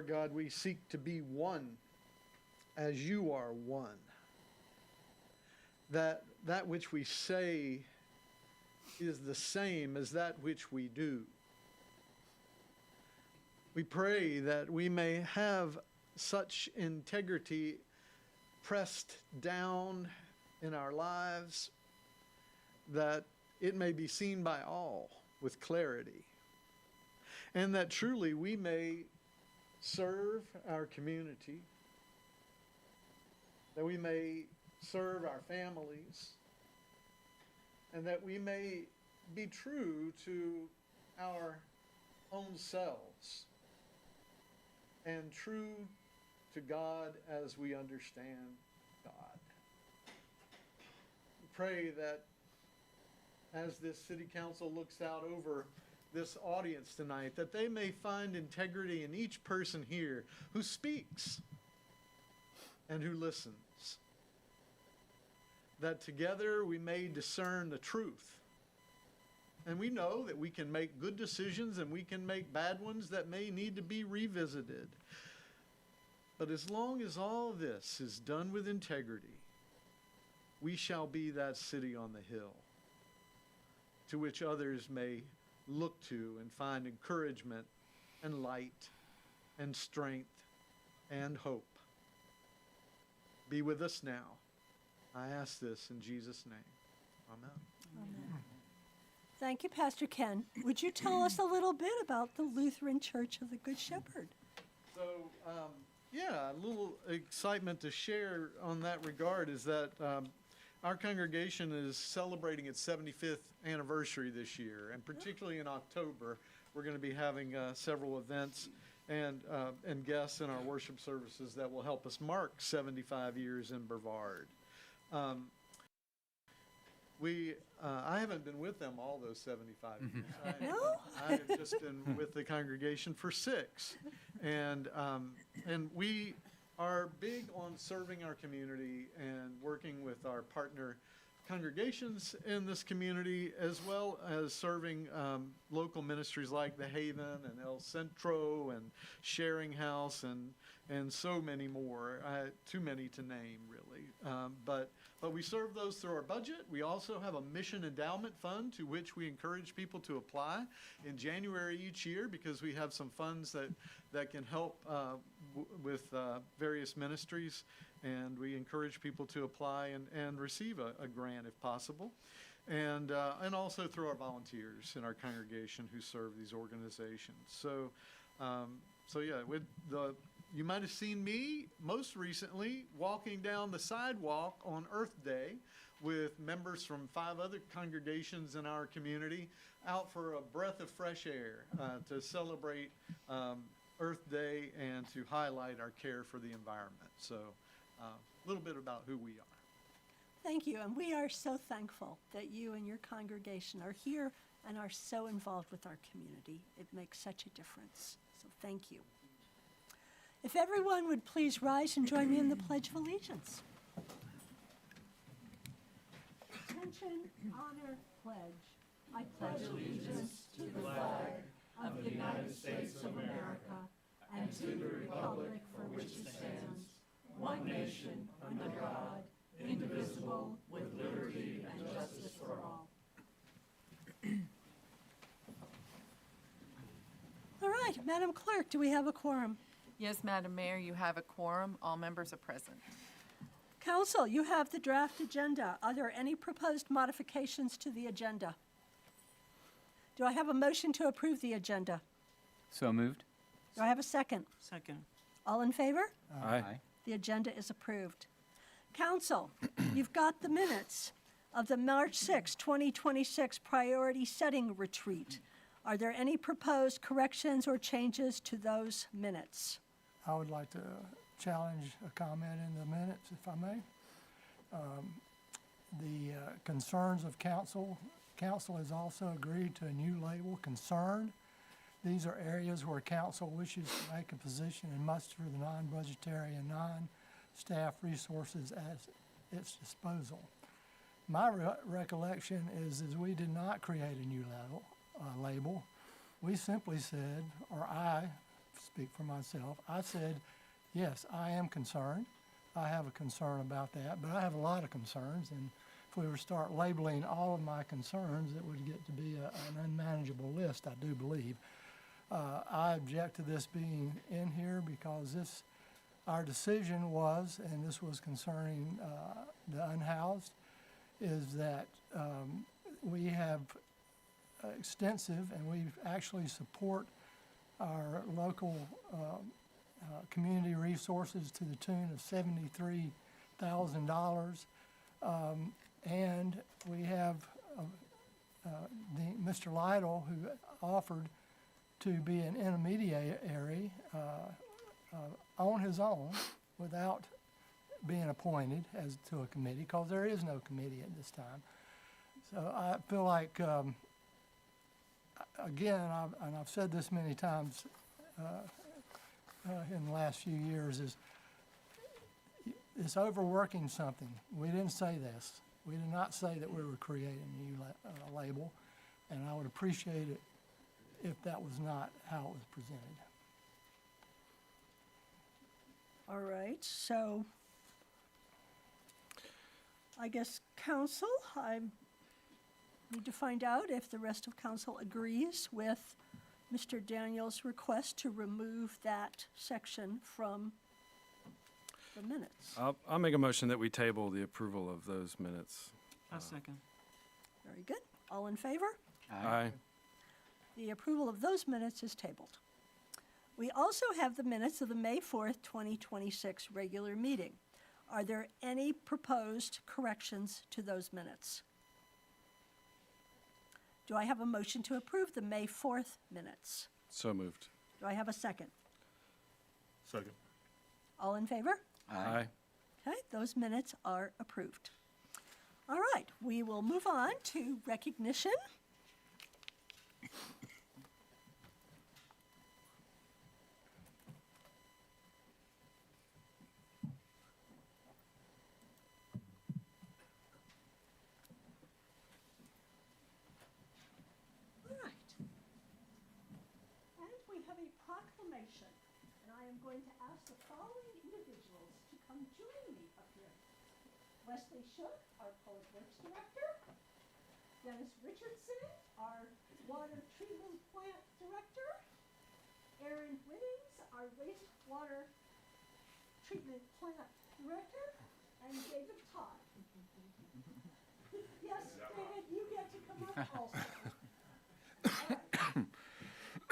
Lord God, we seek to be one as you are one. That which we say is the same as that which we do. We pray that we may have such integrity pressed down in our lives that it may be seen by all with clarity, and that truly we may serve our community, that we may serve our families, and that we may be true to our own selves and true to God as we understand God. We pray that as this city council looks out over this audience tonight, that they may find integrity in each person here who speaks and who listens. That together we may discern the truth. And we know that we can make good decisions and we can make bad ones that may need to be revisited. But as long as all this is done with integrity, we shall be that city on the hill to which others may look to and find encouragement and light and strength and hope. Be with us now. I ask this in Jesus' name. Amen. Amen. Thank you, Pastor Ken. Would you tell us a little bit about the Lutheran Church of the Good Shepherd? So, a little excitement to share on that regard is that our congregation is celebrating its 75th anniversary this year, and particularly in October, we're going to be having several events and guests in our worship services that will help us mark 75 years in Brevard. I haven't been with them all those 75 years. I have just been with the congregation for 6. And we are big on serving our community and working with our partner congregations in this community, as well as serving local ministries like the Haven and El Centro and Sharing House and so many more. Too many to name, really. But we serve those through our budget. We also have a mission endowment fund to which we encourage people to apply in January each year, because we have some funds that can help with various ministries, and we encourage people to apply and receive a grant if possible, and also through our volunteers in our congregation who serve these organizations. So you might have seen me most recently walking down the sidewalk on Earth Day with members from 5 other congregations in our community out for a breath of fresh air to celebrate Earth Day and to highlight our care for the environment. So a little bit about who we are. Thank you, and we are so thankful that you and your congregation are here and are so involved with our community. It makes such a difference, so thank you. If everyone would please rise and join me in the Pledge of Allegiance. Attention, honor, pledge. I pledge allegiance to the flag of the United States of America and to the republic for which it stands, one nation, under God, indivisible, with liberty and justice for all. All right, Madam Clerk, do we have a quorum? Yes, Madam Mayor, you have a quorum. All members are present. Council, you have the draft agenda. Are there any proposed modifications to the agenda? Do I have a motion to approve the agenda? So moved. Do I have a second? Second. All in favor? Aye. The agenda is approved. Council, you've got the minutes of the March 6, 2026 Priority Setting Retreat. Are there any proposed corrections or changes to those minutes? I would like to challenge a comment in the minutes, if I may. The concerns of council has also agreed to a new label, concerned. These are areas where council wishes to make a position and muster the non-budgetary and non-staff resources at its disposal. My recollection is we did not create a new label. We simply said, or I speak for myself. I said, yes, I am concerned. I have a concern about that, but I have a lot of concerns, and if we were to start labeling all of my concerns, it would get to be an unmanageable list, I do believe. I object to this being in here because our decision was, and this was concerning the unhoused, is that we have extensive, and we actually support our local community resources to the tune of $73,000. And we have Mr. Lytle, who offered to be an intermediary on his own without being appointed as to a committee, because there is no committee at this time. So I feel like, again, I've said this many times in the last few years, is it's overworking something. We didn't say this. We did not say that we were creating a new label, and I would appreciate it if that was not how it was presented. All right, so I guess council, I need to find out if the rest of council agrees with Mr. Daniels' request to remove that section from the minutes. I'll make a motion that we table the approval of those minutes. I'll second. Very good. All in favor? Aye. The approval of those minutes is tabled. We also have the minutes of the May 4th, 2026 regular meeting. Are there any proposed corrections to those minutes? Do I have a motion to approve the May 4th minutes? So moved. Do I have a second? Second. All in favor? Aye. Okay, those minutes are approved. All right, we will move on to recognition. All right. And we have a proclamation, and I am going to ask the following individuals to come join me up here. Wesley Shook, our Public Works Director. Dennis Richardson, our Water Treatment Plant Director. Aaron Winnings, our Wastewater Treatment Plant Director. And David Todd. Yes, David, you get to come up also. All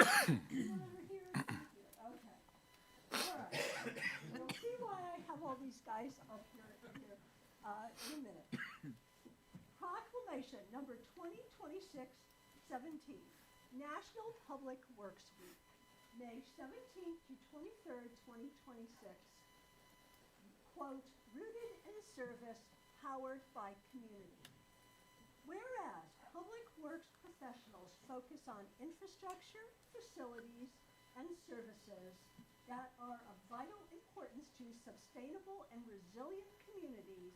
right. You over here? Okay. All right. You'll see why I have all these guys up here in a minute. Proclamation number 2026-17, National Public Works Week, May 17th to 23rd, 2026. Quote, rooted in service, powered by community. Whereas public works professionals focus on infrastructure, facilities, and services that are of vital importance to sustainable and resilient communities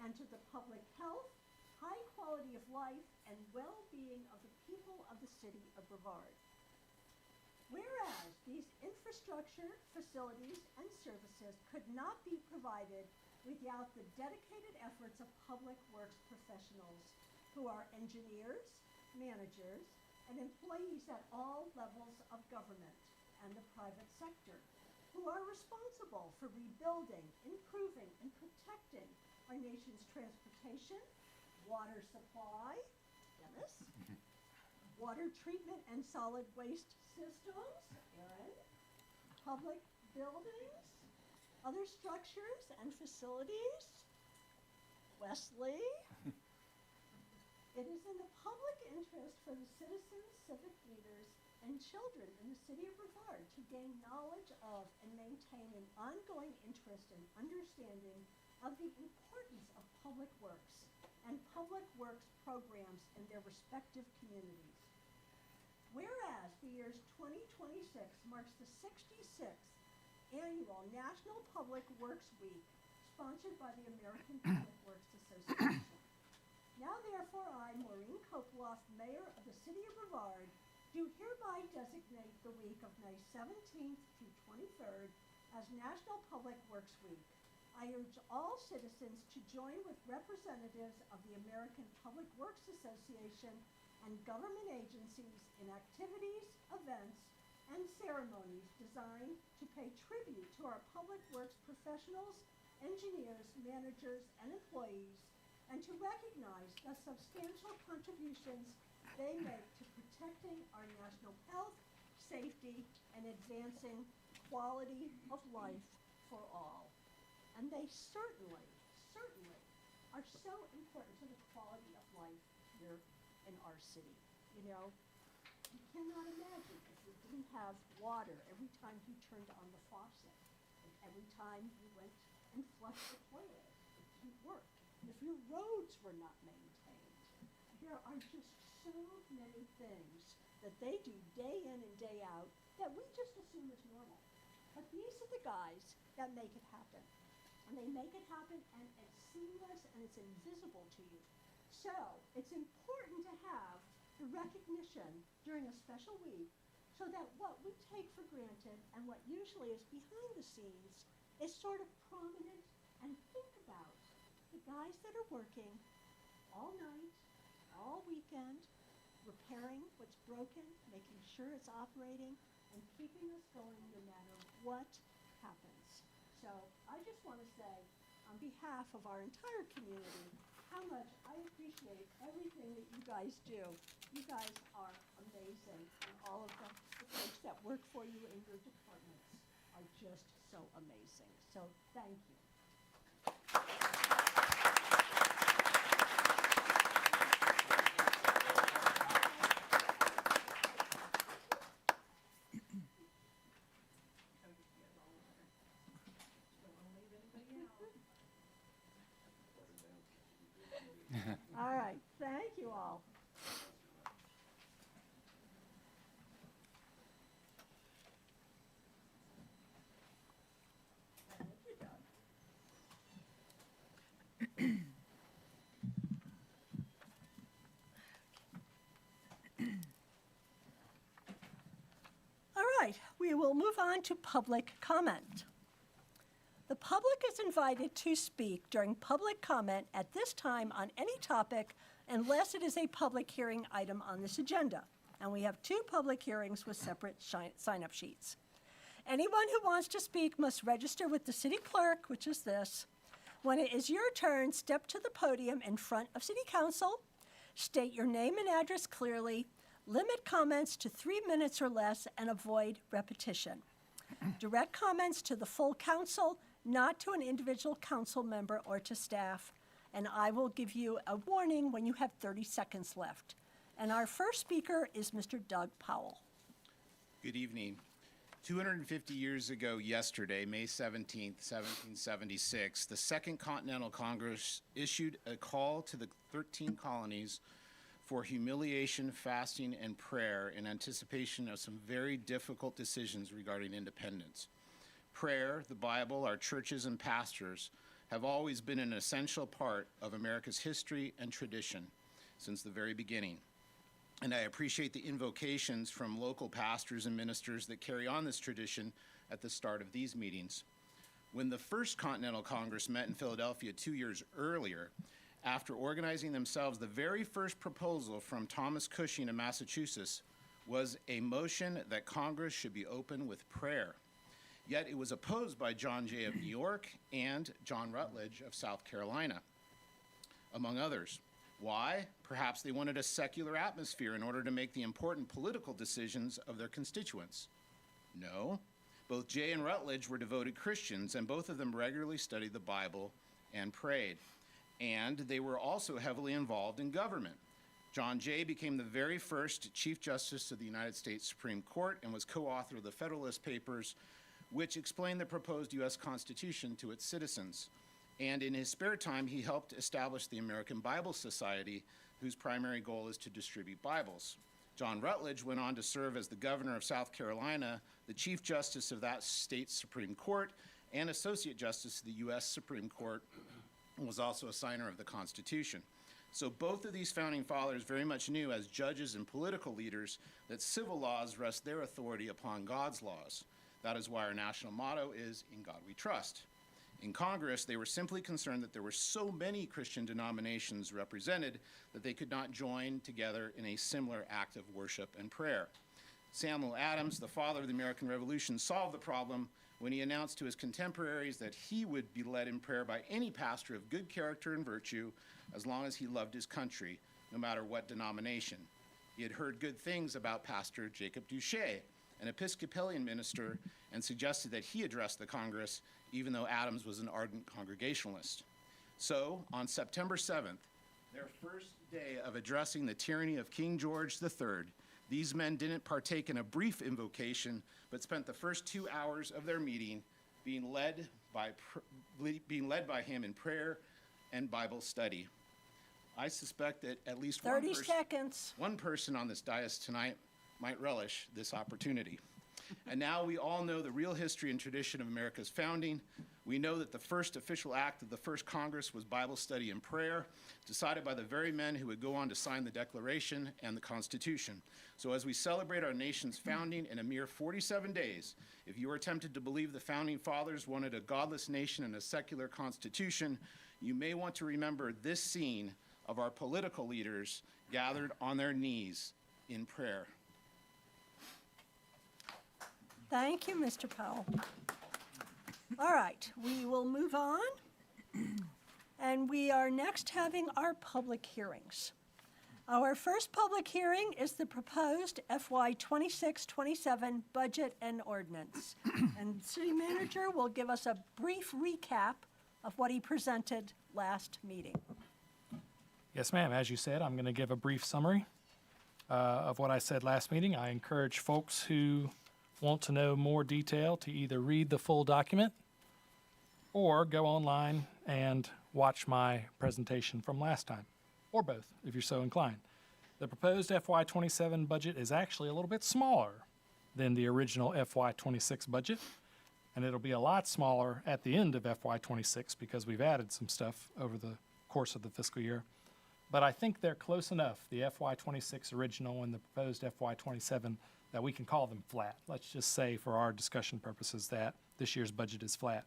and to the public health, high quality of life, and well-being of the people of the city of Brevard. Whereas these infrastructure, facilities, and services could not be provided without the dedicated efforts of public works professionals who are engineers, managers, and employees at all levels of government and the private sector, who are responsible for rebuilding, improving, and protecting our nation's transportation, water supply, Dennis, water treatment and solid waste systems, Aaron, public buildings, other structures and facilities, Wesley. It is in the public interest for the citizens, civic leaders, and children in the city of Brevard to gain knowledge of and maintain an ongoing interest and understanding of the importance of public works and public works programs in their respective communities. Whereas the year 2026 marks the 66th annual National Public Works Week, sponsored by the American Public Works Association. Now therefore I, Maureen Koploff, Mayor of the City of Brevard, do hereby designate the week of May 17th through 23rd as National Public Works Week. I urge all citizens to join with representatives of the American Public Works Association and government agencies in activities, events, and ceremonies designed to pay tribute to our public works professionals, engineers, managers, and employees, and to recognize the substantial contributions they make to protecting our national health, safety, and advancing quality of life for all. And they certainly are so important to the quality of life here in our city. You know, you cannot imagine if you didn't have water every time you turned on the faucet, and every time you went and flushed the toilet. It didn't work. If your roads were not maintained. There are just so many things that they do day in and day out that we just assume is normal. But these are the guys that make it happen. And they make it happen, and it's seamless and it's invisible to you. So it's important to have the recognition during a special week so that what we take for granted and what usually is behind the scenes is sort of prominent. And think about the guys that are working all night, all weekend, repairing what's broken, making sure it's operating, and keeping us going no matter what happens. So I just want to say, on behalf of our entire community, how much I appreciate everything that you guys do. You guys are amazing, and all of the folks that work for you in your departments are just so amazing. So thank you. All right, thank you all. Thank you, Doug. All right, we will move on to public comment. The public is invited to speak during public comment at this time on any topic unless it is a public hearing item on this agenda. And we have 2 public hearings with separate sign-up sheets. Anyone who wants to speak must register with the city clerk, which is this. When it is your turn, step to the podium in front of city council, state your name and address clearly, limit comments to 3 minutes or less, and avoid repetition. Direct comments to the full council, not to an individual council member or to staff. And I will give you a warning when you have 30 seconds left. And our first speaker is Mr. Doug Powell. Good evening. 250 years ago yesterday, May 17th, 1776, the Second Continental Congress issued a call to the 13 colonies for humiliation, fasting, and prayer in anticipation of some very difficult decisions regarding independence. Prayer, the Bible, our churches, and pastors have always been an essential part of America's history and tradition since the very beginning. And I appreciate the invocations from local pastors and ministers that carry on this tradition at the start of these meetings. When the First Continental Congress met in Philadelphia 2 years earlier, after organizing themselves, the very first proposal from Thomas Cushing of Massachusetts was a motion that Congress should be open with prayer. Yet it was opposed by John Jay of New York and John Rutledge of South Carolina, among others. Why? Perhaps they wanted a secular atmosphere in order to make the important political decisions of their constituents. No. Both Jay and Rutledge were devoted Christians, and both of them regularly studied the Bible and prayed. And they were also heavily involved in government. John Jay became the very first Chief Justice of the United States Supreme Court and was co-author of the Federalist Papers, which explained the proposed U.S. Constitution to its citizens. And in his spare time, he helped establish the American Bible Society, whose primary goal is to distribute Bibles. John Rutledge went on to serve as the governor of South Carolina, the Chief Justice of that state's Supreme Court, and Associate Justice of the U.S. Supreme Court, and was also a signer of the Constitution. So both of these founding fathers very much knew, as judges and political leaders, that civil laws rest their authority upon God's laws. That is why our national motto is, "In God We Trust." In Congress, they were simply concerned that there were so many Christian denominations represented that they could not join together in a similar act of worship and prayer. Samuel Adams, the father of the American Revolution, solved the problem when he announced to his contemporaries that he would be led in prayer by any pastor of good character and virtue as long as he loved his country, no matter what denomination. He had heard good things about Pastor Jacob Duché, an Episcopalian minister, and suggested that he address the Congress, even though Adams was an ardent Congregationalist. So, on September 7th, their first day of addressing the tyranny of King George III, these men didn't partake in a brief invocation, but spent the first 2 hours of their meeting being led by him in prayer and Bible study. I suspect that at least 30 seconds. one person on this dais tonight might relish this opportunity. And now we all know the real history and tradition of America's founding. We know that the first official act of the first Congress was Bible study and prayer, decided by the very men who would go on to sign the Declaration and the Constitution. So as we celebrate our nation's founding in a mere 47 days, if you are tempted to believe the founding fathers wanted a godless nation and a secular constitution, you may want to remember this scene of our political leaders gathered on their knees in prayer. Thank you, Mr. Powell. All right, we will move on. And we are next having our public hearings. Our first public hearing is the proposed FY 26-27 budget and ordinance. And City Manager will give us a brief recap of what he presented last meeting. Yes, ma'am. As you said, I'm going to give a brief summary of what I said last meeting. I encourage folks who want to know more detail to either read the full document or go online and watch my presentation from last time, or both, if you're so inclined. The proposed FY27 budget is actually a little bit smaller than the original FY26 budget, and it'll be a lot smaller at the end of FY26 because we've added some stuff over the course of the fiscal year. But I think they're close enough, the FY26 original and the proposed FY27, that we can call them flat. Let's just say for our discussion purposes that this year's budget is flat.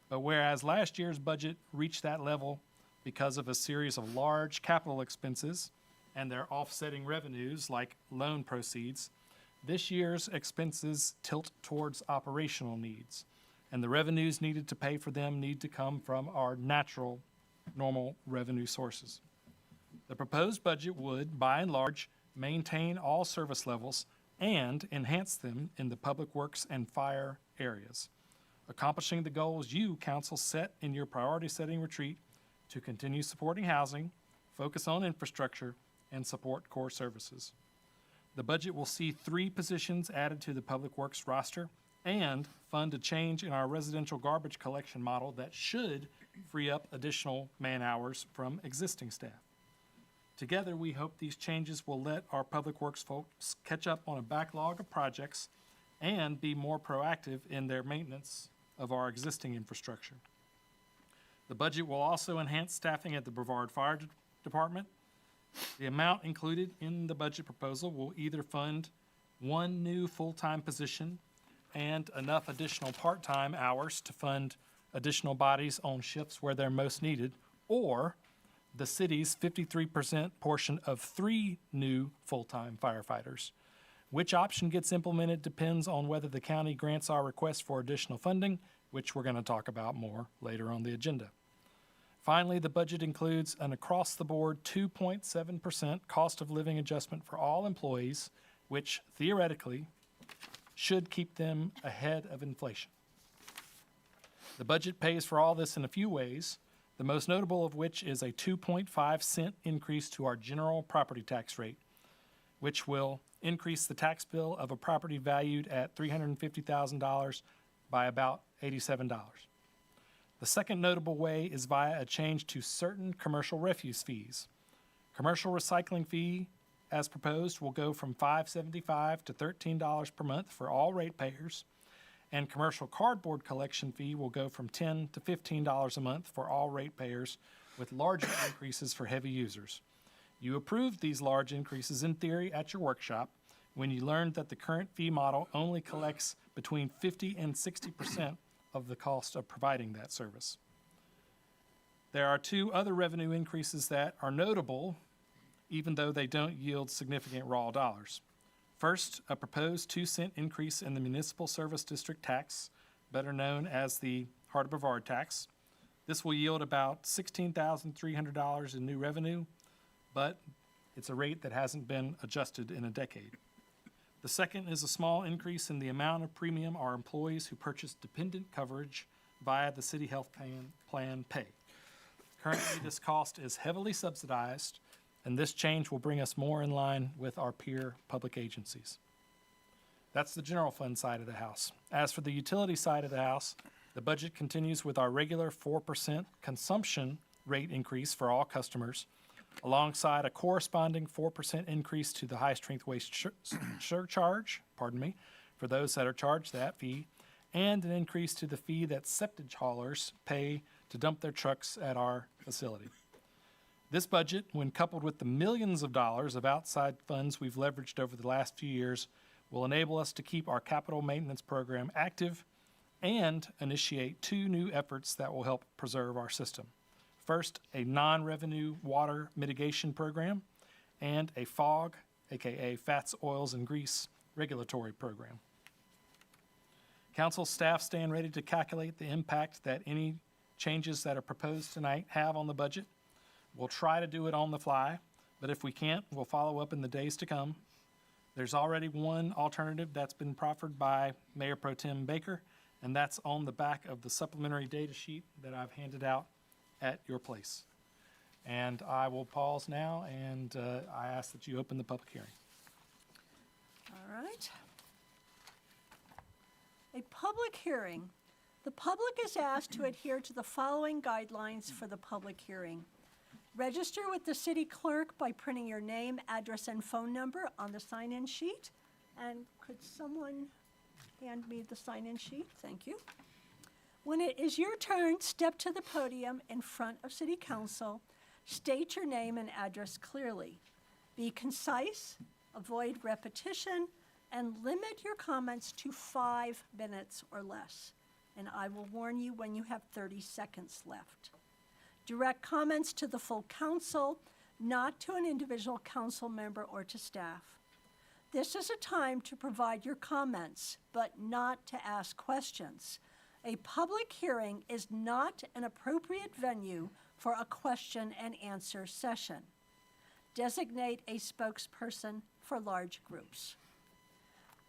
But whereas last year's budget reached that level because of a series of large capital expenses and their offsetting revenues like loan proceeds, this year's expenses tilt towards operational needs, and the revenues needed to pay for them need to come from our natural, normal revenue sources. The proposed budget would, by and large, maintain all service levels and enhance them in the public works and fire areas, accomplishing the goals you, council, set in your priority-setting retreat to continue supporting housing, focus on infrastructure, and support core services. The budget will see 3 positions added to the public works roster and fund a change in our residential garbage collection model that should free up additional man-hours from existing staff. Together, we hope these changes will let our public works folks catch up on a backlog of projects and be more proactive in their maintenance of our existing infrastructure. The budget will also enhance staffing at the Brevard Fire Department. The amount included in the budget proposal will either fund 1 new full-time position and enough additional part-time hours to fund additional bodies on shifts where they're most needed, or the city's 53% portion of 3 new full-time firefighters. Which option gets implemented depends on whether the county grants our request for additional funding, which we're going to talk about more later on the agenda. Finally, the budget includes an across-the-board 2.7% cost of living adjustment for all employees, which theoretically should keep them ahead of inflation. The budget pays for all this in a few ways, the most notable of which is a 2.5-cent increase to our general property tax rate, which will increase the tax bill of a property valued at $350,000 by about $87. The second notable way is via a change to certain commercial refuse fees. Commercial recycling fee, as proposed, will go from $5.75 to $13 per month for all ratepayers, and commercial cardboard collection fee will go from $10 to $15 a month for all ratepayers, with larger increases for heavy users. You approved these large increases in theory at your workshop when you learned that the current fee model only collects between 50 and 60% of the cost of providing that service. There are two other revenue increases that are notable, even though they don't yield significant raw dollars. First, a proposed 2-cent increase in the municipal service district tax, better known as the Heart of Brevard tax. This will yield about $16,300 in new revenue, but it's a rate that hasn't been adjusted in a decade. The second is a small increase in the amount of premium our employees who purchase dependent coverage via the city health plan pay. Currently, this cost is heavily subsidized, and this change will bring us more in line with our peer public agencies. That's the general fund side of the house. As for the utility side of the house, the budget continues with our regular 4% consumption rate increase for all customers, alongside a corresponding 4% increase to the high-strength waste surcharge, for those that are charged that fee, and an increase to the fee that septic haulers pay to dump their trucks at our facility. This budget, when coupled with the millions of dollars of outside funds we've leveraged over the last few years, will enable us to keep our capital maintenance program active and initiate two new efforts that will help preserve our system. First, a non-revenue water mitigation program, and a FOG, aka Fats, Oils, and Grease regulatory program. Council staff stand ready to calculate the impact that any changes that are proposed tonight have on the budget. We'll try to do it on the fly, but if we can't, we'll follow up in the days to come. There's already one alternative that's been proffered by Mayor Pro Tem Baker, and that's on the back of the supplementary data sheet that I've handed out at your place. And I will pause now, and I ask that you open the public hearing. All right. A public hearing. The public is asked to adhere to the following guidelines for the public hearing. Register with the city clerk by printing your name, address, and phone number on the sign-in sheet. And could someone hand me the sign-in sheet? Thank you. When it is your turn, step to the podium in front of City Council. State your name and address clearly. Be concise, avoid repetition, and limit your comments to 5 minutes or less. And I will warn you when you have 30 seconds left. Direct comments to the full council, not to an individual council member or to staff. This is a time to provide your comments, but not to ask questions. A public hearing is not an appropriate venue for a question and answer session. Designate a spokesperson for large groups.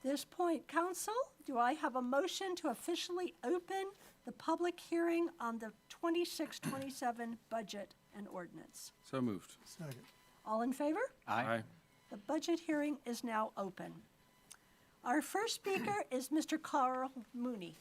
This point, council, do I have a motion to officially open the public hearing on the 26-27 budget and ordinance? So moved. Second. All in favor? Aye. The budget hearing is now open. Our first speaker is Mr. Carl Mooney.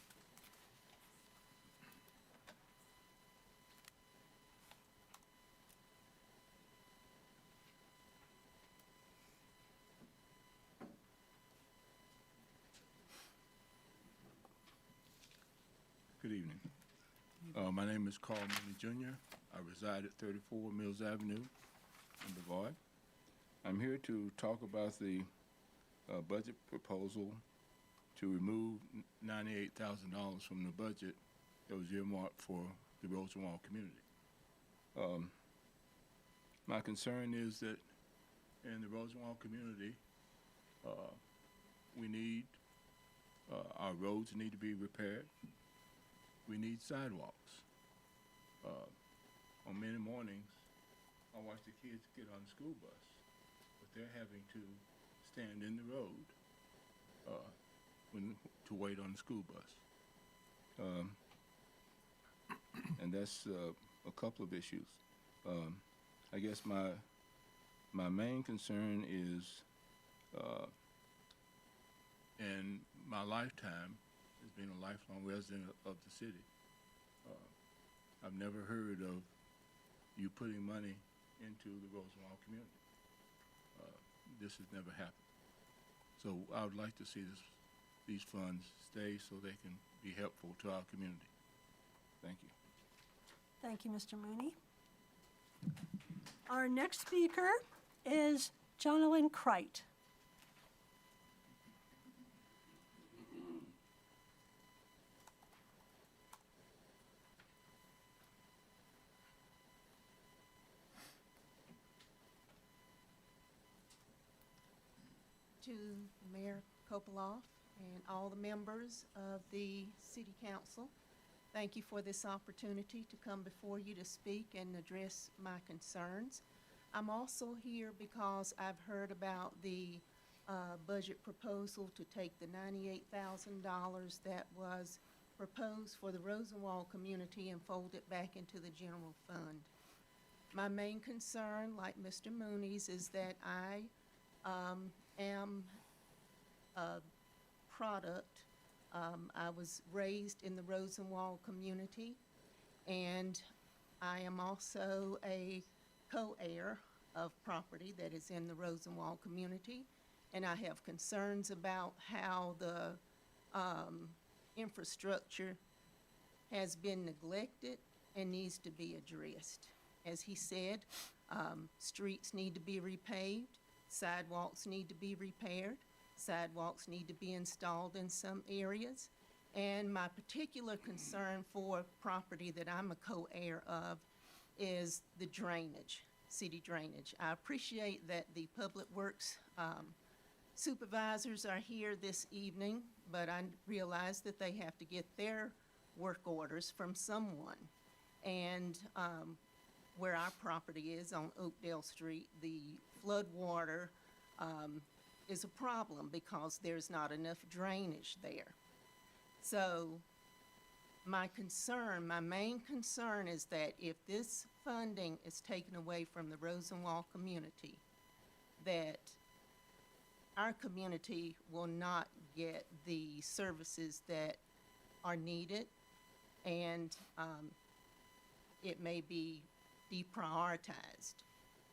Good evening. My name is Carl Mooney Jr. I reside at 34 Mills Avenue in Brevard. I'm here to talk about the budget proposal to remove $98,000 from the budget that was earmarked for the Rosenwald community. My concern is that in the Rosenwald community, we need, our roads need to be repaired. We need sidewalks. On many mornings, I watch the kids get on the school bus, but they're having to stand in the road to wait on the school bus. And that's a couple of issues. I guess my main concern is, in my lifetime, as being a lifelong resident of the city, I've never heard of you putting money into the Rosenwald community. This has never happened. So I would like to see these funds stay so they can be helpful to our community. Thank you. Thank you, Mr. Mooney. Our next speaker is Jonathan Crite. To Mayor Kopoloff and all the members of the City Council, thank you for this opportunity to come before you to speak and address my concerns. I'm also here because I've heard about the budget proposal to take the $98,000 that was proposed for the Rosenwald community and fold it back into the general fund. My main concern, like Mr. Mooney's, is that I am a product. I was raised in the Rosenwald community, and I am also a co-heir of property that is in the Rosenwald community, and I have concerns about how the infrastructure has been neglected and needs to be addressed. As he said, streets need to be repaved, sidewalks need to be repaired, sidewalks need to be installed in some areas, and my particular concern for property that I'm a co-heir of is the drainage, city drainage. I appreciate that the Public Works supervisors are here this evening, but I realize that they have to get their work orders from someone. And where our property is on Oakdale Street, the flood water is a problem because there's not enough drainage there. So my main concern is that if this funding is taken away from the Rosenwald community, that our community will not get the services that are needed, and it may be deprioritized.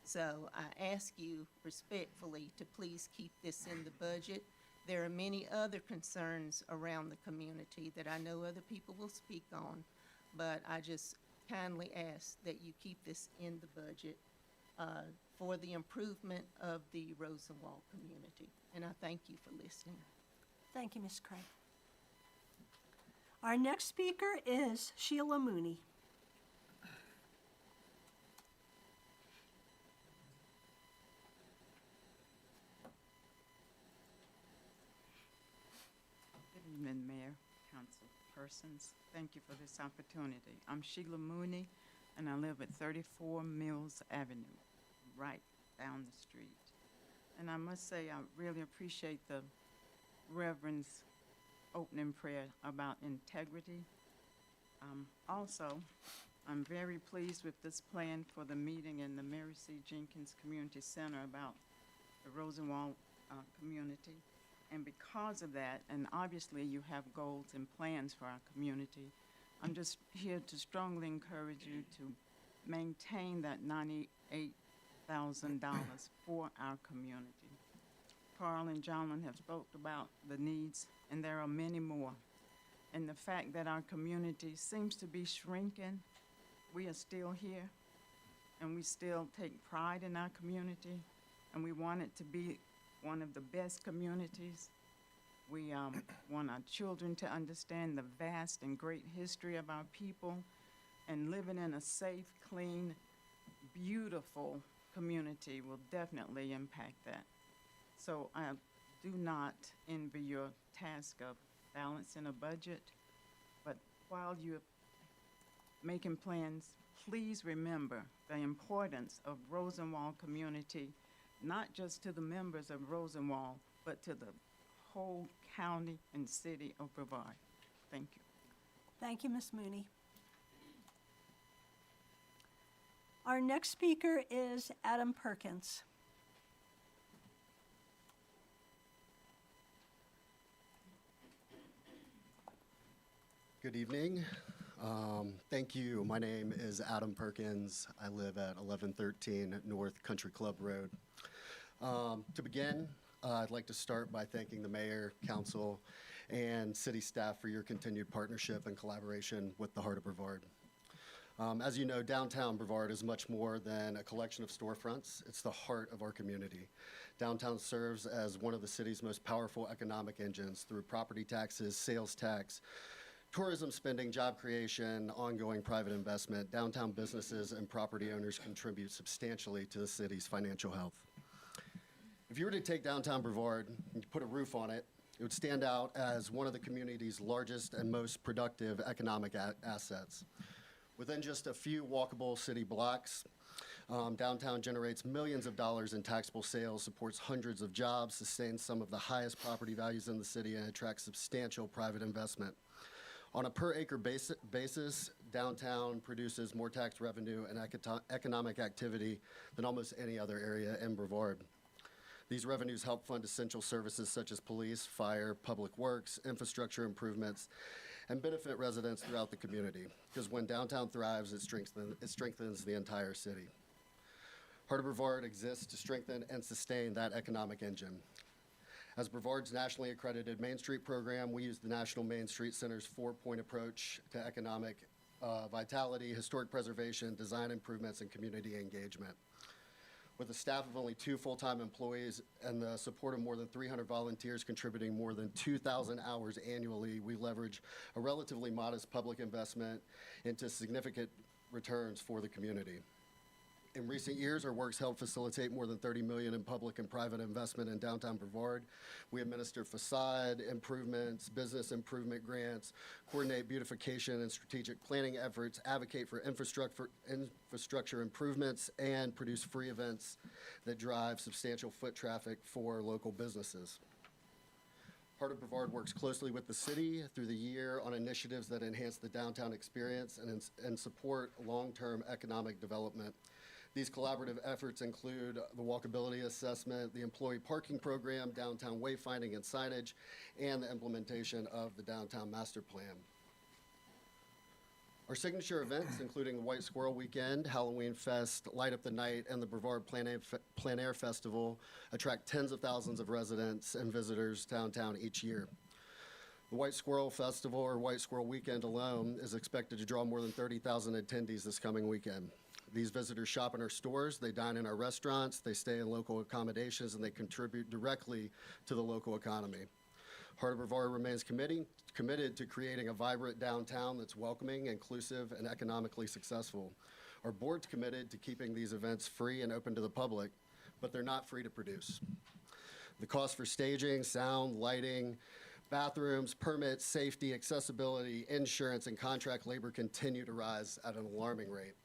So I ask you respectfully to please keep this in the budget. There are many other concerns around the community that I know other people will speak on, but I just kindly ask that you keep this in the budget for the improvement of the Rosenwald community. And I thank you for listening. Thank you, Ms. Craig. Our next speaker is Sheila Mooney. Good evening, Mayor, council persons. Thank you for this opportunity. I'm Sheila Mooney, and I live at 34 Mills Avenue, right down the street. And I must say, I really appreciate the Reverend's opening prayer about integrity. Also, I'm very pleased with this plan for the meeting in the Mary C. Jenkins Community Center about the Rosenwald community. And because of that, and obviously you have goals and plans for our community, I'm just here to strongly encourage you to maintain that $98,000 for our community. Carl and John have spoke about the needs, and there are many more. And the fact that our community seems to be shrinking, we are still here, and we still take pride in our community, and we want it to be one of the best communities. We want our children to understand the vast and great history of our people, and living in a safe, clean, beautiful community will definitely impact that. So I do not envy your task of balancing a budget, but while you're making plans, please remember the importance of Rosenwald community, not just to the members of Rosenwald, but to the whole county and city of Brevard. Thank you. Thank you, Ms. Mooney. Our next speaker is Adam Perkins. Good evening. Thank you. My name is Adam Perkins. I live at 1113 North Country Club Road. To begin, I'd like to start by thanking the mayor, council, and city staff for your continued partnership and collaboration with the Heart of Brevard. As you know, downtown Brevard is much more than a collection of storefronts. It's the heart of our community. Downtown serves as one of the city's most powerful economic engines through property taxes, sales tax, tourism spending, job creation, ongoing private investment. Downtown businesses and property owners contribute substantially to the city's financial health. If you were to take downtown Brevard and put a roof on it, it would stand out as one of the community's largest and most productive economic assets. Within just a few walkable city blocks, downtown generates millions of dollars in taxable sales, supports hundreds of jobs, sustains some of the highest property values in the city, and attracts substantial private investment. On a per-acre basis, downtown produces more tax revenue and economic activity than almost any other area in Brevard. These revenues help fund essential services such as police, fire, public works, infrastructure improvements, and benefit residents throughout the community. Because when downtown thrives, it strengthens the entire city. Heart of Brevard exists to strengthen and sustain that economic engine. As Brevard's nationally accredited Main Street program, we use the National Main Street Center's four-point approach to economic vitality, historic preservation, design improvements, and community engagement. With a staff of only 2 full-time employees and the support of more than 300 volunteers contributing more than 2,000 hours annually, we leverage a relatively modest public investment into significant returns for the community. In recent years, our works helped facilitate more than $30 million in public and private investment in downtown Brevard. We administer facade improvements, business improvement grants, coordinate beautification and strategic planning efforts, advocate for infrastructure improvements, and produce free events that drive substantial foot traffic for local businesses. Heart of Brevard works closely with the city through the year on initiatives that enhance the downtown experience and support long-term economic development. These collaborative efforts include the walkability assessment, the employee parking program, downtown wayfinding and signage, and the implementation of the downtown master plan. Our signature events, including the White Squirrel Weekend, Halloween Fest, Light Up the Night, and the Brevard Plein Air Festival, attract tens of thousands of residents and visitors downtown each year. The White Squirrel Festival, or White Squirrel Weekend alone, is expected to draw more than 30,000 attendees this coming weekend. These visitors shop in our stores, they dine in our restaurants, they stay in local accommodations, and they contribute directly to the local economy. Heart of Brevard remains committed to creating a vibrant downtown that's welcoming, inclusive, and economically successful. Our board's committed to keeping these events free and open to the public, but they're not free to produce. The cost for staging, sound, lighting, bathrooms, permits, safety, accessibility, insurance, and contract labor continue to rise at an alarming rate.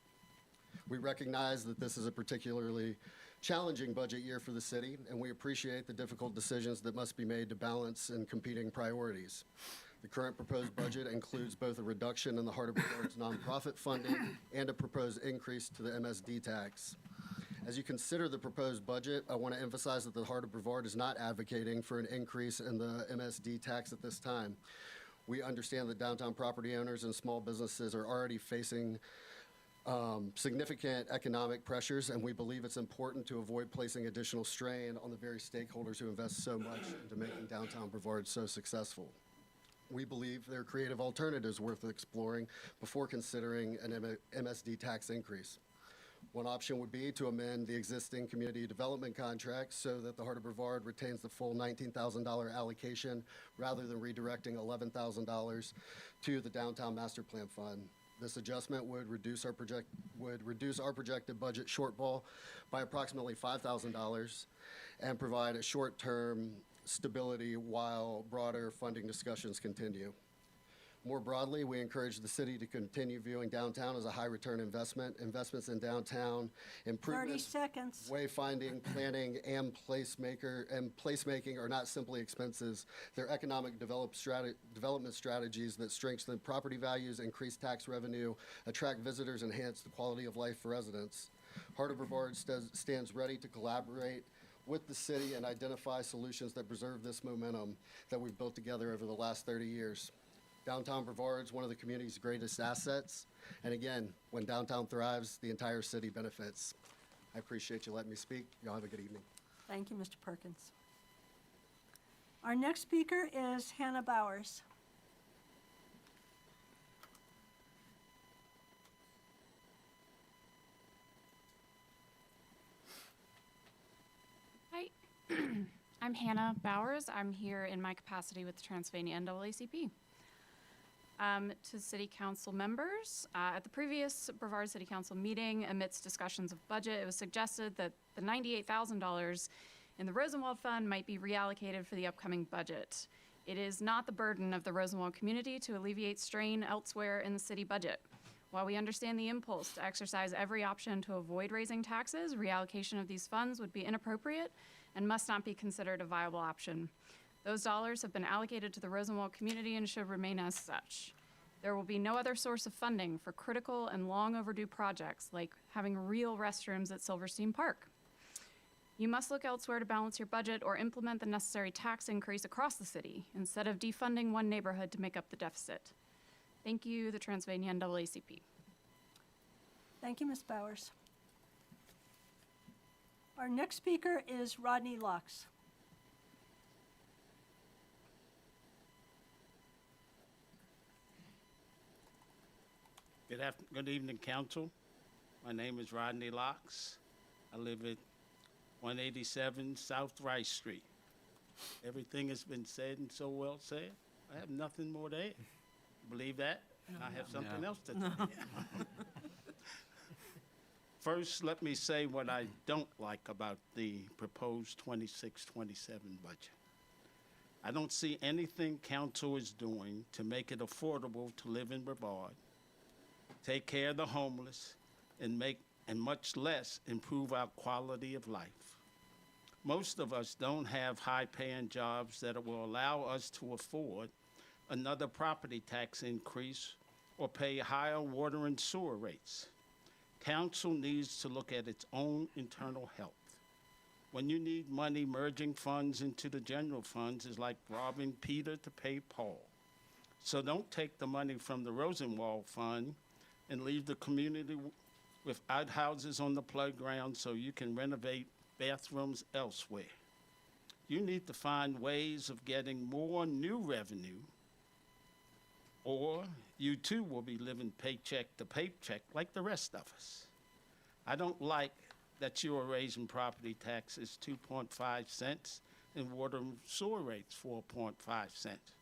We recognize that this is a particularly challenging budget year for the city, and we appreciate the difficult decisions that must be made to balance and competing priorities. The current proposed budget includes both a reduction in the Heart of Brevard's nonprofit funding and a proposed increase to the MSD tax. As you consider the proposed budget, I want to emphasize that the Heart of Brevard is not advocating for an increase in the MSD tax at this time. We understand that downtown property owners and small businesses are already facing significant economic pressures, and we believe it's important to avoid placing additional strain on the very stakeholders who invest so much into making downtown Brevard so successful. We believe there are creative alternatives worth exploring before considering an MSD tax increase. One option would be to amend the existing community development contract so that the Heart of Brevard retains the full $19,000 allocation rather than redirecting $11,000 to the Downtown Master Plan Fund. This adjustment would reduce our projected budget shortfall by approximately $5,000 and provide a short-term stability while broader funding discussions continue. More broadly, we encourage the city to continue viewing downtown as a high-return investment. Investments in downtown improvements, 30 seconds. wayfinding, planning, and placemaking are not simply expenses. They're economic development strategies that strengthen property values, increase tax revenue, attract visitors, enhance the quality of life for residents. Heart of Brevard stands ready to collaborate with the city and identify solutions that preserve this momentum that we've built together over the last 30 years. Downtown Brevard is one of the community's greatest assets. And again, when downtown thrives, the entire city benefits. I appreciate you letting me speak. Y'all have a good evening. Thank you, Mr. Perkins. Our next speaker is Hannah Bowers. I'm Hannah Bowers. I'm here in my capacity with the Transylvania NAACP. To City Council members, at the previous Brevard City Council meeting, amidst discussions of budget, it was suggested that the $98,000 in the Rosenwald Fund might be reallocated for the upcoming budget. It is not the burden of the Rosenwald community to alleviate strain elsewhere in the city budget. While we understand the impulse to exercise every option to avoid raising taxes, reallocation of these funds would be inappropriate and must not be considered a viable option. Those dollars have been allocated to the Rosenwald community and should remain as such. There will be no other source of funding for critical and long overdue projects like having real restrooms at Silverstein Park. You must look elsewhere to balance your budget or implement the necessary tax increase across the city instead of defunding one neighborhood to make up the deficit. Thank you, the Transylvania NAACP. Thank you, Ms. Bowers. Our next speaker is Rodney Locks. Good evening, council. My name is Rodney Locks. I live at 187 South Rice Street. Everything has been said and so well said. I have nothing more to add. Believe that? I have something else to tell you. First, let me say what I don't like about the proposed 26-27 budget. I don't see anything council is doing to make it affordable to live in Brevard, take care of the homeless, and much less improve our quality of life. Most of us don't have high-paying jobs that will allow us to afford another property tax increase or pay higher water and sewer rates. Council needs to look at its own internal health. When you need money, merging funds into the general funds is like robbing Peter to pay Paul. So don't take the money from the Rosenwald Fund and leave the community with outhouses on the playground so you can renovate bathrooms elsewhere. You need to find ways of getting more new revenue, or you too will be living paycheck to paycheck like the rest of us. I don't like that you are raising property taxes 2.5 cents and water and sewer rates 4.5 cents.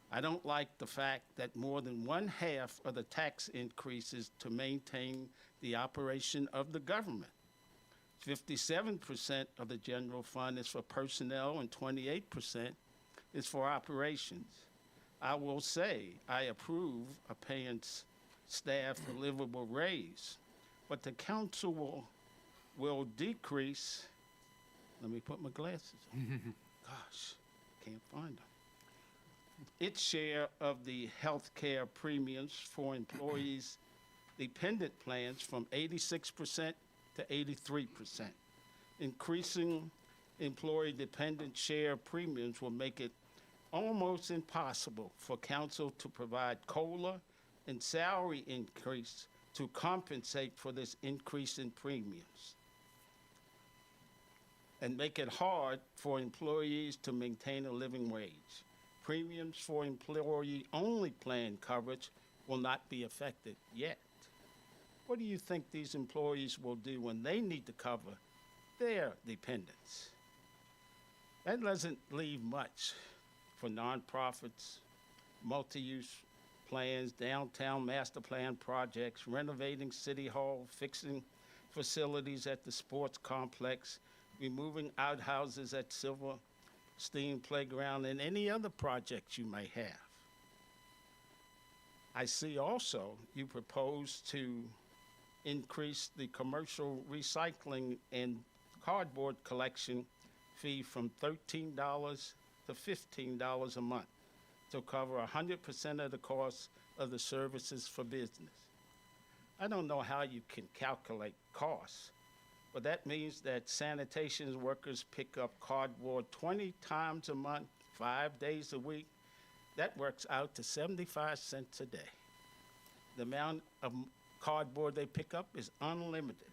I don't like the fact that more than one half of the tax increases to maintain the operation of the government. 57% of the general fund is for personnel and 28% is for operations. I will say I approve of paying staff a livable raise, but the council will decrease, let me put my glasses on. Gosh, can't find them. Its share of the health care premiums for employees' dependent plans from 86% to 83%. Increasing employee-dependent share premiums will make it almost impossible for council to provide COLA and salary increase to compensate for this increase in premiums, and make it hard for employees to maintain a living wage. Premiums for employee-only plan coverage will not be affected yet. What do you think these employees will do when they need to cover their dependents? That doesn't leave much for nonprofits, multi-use plans, downtown master plan projects, renovating City Hall, fixing facilities at the sports complex, removing outhouses at Silverstein Playground, and any other projects you may have. I see also you propose to increase the commercial recycling and cardboard collection fee from $13 to $15 a month to cover 100% of the cost of the services for business. I don't know how you can calculate costs, but that means that sanitation workers pick up cardboard 20 times a month, 5 days a week. That works out to 75 cents a day. The amount of cardboard they pick up is unlimited.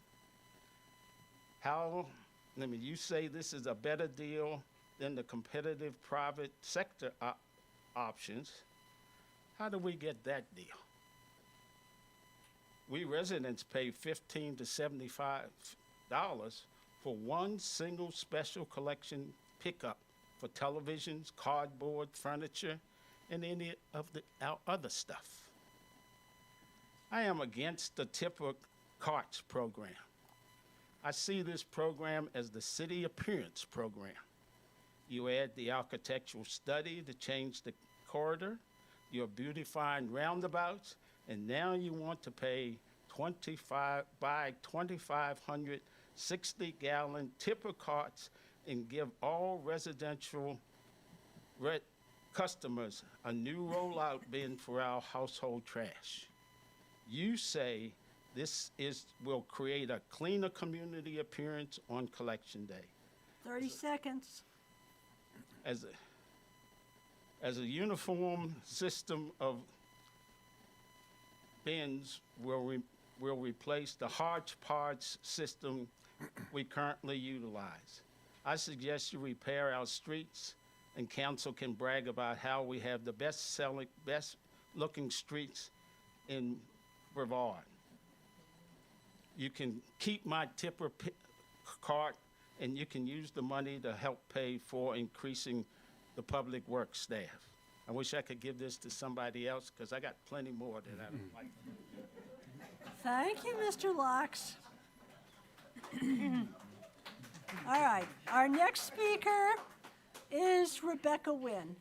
You say this is a better deal than the competitive private sector options. How do we get that deal? We residents pay $15 to $75 for one single special collection pickup for televisions, cardboard, furniture, and any of our other stuff. I am against the tipper carts program. I see this program as the city appearance program. You add the architectural study to change the corridor, you're beautifying roundabouts, and now you want to pay 2,500 60-gallon tipper carts and give all residential customers a new rollout bin for our household trash. You say this will create a cleaner community appearance on Collection Day. 30 seconds. As a uniform system of bins will replace the hodgepodge system we currently utilize. I suggest you repair our streets, and council can brag about how we have the best looking streets in Brevard. You can keep my tipper cart, and you can use the money to help pay for increasing the public works staff. I wish I could give this to somebody else, because I got plenty more that I don't like. Thank you, Mr. Locks. All right, our next speaker is Rebecca Wynn.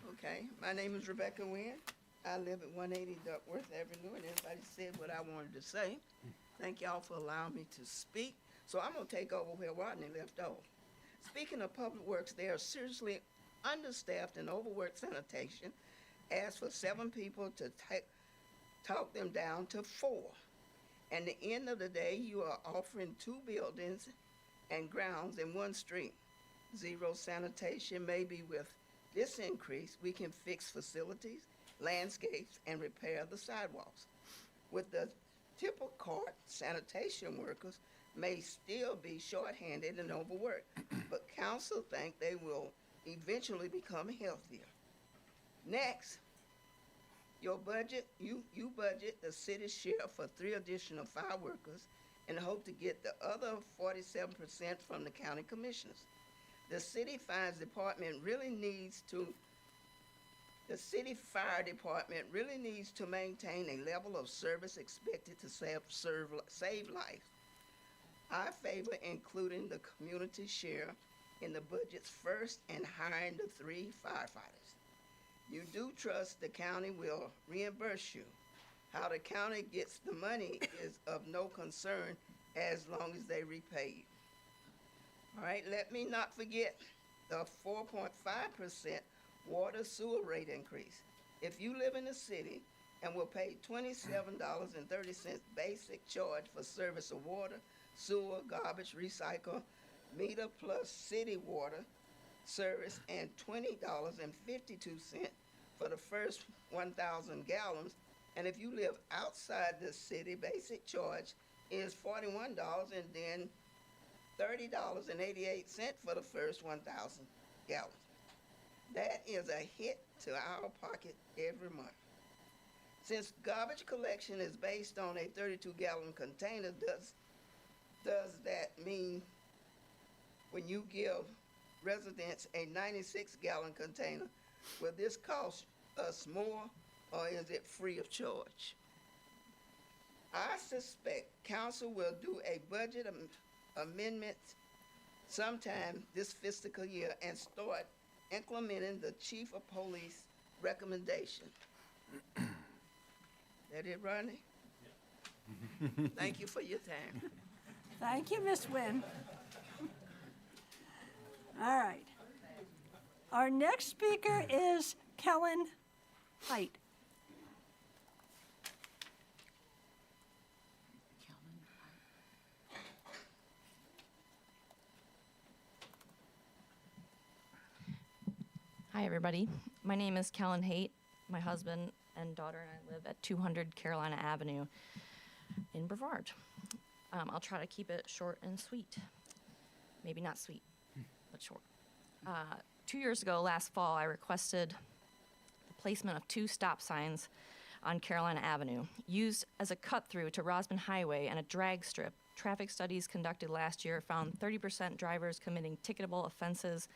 Okay, my name is Rebecca Wynn. I live at 180 Duckworth Avenue, and everybody said what I wanted to say. Thank y'all for allowing me to speak. So I'm gonna take over where Rodney left off. Speaking of public works, they are seriously understaffed and overworked sanitation. Asked for 7 people to talk them down to 4. And at the end of the day, you are offering 2 buildings and grounds in 1 street. 0 sanitation. Maybe with this increase, we can fix facilities, landscapes, and repair the sidewalks. With the tipper cart, sanitation workers may still be shorthanded and overworked, but council think they will eventually become healthier. Next, your budget, you budget the city's share for 3 additional fire workers and hope to get the other 47% from the county commissioners. The city fire department really needs to maintain a level of service expected to save lives. I favor including the community share in the budgets first and hiring the 3 firefighters. You do trust the county will reimburse you. How the county gets the money is of no concern as long as they repay you. All right, let me not forget the 4.5% water sewer rate increase. If you live in the city and will pay $27.30 basic charge for service of water, sewer, garbage, recycle, meter plus city water service, and $20.52 for the first 1,000 gallons, and if you live outside the city, basic charge is $41 and then $30.88 for the first 1,000 gallons. That is a hit to our pocket every month. Since garbage collection is based on a 32-gallon container, does that mean when you give residents a 96-gallon container, will this cost us more or is it free of charge? I suspect council will do a budget amendment sometime this fiscal year and start implementing the chief of police recommendation. That it, Rodney? Yeah. Thank you for your time. Thank you, Ms. Wynn. All right. Our next speaker is Kellen Height. Hi, everybody. My name is Kellen Haight. My husband and daughter and I live at 200 Carolina Avenue in Brevard. I'll try to keep it short and sweet. Maybe not sweet, but short. 2 years ago, last fall, I requested the placement of 2 stop signs on Carolina Avenue, used as a cut-through to Rosman Highway and a drag strip. Traffic studies conducted last year found 30% drivers committing ticketable offenses,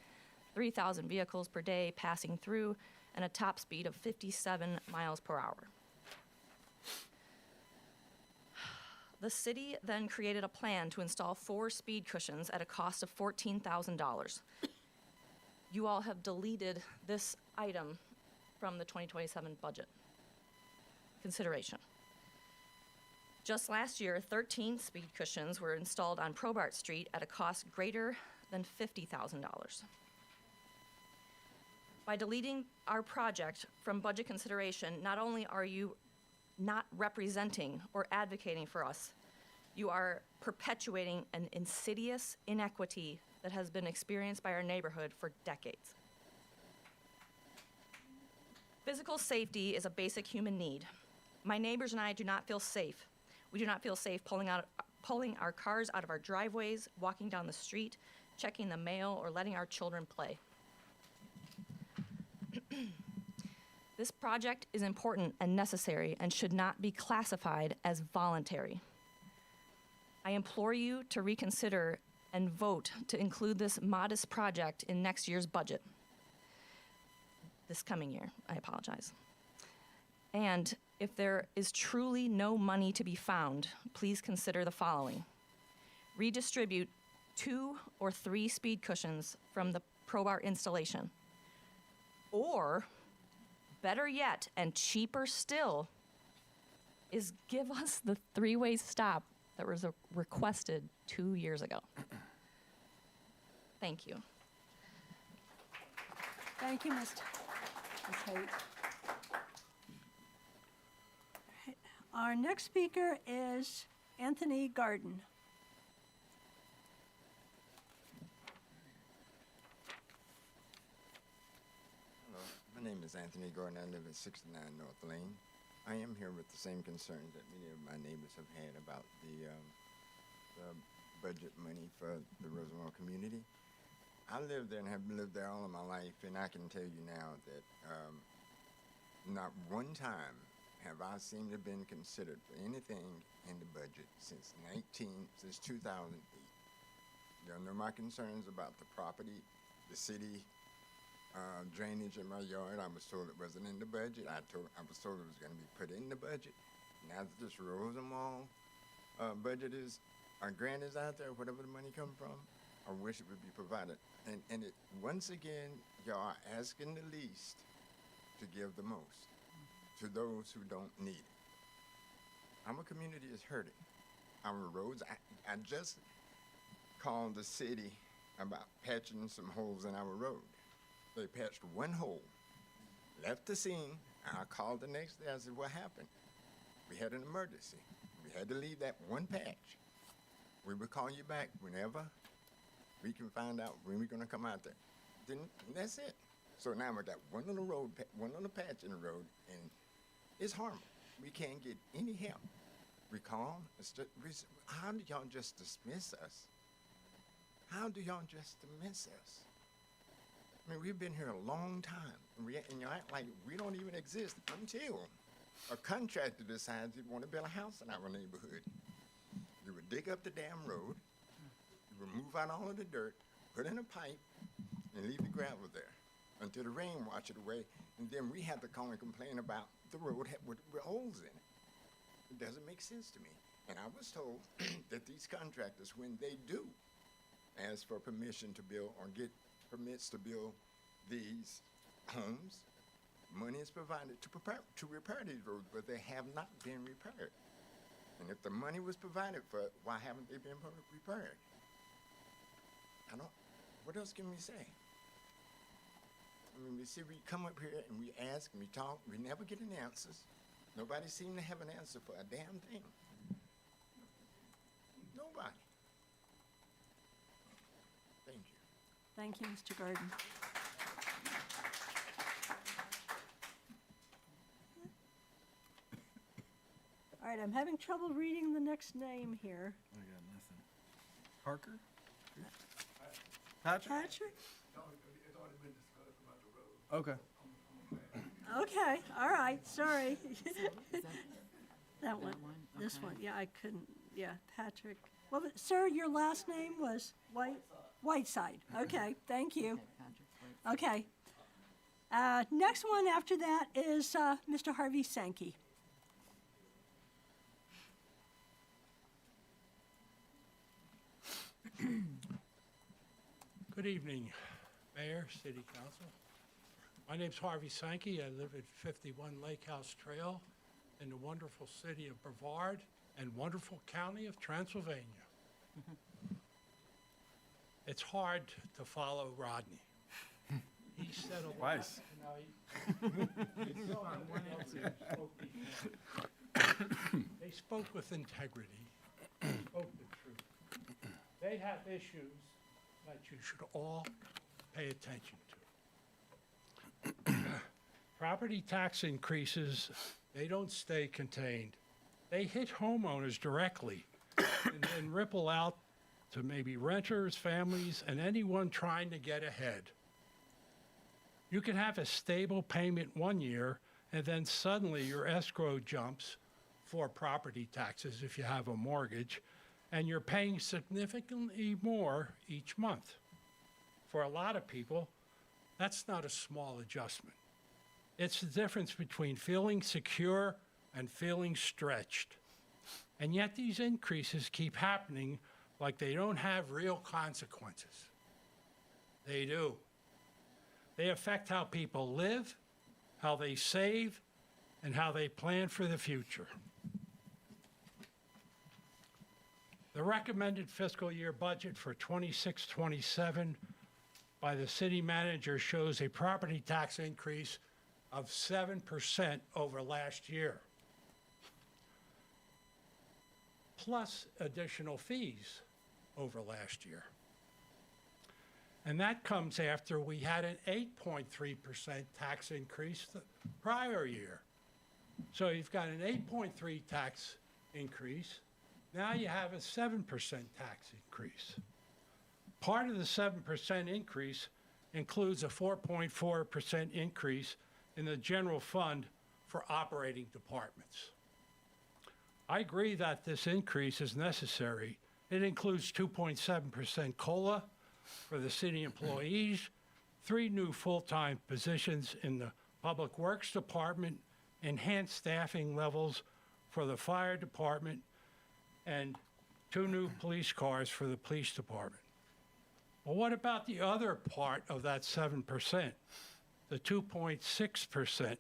3,000 vehicles per day passing through, and a top speed of 57 miles per hour. The city then created a plan to install 4 speed cushions at a cost of $14,000. You all have deleted this item from the 2027 budget consideration. Just last year, 13 speed cushions were installed on Brevard Street at a cost greater than $50,000. By deleting our project from budget consideration, not only are you not representing or advocating for us, you are perpetuating an insidious inequity that has been experienced by our neighborhood for decades. Physical safety is a basic human need. My neighbors and I do not feel safe. We do not feel safe pulling our cars out of our driveways, walking down the street, checking the mail, or letting our children play. This project is important and necessary and should not be classified as voluntary. I implore you to reconsider and vote to include this modest project in next year's budget. This coming year, I apologize. And if there is truly no money to be found, please consider the following. Redistribute 2 or 3 speed cushions from the Brevard installation. Or, better yet, and cheaper still, is give us the 3-way stop that was requested 2 years ago. Thank you. Thank you, Ms. Haight. Our next speaker is Anthony Garden. Hello, my name is Anthony Gordon. I live at 69 North Lane. I am here with the same concerns that many of my neighbors have had about the budget money for the Roosevelt community. I live there and have lived there all of my life, and I can tell you now that not one time have I seemed to have been considered for anything in the budget since 2008. Y'all know my concerns about the property, the city, drainage in my yard. I was told it wasn't in the budget. I was told it was going to be put in the budget. Now that this Rosenwald budget is, our grant is out there, whatever the money come from, I wish it would be provided. And it, once again, y'all are asking the least to give the most to those who don't need it. Our community is hurting. Our roads, I just called the city about patching some holes in our road. They patched one hole, left the scene. I called the next day. I said, what happened? We had an emergency. We had to leave that one patch. We will call you back whenever we can find out when we're going to come out there. Then that's it. So now we got one little road, one little patch in the road, and it's harmful. We can't get any help. We call. How do y'all just dismiss us? How do y'all just dismiss us? I mean, we've been here a long time, and you act like we don't even exist until a contractor decides he want to build a house in our neighborhood. You would dig up the damn road, you would move out all of the dirt, put in a pipe, and leave the gravel there until the rain wash it away, and then we have to call and complain about the road with holes in it. It doesn't make sense to me. And I was told that these contractors, when they do ask for permission to build or get permits to build these homes, money is provided to repair these roads, but they have not been repaired. And if the money was provided for it, why haven't they been repaired? What else can we say? I mean, we see, we come up here and we ask and we talk, we never get any answers. Nobody seems to have an answer for a damn thing. Nobody. Thank you. Thank you, Mr. Garden. All right, I'm having trouble reading the next name here. I got nothing. Parker? Patrick? Patrick? Okay. Okay, all right, sorry. That one, one? this Okay. one, yeah, I couldn't, yeah, Patrick. Well, but, sir, your last name was Whiteside. Okay, thank you. Patrick, wait. Okay. Next one after that is Mr. Harvey Sankey. Good evening, Mayor, City Council. My name's Harvey Sankey. I live at 51 Lake House Trail in the wonderful city of Brevard and wonderful county of Transylvania. It's hard to follow Rodney. He said a lot. Twice. They spoke with integrity, spoke the truth. They have issues that you should all pay attention to. Property tax increases, they don't stay contained. They hit homeowners directly and then ripple out to maybe renters, families, and anyone trying to get ahead. You can have a stable payment one year, and then suddenly your escrow jumps for property taxes if you have a mortgage, and you're paying significantly more each month. For a lot of people, that's not a small adjustment. It's the difference between feeling secure and feeling stretched. And yet these increases keep happening like they don't have real consequences. They do. They affect how people live, how they save, and how they plan for the future. The recommended fiscal year budget for 26-27 by the city manager shows a property tax increase of 7% over last year, plus additional fees over last year. And that comes after we had an 8.3% tax increase the prior year. So you've got an 8.3 tax increase. Now you have a 7% tax increase. Part of the 7% increase includes a 4.4% increase in the general fund for operating departments. I agree that this increase is necessary. It includes 2.7% COLA for the city employees, 3 new full-time positions in the Public Works Department, enhanced staffing levels for the fire department, and 2 new police cars for the police department. Well, what about the other part of that 7%, the 2.6%?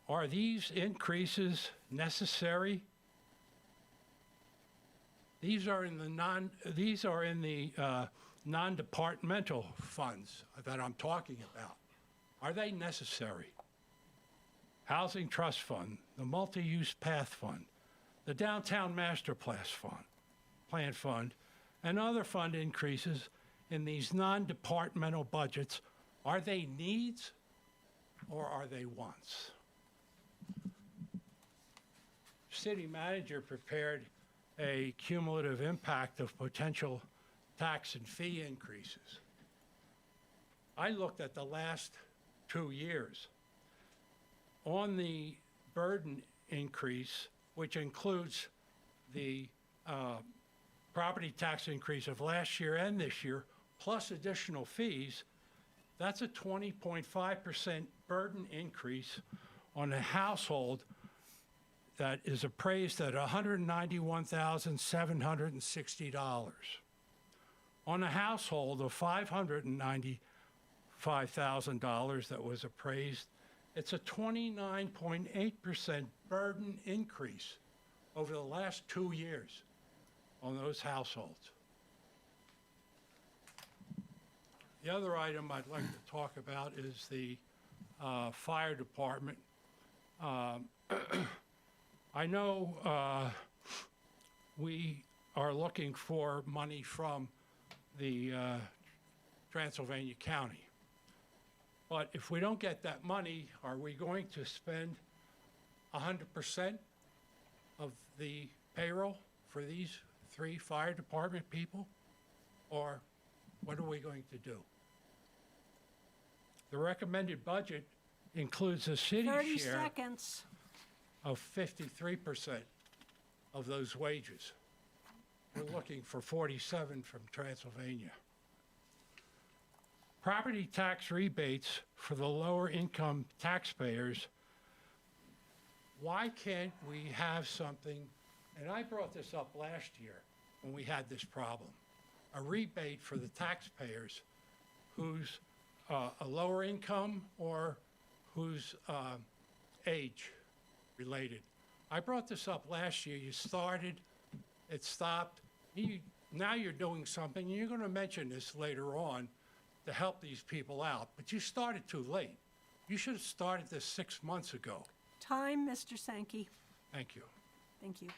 Are these increases necessary? These are in the non-departmental funds that I'm talking about. Are they necessary? Housing Trust Fund, the Multi-Use Path Fund, the Downtown Master Plan Fund, and other fund increases in these non-departmental budgets, are they needs or are they wants? City manager prepared a cumulative impact of potential tax and fee increases. I looked at the last 2 years. On the burden increase, which includes the property tax increase of last year and this year, plus additional fees, that's a 20.5% burden increase on a household that is appraised at $191,760. On a household of $595,000 that was appraised, it's a 29.8% burden increase over the last 2 years on those households. The other item I'd like to talk about is the fire department. I know we are looking for money from the Transylvania County. But if we don't get that money, are we going to spend 100% of the payroll for these 3 fire department people? or what are we going to do? The recommended budget includes a city 30 share seconds. of 53% of those wages. We're looking for 47 from Transylvania. Property tax rebates for the lower income taxpayers. Why can't we have something, and I brought this up last year when we had this problem, a rebate for the taxpayers whose a lower income or whose age related. I brought this up last year. You started, it stopped. Now you're doing something, and you're going to mention this later on to help these people out, but you started too late. You should have started this 6 months ago. Time, Mr. Sankey. Thank you. Thank you.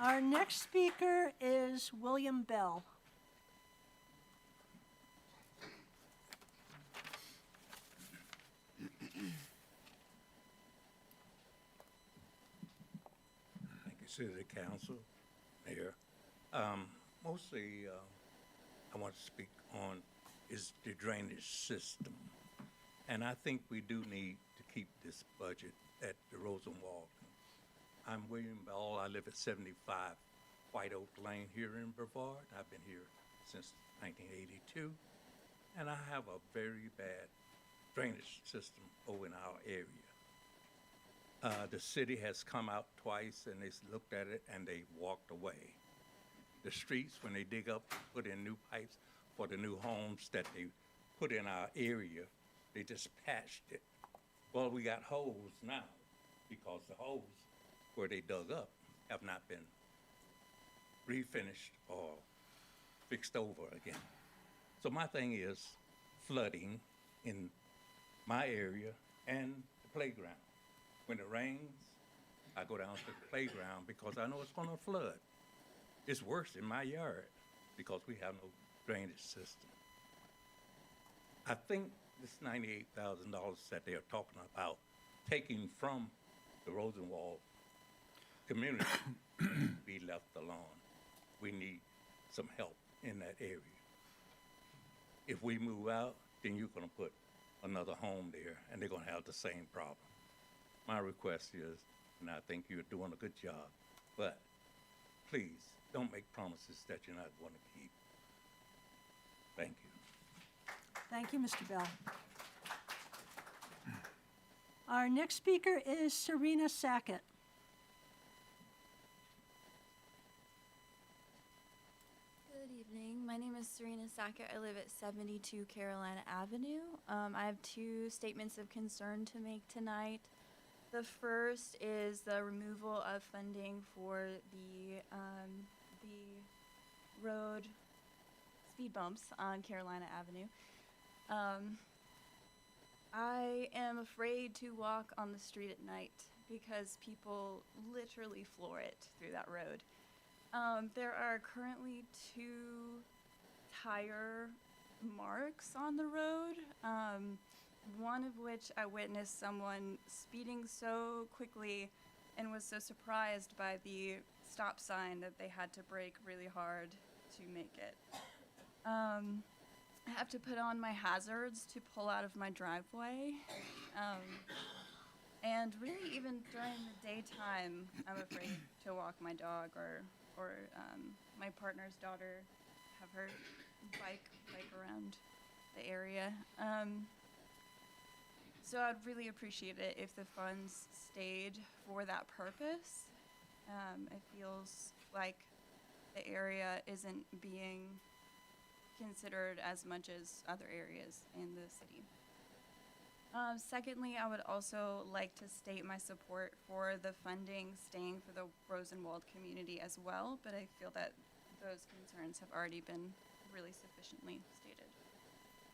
Our next speaker is William Bell. Thank you, City Council, Mayor. Mostly, I want to speak on is the drainage system. And I think we do need to keep this budget at the Rosenwald. I'm William Bell. I live at 75 White Oak Lane here in Brevard. I've been here since 1982. And I have a very bad drainage system over in our area. The city has come out twice and they looked at it and they walked away. The streets, when they dig up, put in new pipes for the new homes that they put in our area, they just patched it. Well, we got holes now because the holes where they dug up have not been refinished or fixed over again. So my thing is flooding in my area and the playground. When it rains, I go down to the playground because I know it's gonna flood. It's worse in my yard because we have no drainage system. I think this $98,000 that they're talking about taking from the Rosenwald community be left alone. We need some help in that area. If we move out, then you're gonna put another home there and they're gonna have the same problem. My request is, and I think you're doing a good job, but please don't make promises that you're not going to keep. Thank you. Thank you, Mr. Bell. Our next speaker is Serena Sackett. Good evening. My name is Serena Sackett. I live at 72 Carolina Avenue. I have two statements of concern to make tonight. The first is the removal of funding for the road speed bumps on Carolina Avenue. I am afraid to walk on the street at night because people literally floor it through that road. There are currently 2 tire marks on the road. One of which I witnessed someone speeding so quickly and was so surprised by the stop sign that they had to brake really hard to make it. I have to put on my hazards to pull out of my driveway. And really even during the daytime, I'm afraid to walk my dog or my partner's daughter, have her bike around the area. So I'd really appreciate it if the funds stayed for that purpose. It feels like the area isn't being considered as much as other areas in the city. Secondly, I would also like to state my support for the funding staying for the Rosenwald community as well, but I feel that those concerns have already been really sufficiently stated.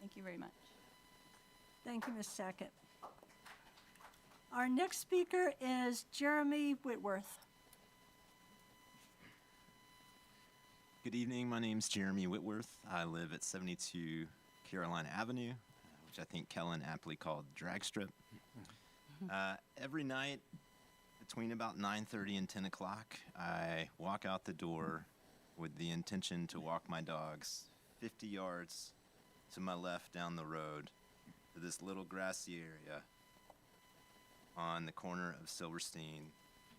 Thank you very much. Thank you, Ms. Sackett. Our next speaker is Jeremy Whitworth. Good evening. My name's Jeremy Whitworth. I live at 72 Carolina Avenue, which I think Kellen aptly called drag strip. Every night, the between about 9:30 and 10 o'clock, I walk out the door with the intention to walk my dogs 50 yards to my left down the road to this little grassy area on the corner of Silverstein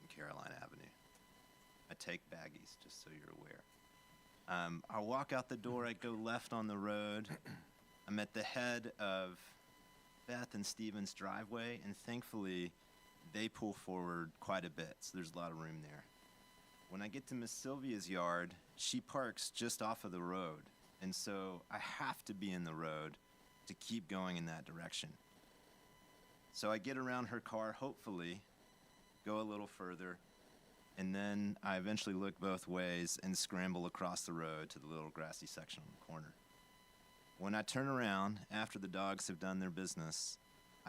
and Caroline Avenue. I take baggies, just so you're aware. I walk out the door, I go left on the road. I'm at the head of Beth and Steven's driveway, and thankfully, they pull forward quite a bit, so there's a lot of room there. When I get to Miss Sylvia's yard, she parks just off of the road, and so I have to be in the road to keep going in that direction. So I get around her car, hopefully, go a little further, and then I eventually look both ways and scramble across the road to the little grassy section on the corner. When I turn around, after the dogs have done their business,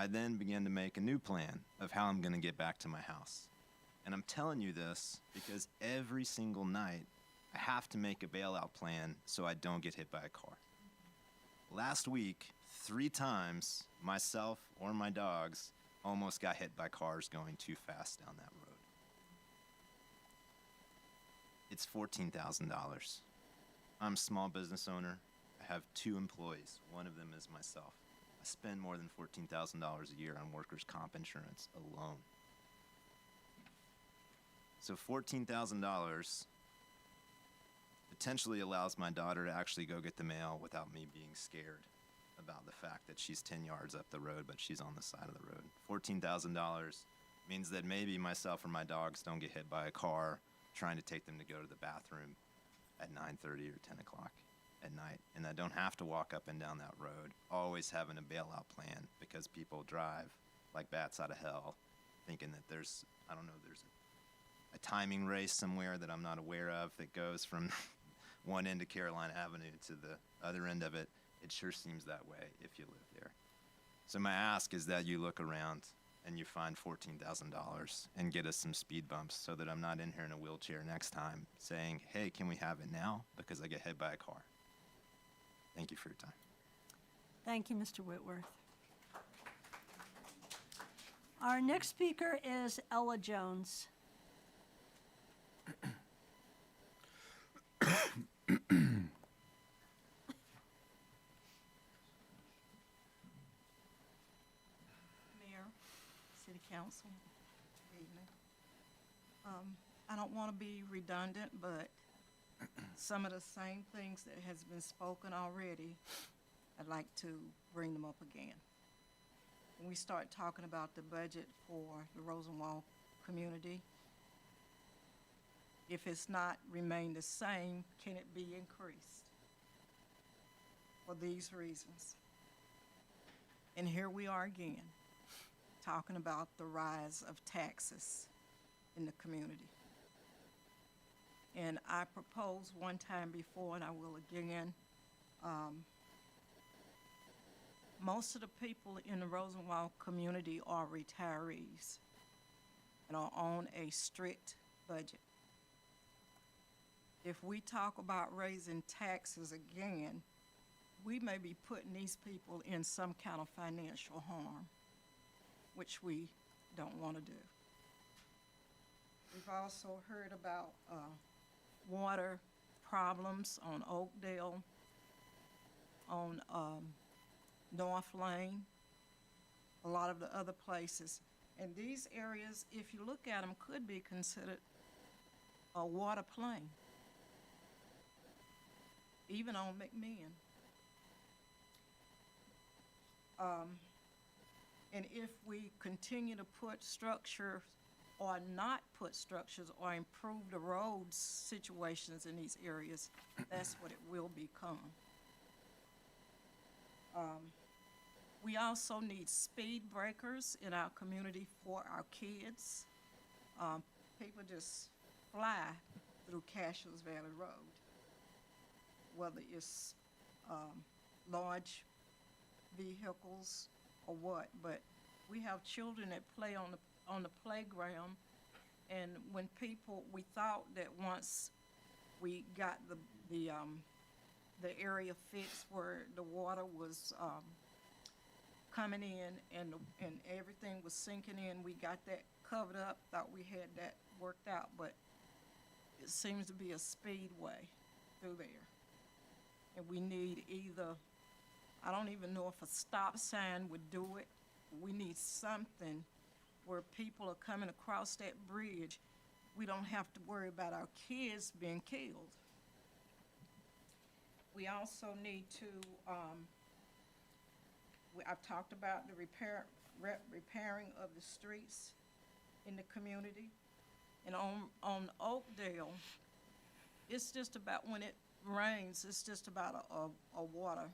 I then begin to make a new plan of how I'm going to get back to my house. And I'm telling you this because every single night, I have to make a bailout plan so I don't get hit by a car. Last week, 3 times, myself or my dogs almost got hit by cars going too fast down that road. It's $14,000. I'm a small business owner. I have 2 employees. One of them is myself. I spend more than $14,000 a year on workers' comp insurance alone. So $14,000 potentially allows my daughter to actually go get the mail without me being scared about the fact that she's 10 yards up the road, but she's on the side of the road. $14,000 means that maybe myself or my dogs don't get hit by a car trying to take them to go to the bathroom at 9:30 or 10 o'clock at night. And I don't have to walk up and down that road, always having a bailout plan because people drive like bats out of hell, thinking that there's a timing race somewhere that I'm not aware of that goes from one end of Caroline Avenue to the other end of it. It sure seems that way if you live there. So my ask is that you look around and you find $14,000 and get us some speed bumps so that I'm not in here in a wheelchair next time saying, hey, can we have it now? Because I get hit by a car. Thank you for your time. Thank you, Mr. Whitworth. Our next speaker is Ella Jones. Mayor, City Council, good evening. I don't want to be redundant, but some of the same things that has been spoken already, I'd like to bring them up again. When we start talking about the budget for the Rosenwald community, if it's not remained the same, can it be increased? For these reasons. And here we are again, talking about the rise of taxes in the community. And I proposed one time before, and I will again, most of the people in the Rosenwald community are retirees and are on a strict budget. If we talk about raising taxes again, we may be putting these people in some kind of financial harm, which we don't want to do. We've also heard about water problems on Oakdale, on North Lane, a lot of the other places. And these areas, if you look at them, could be considered a water plain, even on McMinn. And if we continue to put structures or not put structures or improve the roads situations in these areas, that's what it will become. We also need speed breakers in our community for our kids. People just fly through Cashels Valley Road, whether it's large vehicles or what, but we have children that play on the playground, and when we thought that once we got the area fixed where the water was coming in and everything was sinking in, we got that covered up, thought we had that worked out, but it seems to be a speedway through there. And we need either, I don't even know if a stop sign would do it. We need something where people are coming across that bridge. We don't have to worry about our kids being killed. We also need to, I've talked about the repairing of the streets in the community. And on Oakdale, it's just about, when it rains, it's just about a water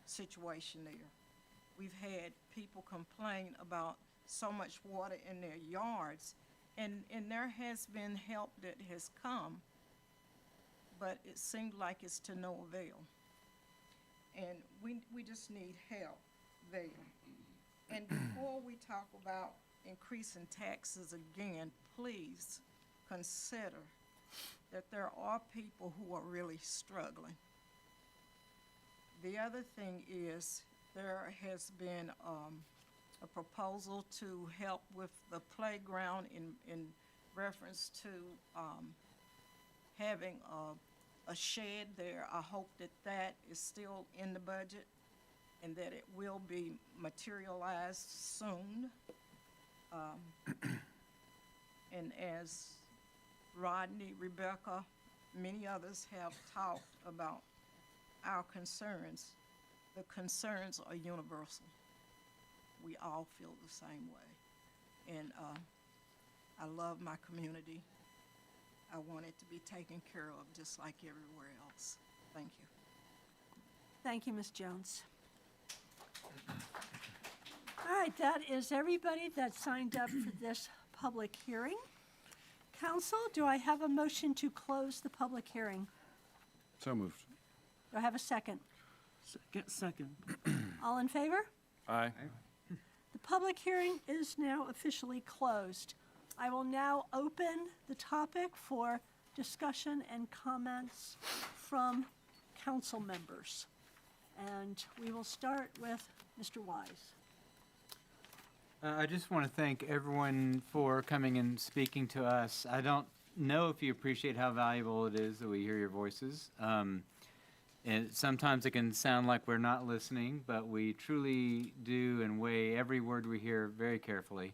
situation there. We've had people complain about so much water in their yards, and there has been help that has come, but it seemed like it's to no avail. And we just need help there. And before we talk about increasing taxes again, please consider that there are people who are really struggling. The other thing is, there has been a proposal to help with the playground in reference to having a shed there. I hope that that is still in the budget and that it will be materialized soon. And as Rodney, Rebecca, many others have talked about our concerns, the concerns are universal. We all feel the same way. And I love my community. I want it to be taken care of just like everywhere else. Thank you. Thank you, Ms. Jones. All right, that is everybody that signed up for this public hearing. Council, do I have a motion to close the public hearing? So moved. Do I have a second? Second. All in favor? Aye. The public hearing is now officially closed. I will now open the topic for discussion and comments from council members. And we will start with Mr. Wise. I just want to thank everyone for coming and speaking to us. I don't know if you appreciate how valuable it is that we hear your voices. And sometimes it can sound like we're not listening, but we truly do and weigh every word we hear very carefully.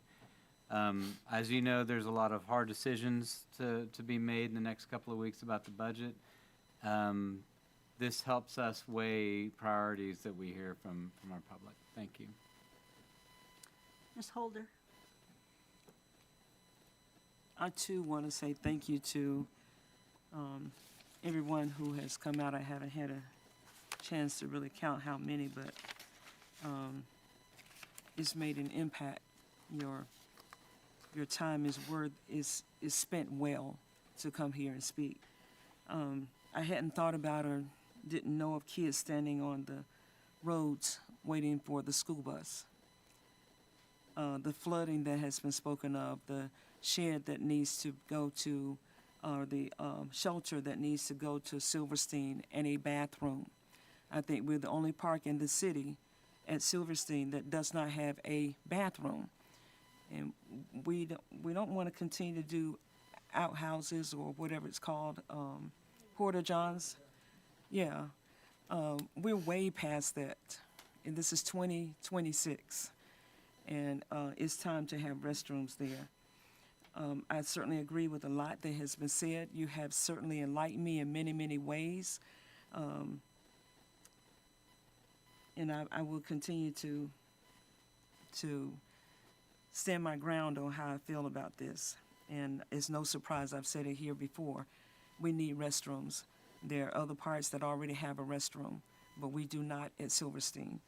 As you know, there's a lot of hard decisions to be made in the next couple of weeks about the budget. This helps us weigh priorities that we hear from our public. Thank you. Ms. Holder. I too want to say thank you to everyone who has come out. I haven't had a chance to really count how many, but it's made an impact. Your time is spent well to come here and speak. I hadn't thought about or didn't know of kids standing on the roads waiting for the school bus. The flooding that has been spoken of, the shed that needs to go to, or the shelter that needs to go to Silverstein, and a bathroom. I think we're the only park in the city at Silverstein that does not have a bathroom. And we don't want to continue to do outhouses or whatever it's called, porta-johns. Yeah, we're way past that. And this is 2026. And it's time to have restrooms there. I certainly agree with a lot that has been said. You have certainly enlightened me in many, many ways. And I will continue to stand my ground on how I feel about this. And it's no surprise, I've said it here before, we need restrooms. There are other parts that already have a restroom, but we do not at Silverstein.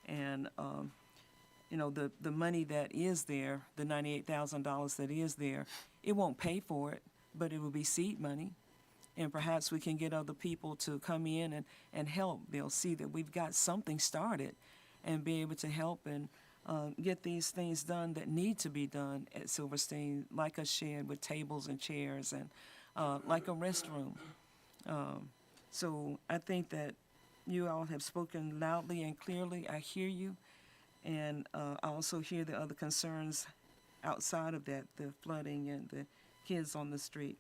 And the money that is there, the $98,000 that is there, it won't pay for it, but it will be seed money. And perhaps we can get other people to come in and help. They'll see that we've got something started and be able to help and get these things done that need to be done at Silverstein, like a shed with tables and chairs and like a restroom. So I think that you all have spoken loudly and clearly. I hear you. And I also hear the other concerns outside of that, the flooding and the kids on the street.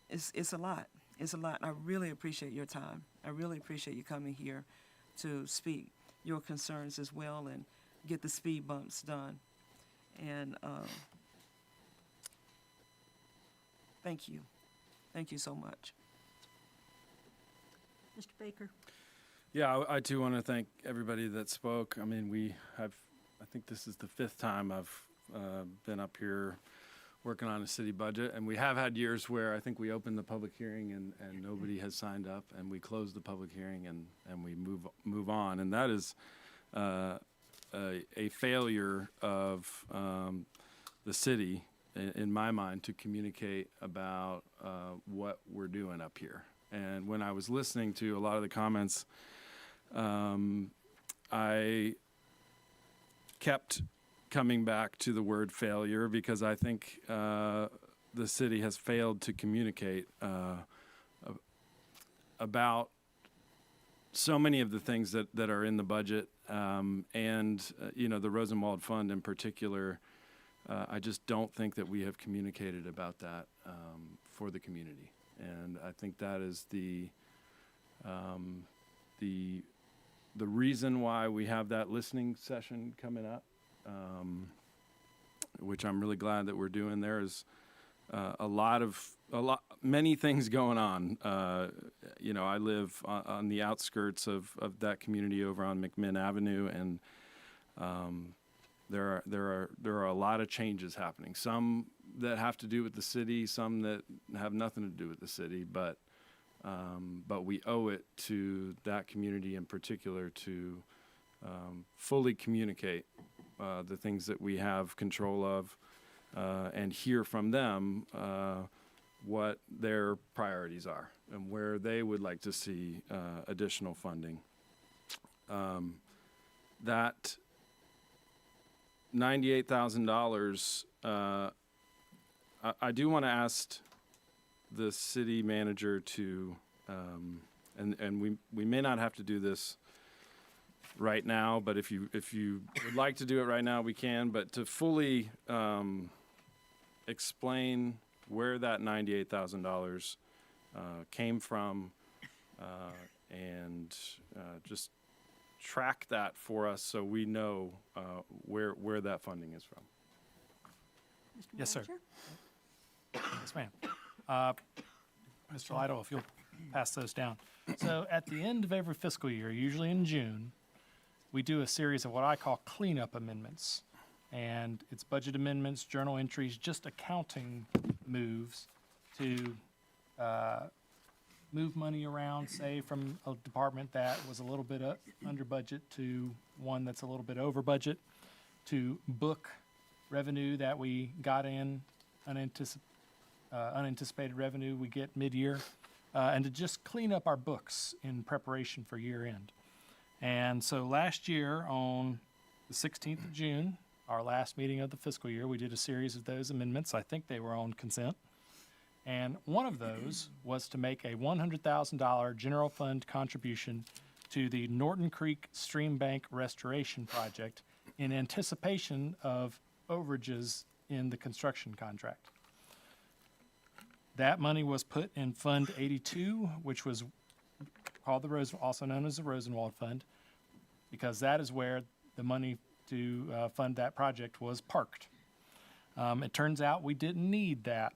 It's a lot. It's a lot. I really appreciate your time. I really appreciate you coming here to speak your concerns as well and get the speed bumps done. And thank you. Thank you so much. Mr. Baker? Yeah, I too want to thank everybody that spoke. I mean, I think this is the 5th time I've been up here working on a city budget, and we have had years where I think we opened the public hearing and nobody has signed up, and we close the public hearing and we move on, and that is a failure of the city, in my mind, to communicate about what we're doing up here. And when I was listening to a lot of the comments, I kept coming back to the word failure because I think the city has failed to communicate about so many of the things that are in the budget, and the Rosenwald Fund in particular. I just don't think that we have communicated about that for the community, and I think that is the reason why we have that listening session coming up, which I'm really glad that we're doing. There is many things going on. I live on the outskirts of that community over on McMinn Avenue, and there are a lot of changes happening. Some that have to do with the city, some that have nothing to do with the city, but we owe it to that community in particular to fully communicate the things that we have control of and hear from them what their priorities are and where they would like to see additional funding. That $98,000, I do want to ask the city manager to, and we may not have to do this right now, but if you would like to do it right now, we can, but to fully explain where that $98,000 came from, and just track that for us so we know where that funding is from. Yes, sir. Yes, ma'am. Mr. Lytle, if you'll pass those down. So at the end of every fiscal year, usually in June, we do a series of what I call cleanup amendments. And it's budget amendments, journal entries, just accounting moves to move money around, say from a department that was a little bit under budget to one that's a little bit over budget, to book revenue that we got in, unanticipated revenue we get mid-year, and to just clean up our books in preparation for year end. And so last year on the 16th of June, our last meeting of the fiscal year, we did a series of those amendments. I think they were on consent. And one of those was to make a $100,000 general fund contribution to the Norton Creek Stream Bank Restoration Project in anticipation of overages in the construction contract. That money was put in Fund 82, which was called also known as the Rosenwald Fund, because that is where the money to fund that project was parked. It turns out we didn't need that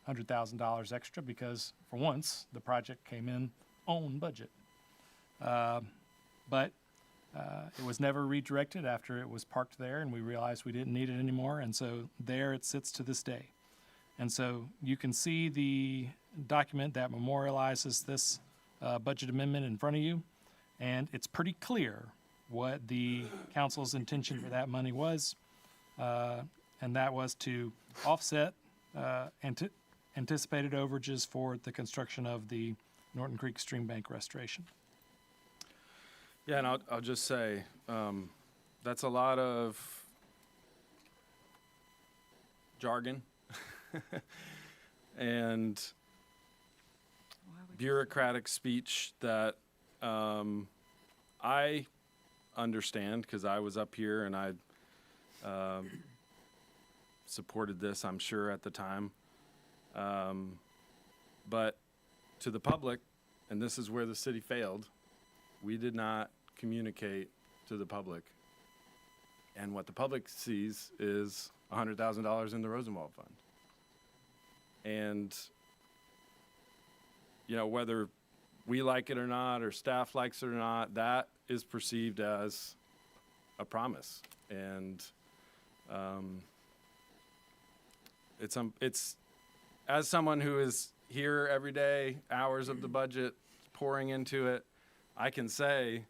$100,000 extra because, for once, the project came in on budget. But it was never redirected after it was parked there, and we realized we didn't need it anymore, and so there it sits to this day. And so you can see the document that memorializes this budget amendment in front of you, and it's pretty clear what the council's intention for that money was, and that was to offset anticipated overages for the construction of the Norton Creek Stream Bank restoration. Yeah, and I'll just say, that's a lot of jargon and bureaucratic speech that I understand, because I was up here and I supported this, I'm sure, at the time. But to the public, and this is where the city failed, we did not communicate to the public. And what the public sees is $100,000 in the Rosenwald Fund. And, you know, whether we like it or not, or staff likes it or not, that is perceived as a promise. And it's as someone who is here every day, hours of the budget pouring into it, I can say,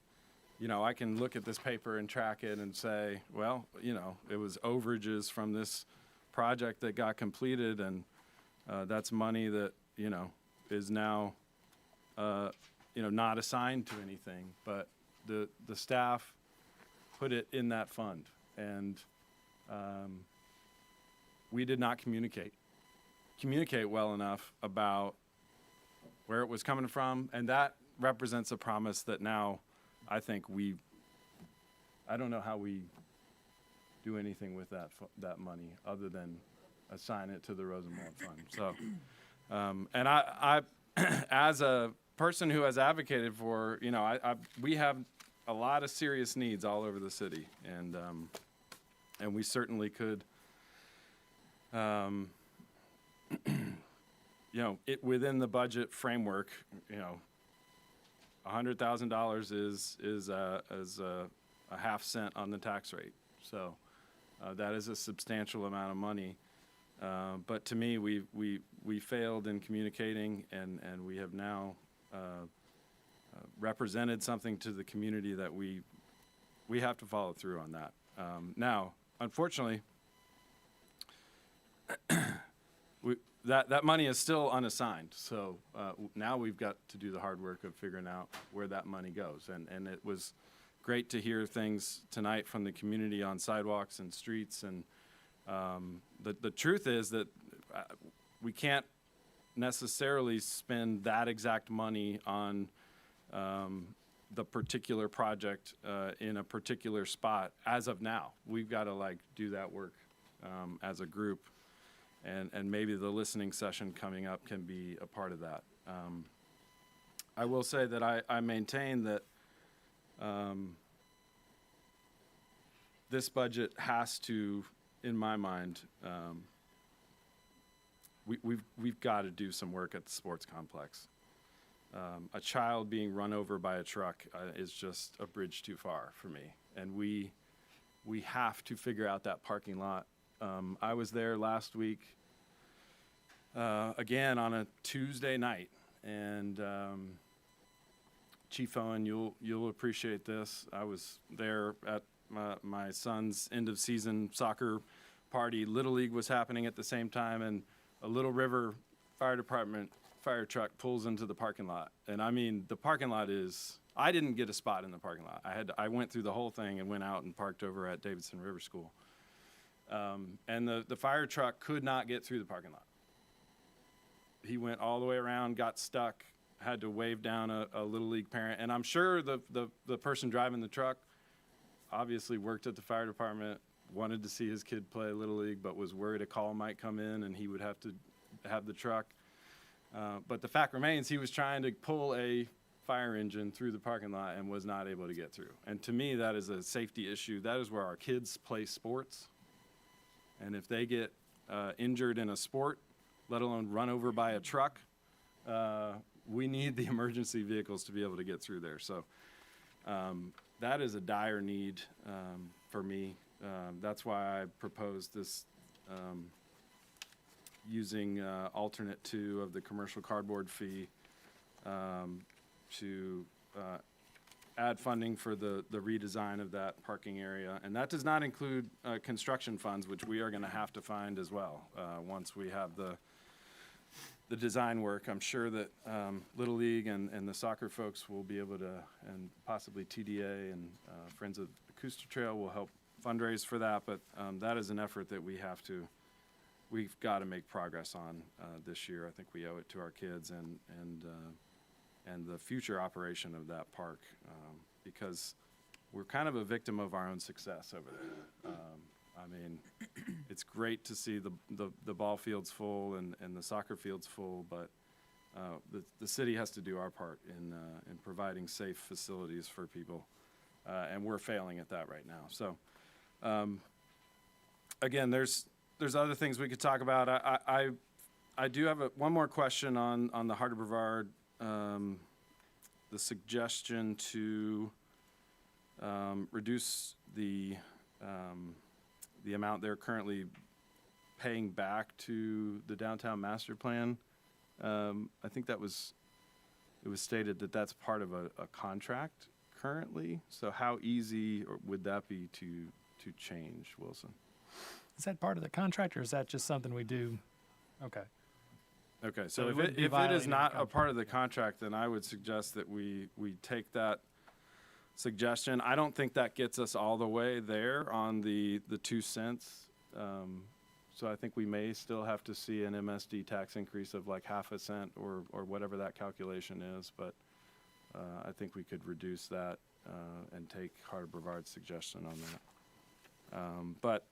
you know, I can look at this paper and track it and say, well, you know, it was overages from this project that got completed, and that's money that, you know, is now, you know, not assigned to anything, but the staff put it in that fund, and we did not communicate well enough about where it was coming from, and that represents a promise that now I think I don't know how we do anything with that money other than assign it to the Rosenwald Fund. So, and I as a person who has advocated for, you know, we have a lot of serious needs all over the city, and we certainly could, you know, within the budget framework, you know, $100,000 is a half cent on the tax rate. So that is a substantial amount of money. But to me, we failed in communicating, and we have now represented something to the community that we have to follow through on that. Now, unfortunately, that money is still unassigned. So now we've got to do the hard work of figuring out where that money goes. And it was great to hear things tonight from the community on sidewalks and streets. And the truth is that we can't necessarily spend that exact money on the particular project in a particular spot as of now. We've got to do that work as a group. And maybe the listening session coming up can be a part of that. I will say that I maintain that this budget has to, in my mind, we've got to do some work at the sports complex. A child being run over by a truck is just a bridge too far for me, and we have to figure out that parking lot. I was there last week, again on a Tuesday night, and Chief Owen, you'll appreciate this. I was there at my son's end of season soccer party. Little League was happening at the same time, and a Little River Fire Department fire truck pulls into the parking lot. And I mean, the parking lot is, I didn't get a spot in the parking lot. I went through the whole thing and went out and parked over at Davidson River School. And the fire truck could not get through the parking lot. He went all the way around, got stuck, had to wave down a Little League parent. And I'm sure the person driving the truck obviously worked at the fire department, wanted to see his kid play Little League, but was worried a call might come in and he would have to have the truck. But the fact remains, he was trying to pull a fire engine through the parking lot and was not able to get through. And to me, that is a safety issue. That is where our kids play sports. And if they get injured in a sport, let alone run over by a truck, we need the emergency vehicles to be able to get through there. So that is a dire need for me. That's why I proposed this using alternate 2 of the commercial cardboard fee to add funding for the redesign of that parking area. And that does not include construction funds, which we are going to have to find as well once we have the design work. I'm sure that Little League and the soccer folks will be able to, and possibly TDA and Friends of Acoustic Trail will help fundraise for that. But that is an effort that we've got to make progress on this year. I think we owe it to our kids and the future operation of that park, because we're kind of a victim of our own success over there. I mean, it's great to see the ball fields full and the soccer fields full, but the city has to do our part in providing safe facilities for people, and we're failing at that right now. So, again, there's other things we could talk about. I do have one more question on the Heart of Brevard, the suggestion to reduce the amount they're currently paying back to the downtown master plan. I think it was stated that that's part of a contract currently. So how easy would that be to change, Wilson? Is that part of the contract, or is that just something we do? Okay. Okay, So so it if wouldn't be it is violating the not a contract. part of the contract, then I would suggest that we take that suggestion. I don't think that gets us all the way there on the 2 cents. So I think we may still have to see an MSD tax increase of like half a cent or whatever that calculation is. But I think we could reduce that and take Heart of Brevard's suggestion on that. But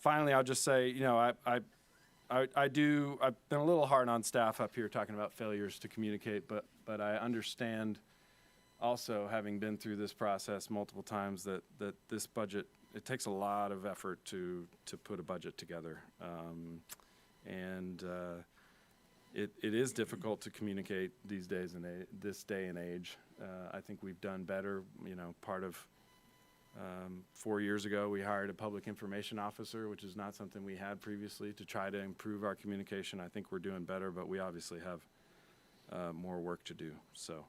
finally, I'll just say, you know, I've been a little hard on staff up here talking about failures to communicate, but I understand also, having been through this process multiple times, that this budget, it takes a lot of effort to put a budget together. It is difficult to communicate these days and this day and age. I think we've done better. You know, part of 4 years ago, we hired a public information officer, which is not something we had previously, to try to improve our communication. I think we're doing better, but we obviously have more work to do. So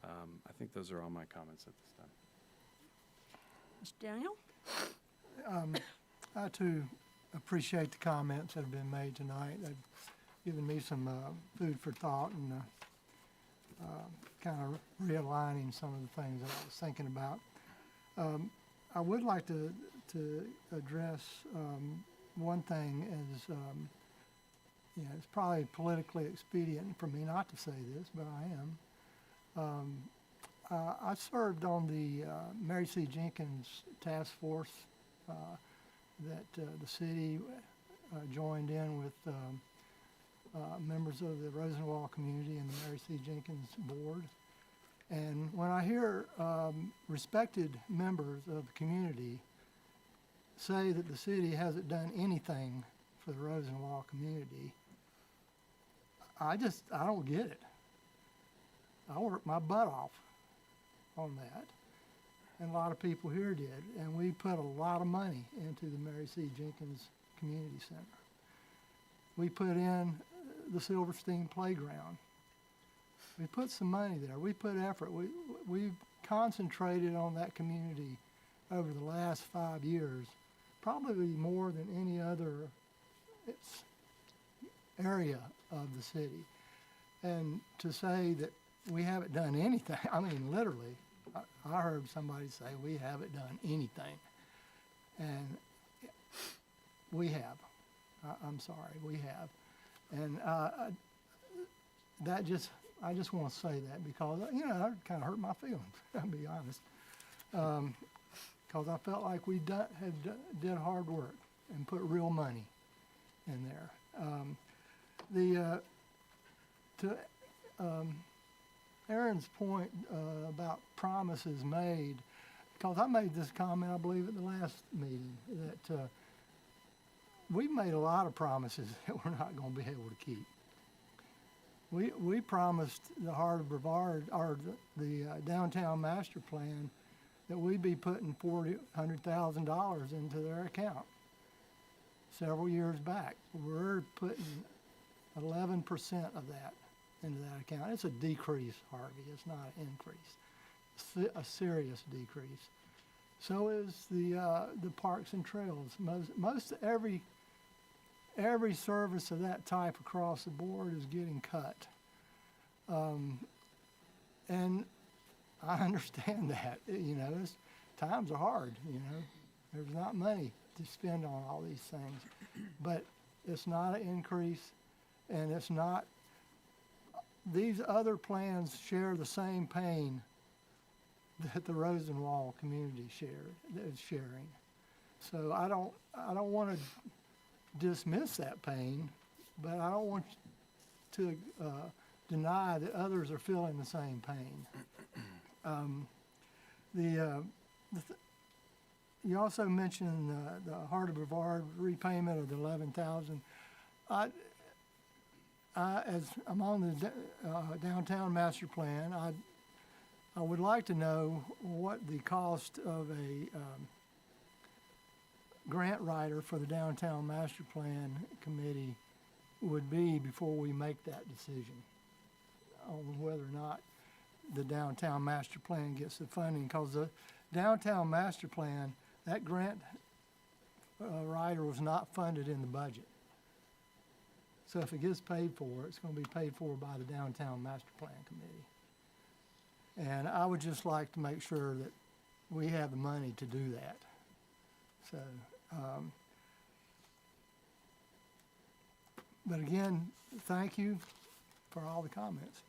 I think those are all my comments at this time. Mr. Daniel? I too appreciate the comments that have been made tonight. They've given me some food for thought and kind of realigning some of the things that I was thinking about. I would like to address one thing as, you know, it's probably politically expedient for me not to say this, but I am. I served on the Mary C. Jenkins task force that the city joined in with members of the Rosenwald community and the Mary C. Jenkins board. And when I hear respected members of the community say that the city hasn't done anything for the Rosenwald community, I don't get it. I worked my butt off on that, and a lot of people here did, and we put a lot of money into the Mary C. Jenkins Community Center. We put in the Silverstein Playground. We put some money there. We put effort. We concentrated on that community over the last 5 years, probably more than any other area of the city. And to say that we haven't done anything, I mean, literally, I heard somebody say we haven't done anything. And we have. I'm sorry, we have. And I just want to say that because, you know, that kind of hurt my feelings, I'll be honest. Because I felt like we did hard work and put real money in there. To Aaron's point about promises made, because I made this comment, I believe, at the last meeting, that we've made a lot of promises that we're not going to be able to keep. We promised the Heart of Brevard, or the downtown master plan, that we'd be putting $100,000 into their account several years back. We're putting 11% of that into that account. It's a decrease, Harvey. It's not an increase. A serious decrease. So is the parks and trails. Most every service of that type across the board is getting cut. And I understand that. You know, times are hard, you know. There's not money to spend on all these things. But it's not an increase, and it's not. These other plans share the same pain that the Rosenwall community is sharing. So I don't want to dismiss that pain, but I don't want to deny that others are feeling the same pain. You also mentioned the Heart of Brevard repayment of the $11,000. As I'm on the downtown master plan, I would like to know what the cost of a grant writer for the downtown master plan committee would be before we make that decision on whether or not the downtown master plan gets the funding. Because the downtown master plan, that grant writer was not funded in the budget. So if it gets paid for, it's going to be paid for by the downtown master plan committee. And I would just like to make sure that we have the money to do that. So, but again, thank you for all the comments.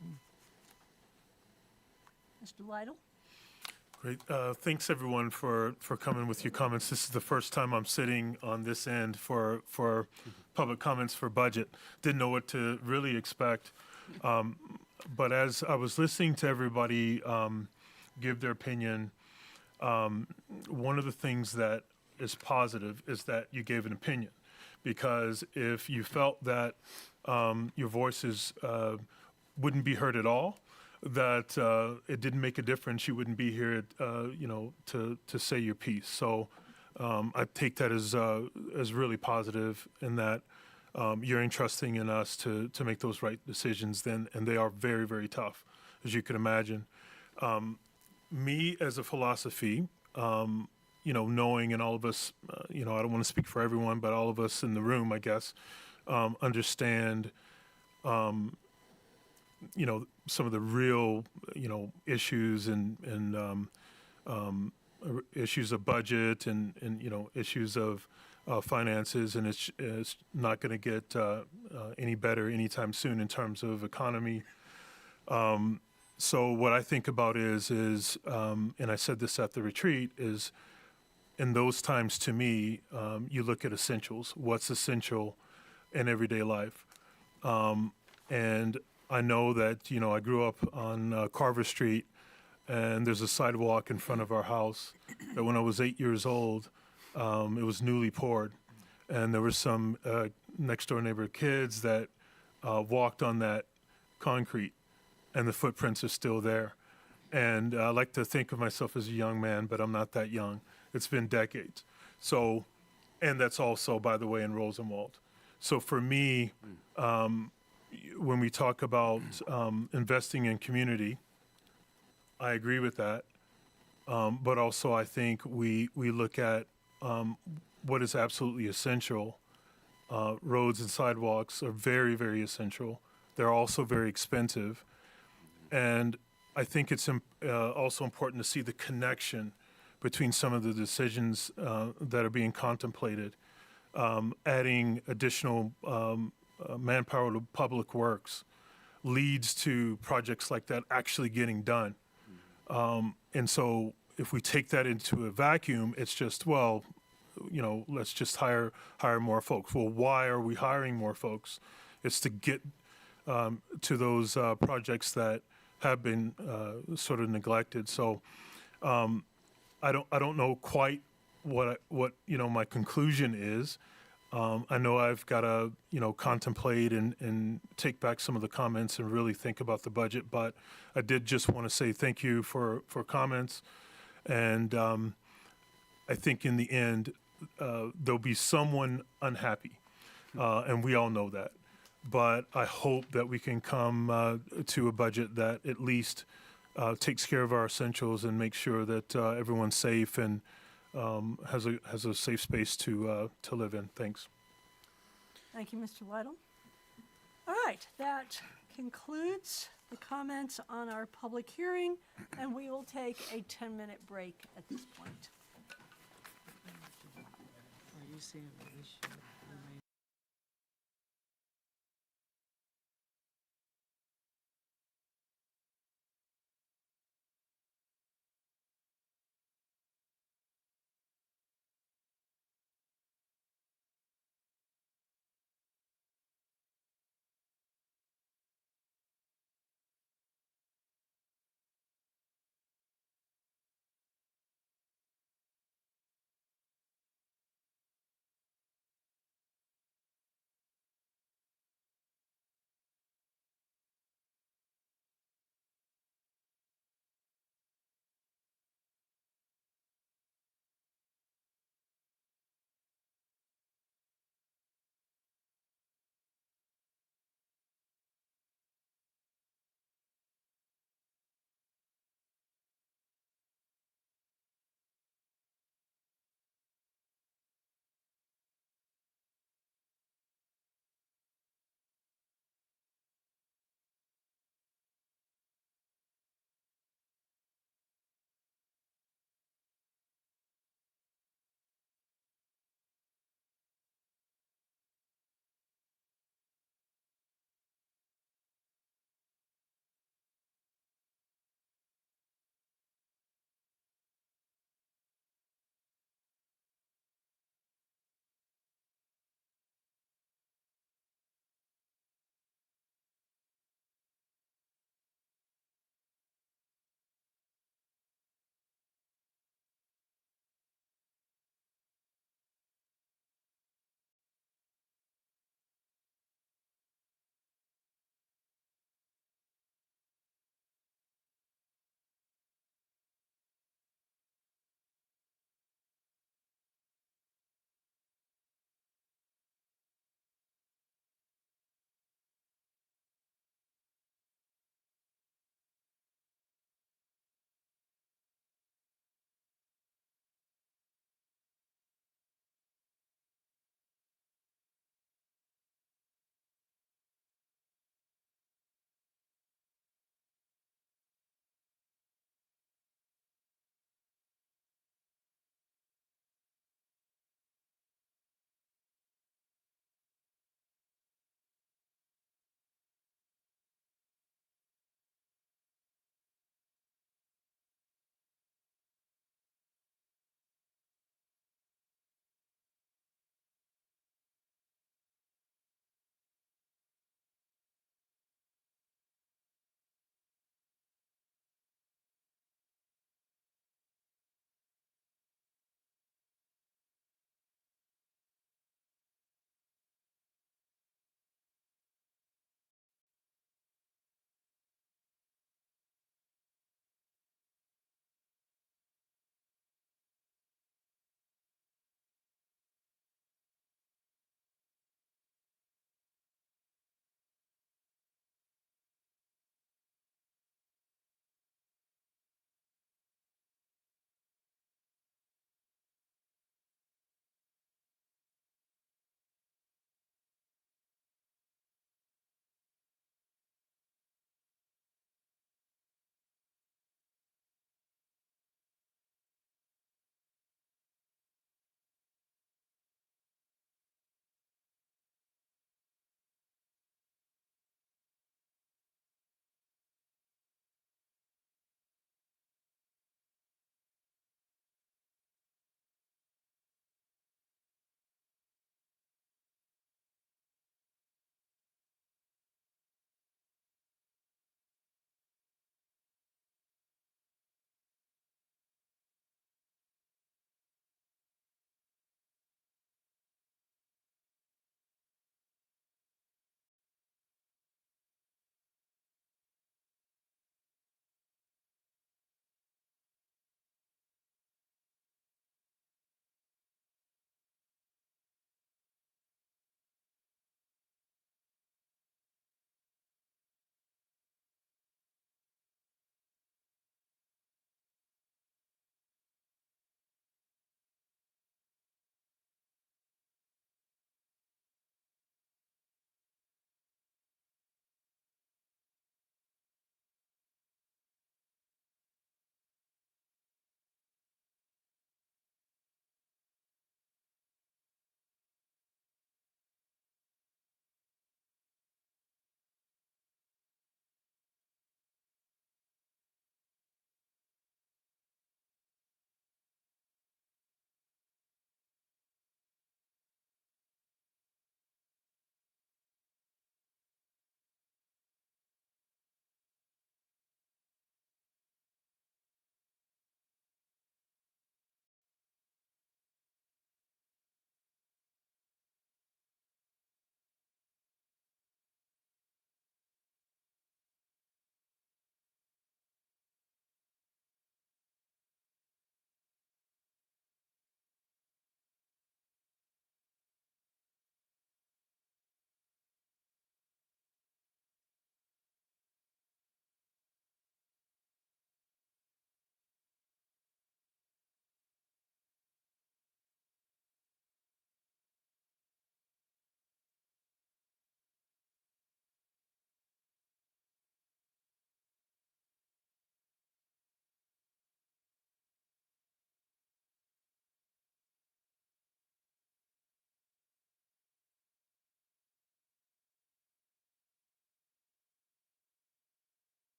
Mr. Lytle? Great. Thanks, everyone, for coming with your comments. This is the first time I'm sitting on this end for public comments for budget. Didn't know what to really expect. But as I was listening to everybody give their opinion, one of the things that is positive is that you gave an opinion. Because if you felt that your voices wouldn't be heard at all, that it didn't make a difference, you wouldn't be here, to say your piece. So I take that as really positive in that you're entrusting in us to make those right decisions then, and they are very, very tough, as you can imagine. Me as a philosophy, knowing, and all of us, I don't want to speak for everyone, but all of us in the room, I guess, understand, some of the real, issues and issues of budget and issues of finances, and it's not going to get any better anytime soon in terms of economy. So what I think about is, and I said this at the retreat, is in those times to me, you look at essentials. What's essential in everyday life? And I know that, I grew up on Carver Street, and there's a sidewalk in front of our house that when I was 8 years old, it was newly poured. And there were some next door neighbor kids that walked on that concrete, and the footprints are still there. And I like to think of myself as a young man, but I'm not that young. It's been decades. So, and that's also, by the way, in Rosenwald. So for me, when we talk about investing in community, I agree with that. But also I think we look at what is absolutely essential. Roads and sidewalks are very, very essential. They're also very expensive. And I think it's also important to see the connection between some of the decisions that are being contemplated. Adding additional manpower to public works leads to projects like that actually getting done. And so if we take that into a vacuum, it's just, let's just hire more folks. Well, why are we hiring more folks? It's to get to those projects that have been sort of neglected. So I don't know quite what my conclusion is. I know I've got to, contemplate and take back some of the comments and really think about the budget, but I did just want to say thank you for comments. And I think in the end, there'll be someone unhappy, and we all know that. But I hope that we can come to a budget that at least takes care of our essentials and makes sure that everyone's safe and has a safe space to live in. Thanks. Thank you, Mr. Lytle. All right, that concludes the comments on our public hearing, and we will take a 10-minute break at this point. Are you seeing the issue?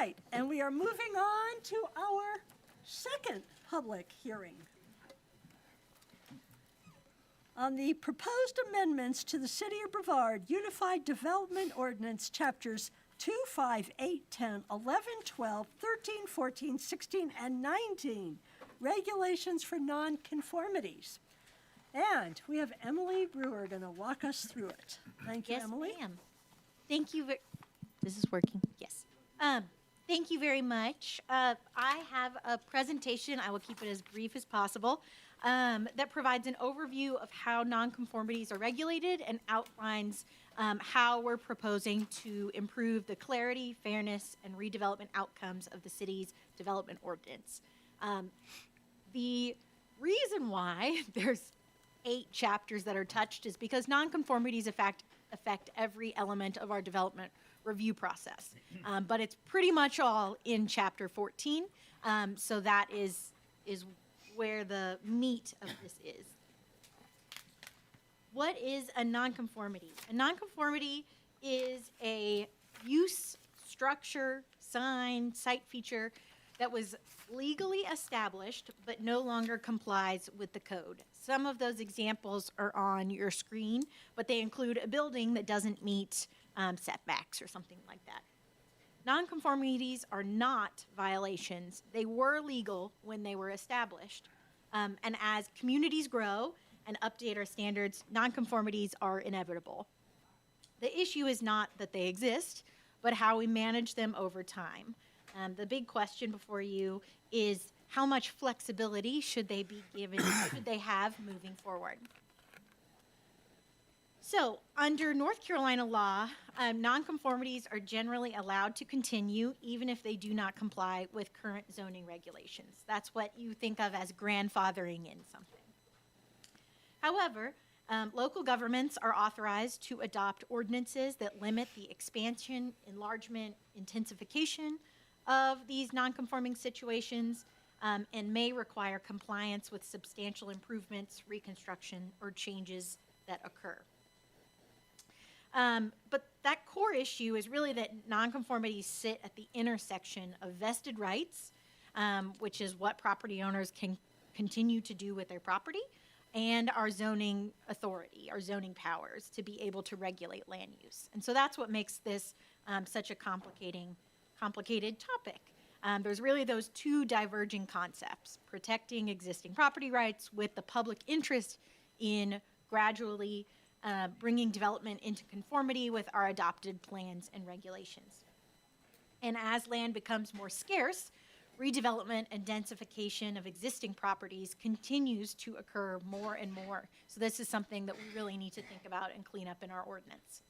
right, and we are moving on to our second public hearing on the proposed amendments to the City of Brevard Unified Development Ordinance, Chapters 2, 5, 8, 10, 11, 12, 13, 14, 16, and 19, Regulations for Nonconformities. And we have Emily Brewer going to walk us through it. Thank you, Emily. Yes, ma'am. Thank you. This is working. Yes. Thank you very much. I have a presentation. I will keep it as brief as possible. That provides an overview of how nonconformities are regulated and outlines how we're proposing to improve the clarity, fairness, and redevelopment outcomes of the city's development ordinance. The reason why there's 8 chapters that are touched is because nonconformities affect every element of our development review process. But it's pretty much all in Chapter 14, so that is where the meat of this is. What is a nonconformity? A nonconformity is a use, structure, sign, site feature that was legally established but no longer complies with the code. Some of those examples are on your screen, but they include a building that doesn't meet setbacks or something like that. Nonconformities are not violations. They were legal when they were established. And as communities grow and update our standards, nonconformities are inevitable. The issue is not that they exist, but how we manage them over time. The big question before you is how much flexibility should they be given, should they have moving forward? So, under North Carolina law, nonconformities are generally allowed to continue even if they do not comply with current zoning regulations. That's what you think of as grandfathering in something. However, local governments are authorized to adopt ordinances that limit the expansion, enlargement, intensification of these nonconforming situations and may require compliance with substantial improvements, reconstruction, or changes that occur. But that core issue is really that nonconformities sit at the intersection of vested rights, which is what property owners can continue to do with their property, and our zoning authority, our zoning powers to be able to regulate land use. And so that's what makes this such a complicated topic. There's really those two diverging concepts, protecting existing property rights with the public interest in gradually bringing development into conformity with our adopted plans and regulations. And as land becomes more scarce, redevelopment and densification of existing properties continues to occur more and more. So this is something that we really need to think about and clean up in our ordinance.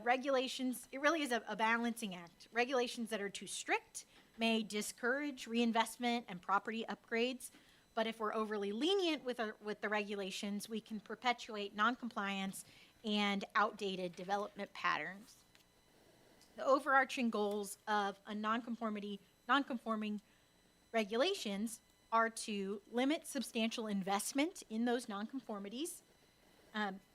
Regulations, it really is a balancing act. Regulations that are too strict may discourage reinvestment and property upgrades, but if we're overly lenient with the regulations, we can perpetuate noncompliance and outdated development patterns. The overarching goals of a nonconforming regulations are to limit substantial investment in those nonconformities,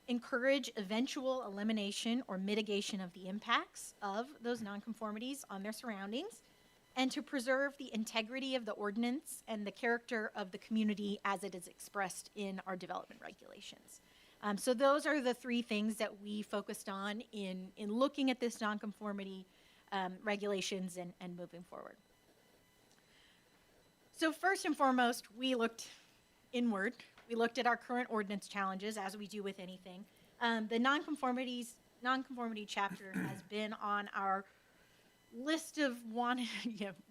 encourage eventual elimination or mitigation of the impacts of those nonconformities on their surroundings, and to preserve the integrity of the ordinance and the character of the community as it is expressed in our development regulations. So those are the 3 things that we focused on in looking at this nonconformity regulations and moving forward. So first and foremost, we looked inward. We looked at our current ordinance challenges, as we do with anything. The nonconformity chapter has been on our list of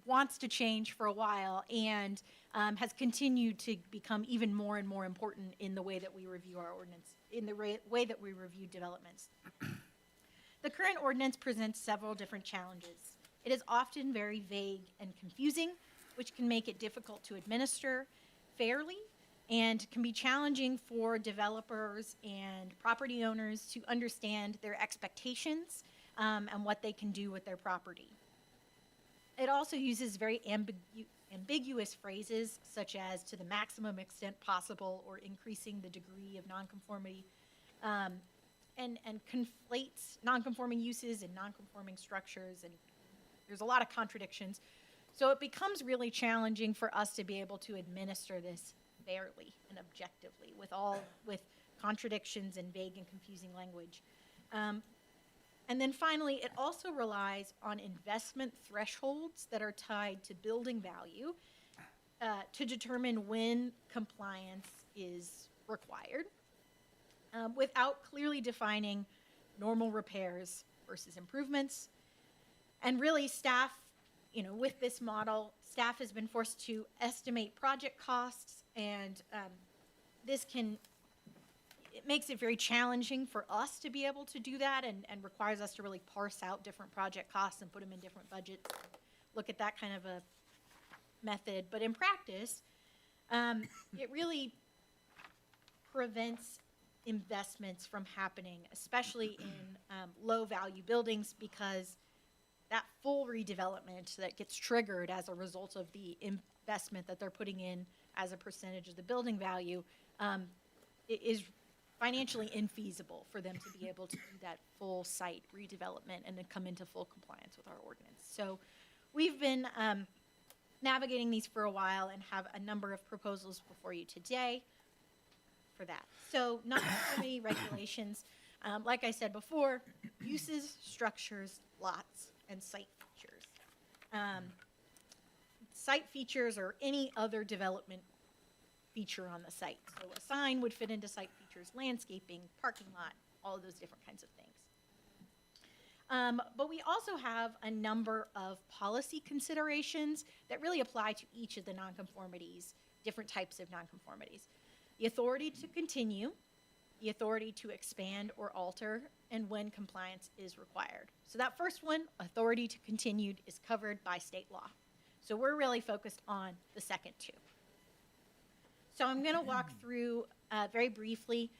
wants to change for a while, and has continued to become even more and more important in the way that we review our ordinance, in the way that we review developments. The current ordinance presents several different challenges. It is often very vague and confusing, which can make it difficult to administer fairly and can be challenging for developers and property owners to understand their expectations and what they can do with their property. It also uses very ambiguous phrases such as to the maximum extent possible or increasing the degree of nonconformity, and conflates nonconforming uses and nonconforming structures, and there's a lot of contradictions. So it becomes really challenging for us to be able to administer this fairly and objectively with contradictions and vague and confusing language. And then finally, it also relies on investment thresholds that are tied to building value to determine when compliance is required, without clearly defining normal repairs versus improvements. And really, staff, with this model, staff has been forced to estimate project costs, and it makes it very challenging for us to be able to do that, and requires us to really parse out different project costs and put them in different budgets, look at that kind of a method. But in practice, it really prevents investments from happening, especially in low-value buildings, because that full redevelopment that gets triggered as a result of the investment that they're putting in as a percentage of the building value is financially infeasible for them to be able to do that full site redevelopment and then come into full compliance with our ordinance. So we've been navigating these for a while and have a number of proposals before you today for that. So non-conformity regulations, like I said before, uses, structures, lots, and site features. Site features or any other development feature on the site. So a sign would fit into site features, landscaping, parking lot, all of those different kinds of things. But we also have a number of policy considerations that really apply to each of the nonconformities, different types of nonconformities. The authority to continue, the authority to expand or alter, and when compliance is required. So that first one, authority to continue, is covered by state law. So we're really focused on the second two. So I'm going to walk through very briefly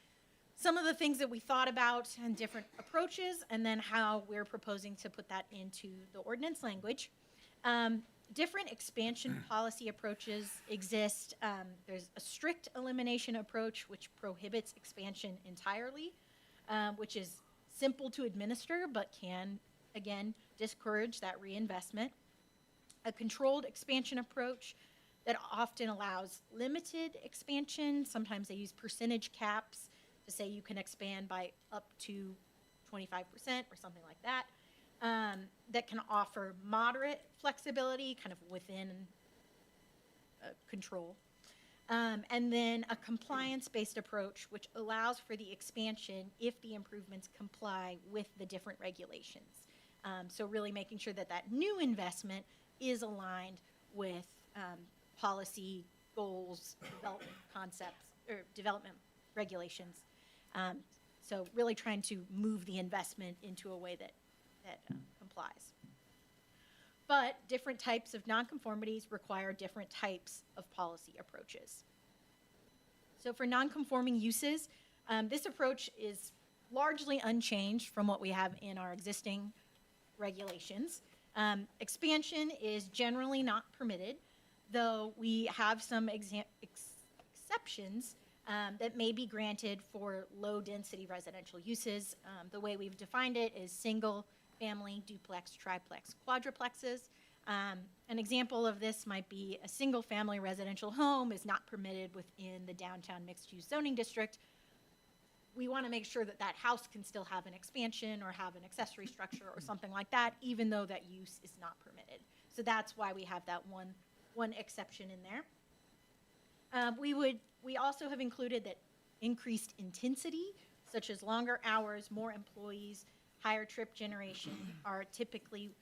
some of the things that we thought about and different approaches, and then how we're proposing to put that into the ordinance language. Different expansion policy approaches exist. There's a strict elimination approach, which prohibits expansion entirely, which is simple to administer, but can, again, discourage that reinvestment. A controlled expansion approach that often allows limited expansion. Sometimes they use percentage caps to say you can expand by up to 25% or something like that. That can offer moderate flexibility, kind of within control. And then a compliance-based approach, which allows for the expansion if the improvements comply with the different regulations. So really making sure that that new investment is aligned with policy goals, development concepts, or development regulations. So really trying to move the investment into a way that complies. But different types of nonconformities require different types of policy approaches. So for nonconforming uses, this approach is largely unchanged from what we have in our existing regulations. Expansion is generally not permitted, though we have some exceptions that may be granted for low-density residential uses. The way we've defined it is single, family, duplex, triplex, quadruplexes. An example of this might be a single-family residential home is not permitted within the downtown mixed-use zoning district. We want to make sure that that house can still have an expansion or have an accessory structure or something like that, even though that use is not permitted. So that's why we have that one exception in there. We also have included that increased intensity, such as longer hours, more employees, higher trip generation, are typically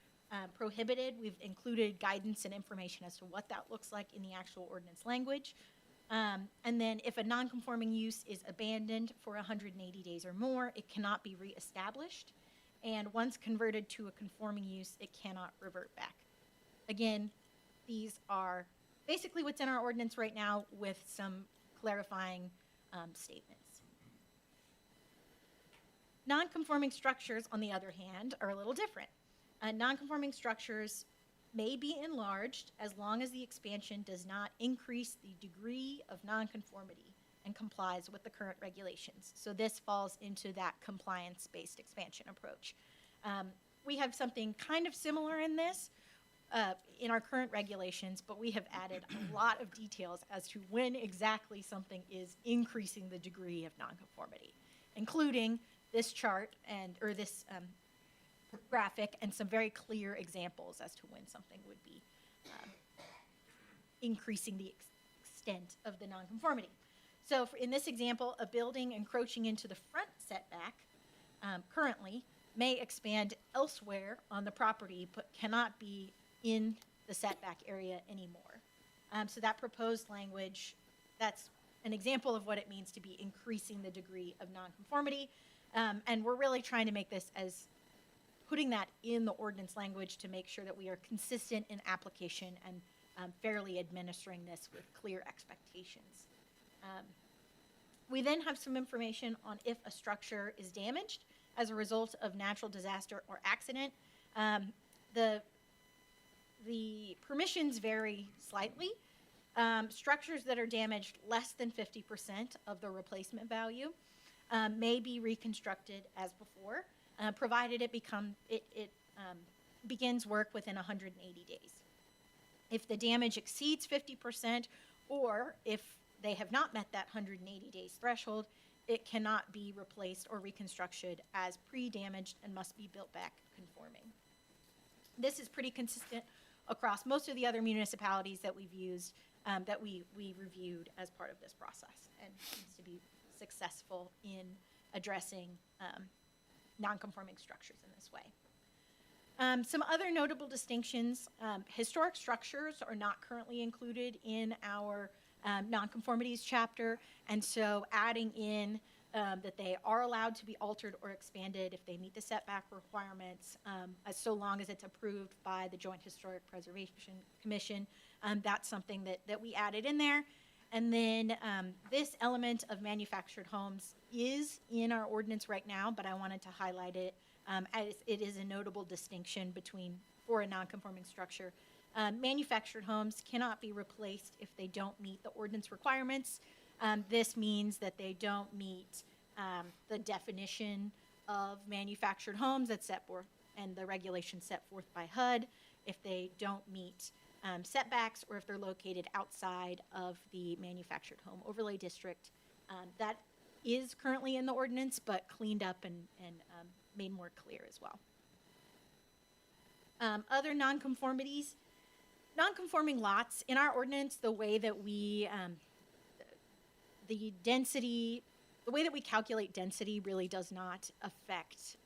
prohibited. We've included guidance and information as to what that looks like in the actual ordinance language. And then if a nonconforming use is abandoned for 180 days or more, it cannot be reestablished. And once converted to a conforming use, it cannot revert back. Again, these are basically what's in our ordinance right now with some clarifying statements. Nonconforming structures, on the other hand, are a little different. Nonconforming structures may be enlarged as long as the expansion does not increase the degree of nonconformity and complies with the current regulations. So this falls into that compliance-based expansion approach. we have something kind of similar in this, in our current regulations, but we have added a lot of details as to when exactly something is increasing the degree of nonconformity, including this chart or this graphic and some very clear examples as to when something would be increasing the extent of the nonconformity. So in this example, a building encroaching into the front setback currently may expand elsewhere on the property, but cannot be in the setback area anymore. So that proposed language, that's an example of what it means to be increasing the degree of nonconformity. And we're really trying to make this as putting that in the ordinance language to make sure that we are consistent in application and fairly administering this with clear expectations. We then have some information on if a structure is damaged as a result of natural disaster or accident. The permissions vary slightly. Structures that are damaged less than 50% of the replacement value may be reconstructed as before, provided it begins work within 180 days. If the damage exceeds 50%, or if they have not met that 180 days threshold, it cannot be replaced or reconstructed as pre-damaged and must be built back conforming. This is pretty consistent across most of the other municipalities that we've used, that we reviewed as part of this process, and seems to be successful in addressing non-conforming structures in this way. Some other notable distinctions: historic structures are not currently included in our nonconformities chapter, and so adding in that they are allowed to be altered or expanded if they meet the setback requirements, so long as it's approved by the Joint Historic Preservation Commission. That's something that we added in there. And then this element of manufactured homes is in our ordinance right now, but I wanted to highlight it as it is a notable distinction for a nonconforming structure. Manufactured homes cannot be replaced if they don't meet the ordinance requirements. This means that they don't meet the definition of manufactured homes that's set forth and the regulations set forth by HUD, if they don't meet setbacks, or if they're located outside of the manufactured home overlay district. That is currently in the ordinance, but cleaned up and made more clear as well. Other nonconformities. Non-conforming lots, in our ordinance, the way that we, the way that we calculate density really does not affect,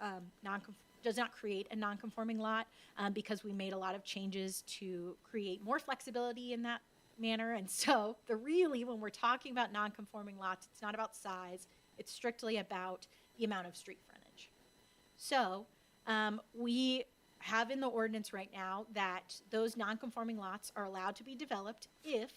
does not create a non-conforming lot, because we made a lot of changes to create more flexibility in that manner. And so when we're talking about non-conforming lots, it's not about size, it's strictly about the amount of street frontage. So we have in the ordinance right now that those non-conforming lots are allowed to be developed if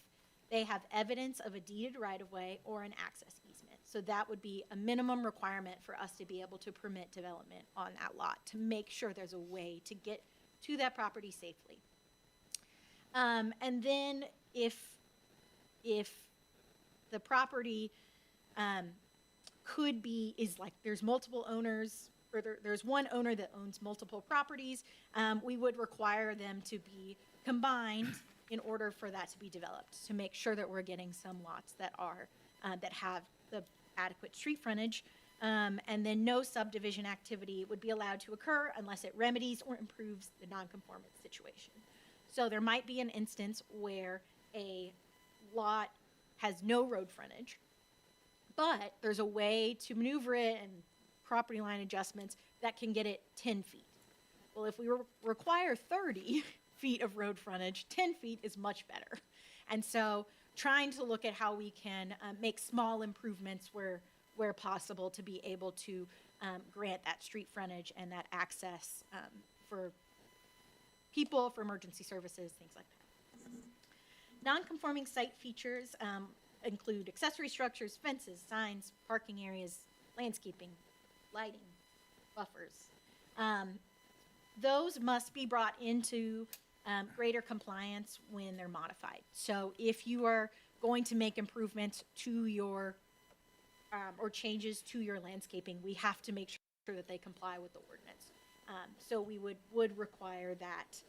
they have evidence of a deeded right-of-way or an access easement. So that would be a minimum requirement for us to be able to permit development on that lot, to make sure there's a way to get to that property safely. And then if the property there's multiple owners, or there's one owner that owns multiple properties, we would require them to be combined in order for that to be developed, to make sure that we're getting some lots that have the adequate street frontage. And then no subdivision activity would be allowed to occur unless it remedies or improves the nonconformance situation. So there might be an instance where a lot has no road frontage, but there's a way to maneuver it and property line adjustments that can get it 10 feet. Well, if we require 30 feet of road frontage, 10 feet is much better. And so trying to look at how we can make small improvements where possible to be able to grant that street frontage and that access for people, for emergency services, things like that. Non-conforming site features include accessory structures, fences, signs, parking areas, landscaping, lighting, buffers. Those must be brought into greater compliance when they're modified. So if you are going to make improvements to your or changes to your landscaping, we have to make sure that they comply with the ordinance. So we would require that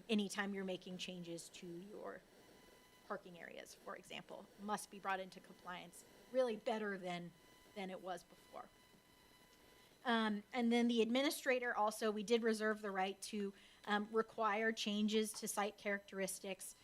anytime you're making changes to your parking areas, for example, must be brought into compliance, really better than it was before. And then the administrator also, we did reserve the right to require changes to site characteristics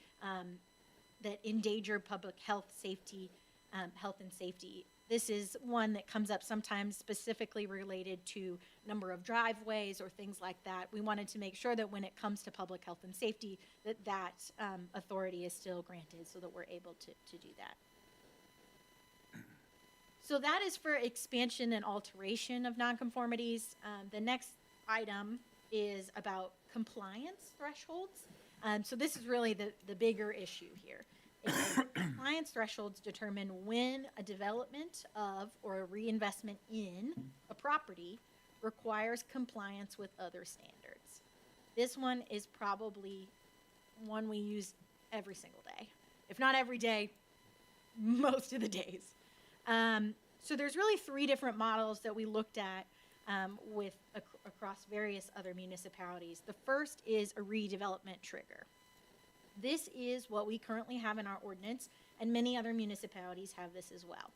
that endanger public health and safety. This is one that comes up sometimes specifically related to number of driveways or things like that. We wanted to make sure that when it comes to public health and safety, that authority is still granted so that we're able to do that. So that is for expansion and alteration of nonconformities. The next item is about compliance thresholds. So this is really the bigger issue here. Compliance thresholds determine when a development of or a reinvestment in a property requires compliance with other standards. This one is probably one we use every single day. If not every day, most of the days. So there's really 3 different models that we looked at across various other municipalities. The first is a redevelopment trigger. This is what we currently have in our ordinance, and many other municipalities have this as well.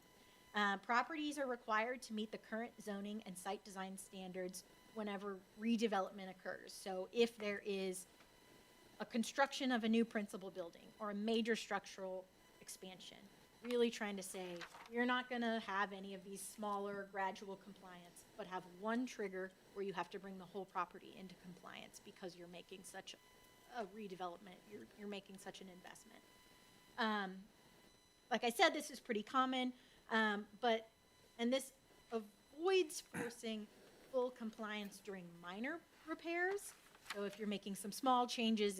Properties are required to meet the current zoning and site design standards whenever redevelopment occurs. So if there is a construction of a new principal building or a major structural expansion, really trying to say, you're not going to have any of these smaller gradual compliance, but have one trigger where you have to bring the whole property into compliance because you're making such a redevelopment, you're making such an investment. Like I said, this is pretty common, and this avoids forcing full compliance during minor repairs. So if you're making some small changes,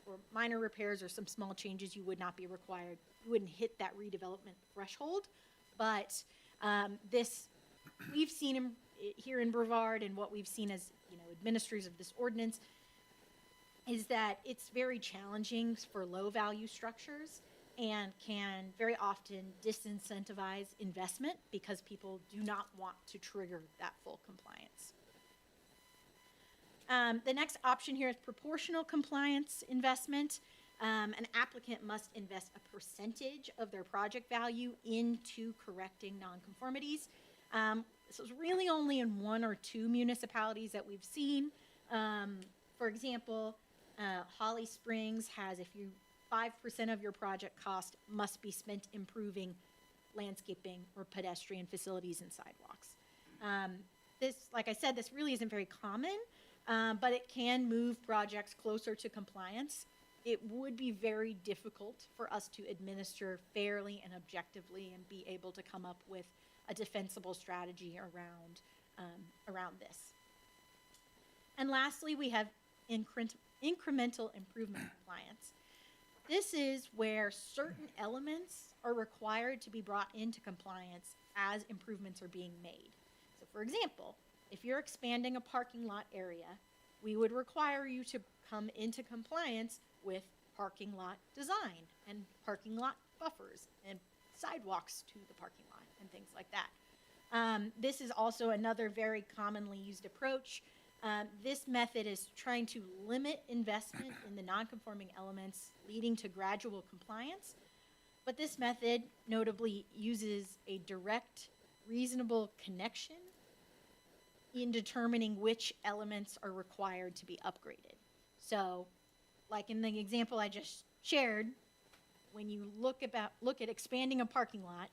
or minor repairs or some small changes, you would not be required, you wouldn't hit that redevelopment threshold. But this, we've seen here in Brevard, and what we've seen as administrators of this ordinance, is that it's very challenging for low-value structures and can very often disincentivize investment because people do not want to trigger that full compliance. The next option here is proportional compliance investment. An applicant must invest a percentage of their project value into correcting nonconformities. This is really only in 1 or 2 municipalities that we've seen. For example, Holly Springs has, 5% of your project cost must be spent improving landscaping or pedestrian facilities and sidewalks. This, like I said, this really isn't very common, but it can move projects closer to compliance. It would be very difficult for us to administer fairly and objectively and be able to come up with a defensible strategy around this. And lastly, we have incremental improvement compliance. This is where certain elements are required to be brought into compliance as improvements are being made. So for example, if you're expanding a parking lot area, we would require you to come into compliance with parking lot design and parking lot buffers and sidewalks to the parking lot and things like that. This is also another very commonly used approach. This method is trying to limit investment in the non-conforming elements, leading to gradual compliance. But this method notably uses a direct, reasonable connection in determining which elements are required to be upgraded. So, like in the example I just shared, when you look at expanding a parking lot,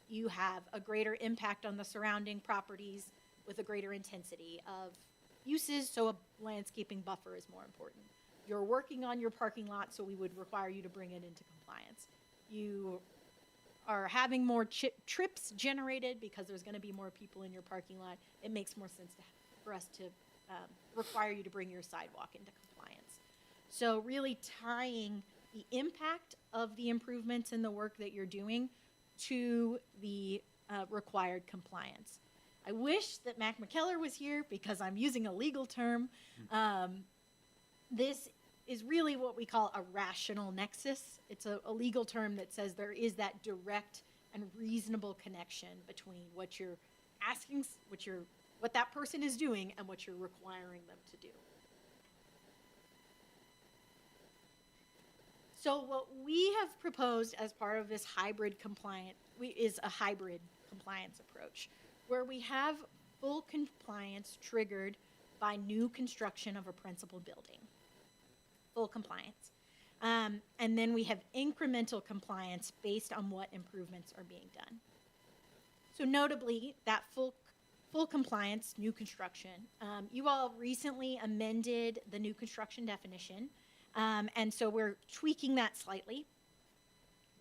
you have a greater impact on the surrounding properties with a greater intensity of uses, so a landscaping buffer is more important. You're working on your parking lot, so we would require you to bring it into compliance. You are having more trips generated because there's going to be more people in your parking lot. It makes more sense for us to require you to bring your sidewalk into compliance. So really tying the impact of the improvements in the work that you're doing to the required compliance. I wish that Mac McKellar was here because I'm using a legal term. This is really what we call a rational nexus. It's a legal term that says there is that direct and reasonable connection between what you're asking, what you're what that person is doing and what you're requiring them to do. So what we have proposed as part of this hybrid compliant is a hybrid compliance approach, where we have full compliance triggered by new construction of a principal building. Full compliance. And then we have incremental compliance based on what improvements are being done. So notably, that full compliance, new construction, you all recently amended the new construction definition, and so we're tweaking that slightly.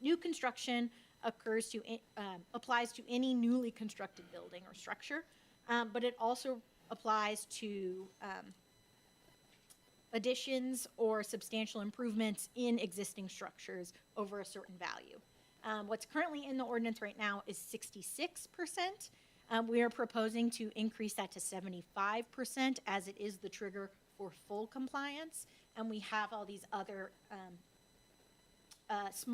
New construction applies to any newly constructed building or structure, but it also applies to additions or substantial improvements in existing structures over a certain value. What's currently in the ordinance right now is 66%. We are proposing to increase that to 75%, as it is the trigger for full compliance. And we have all these other,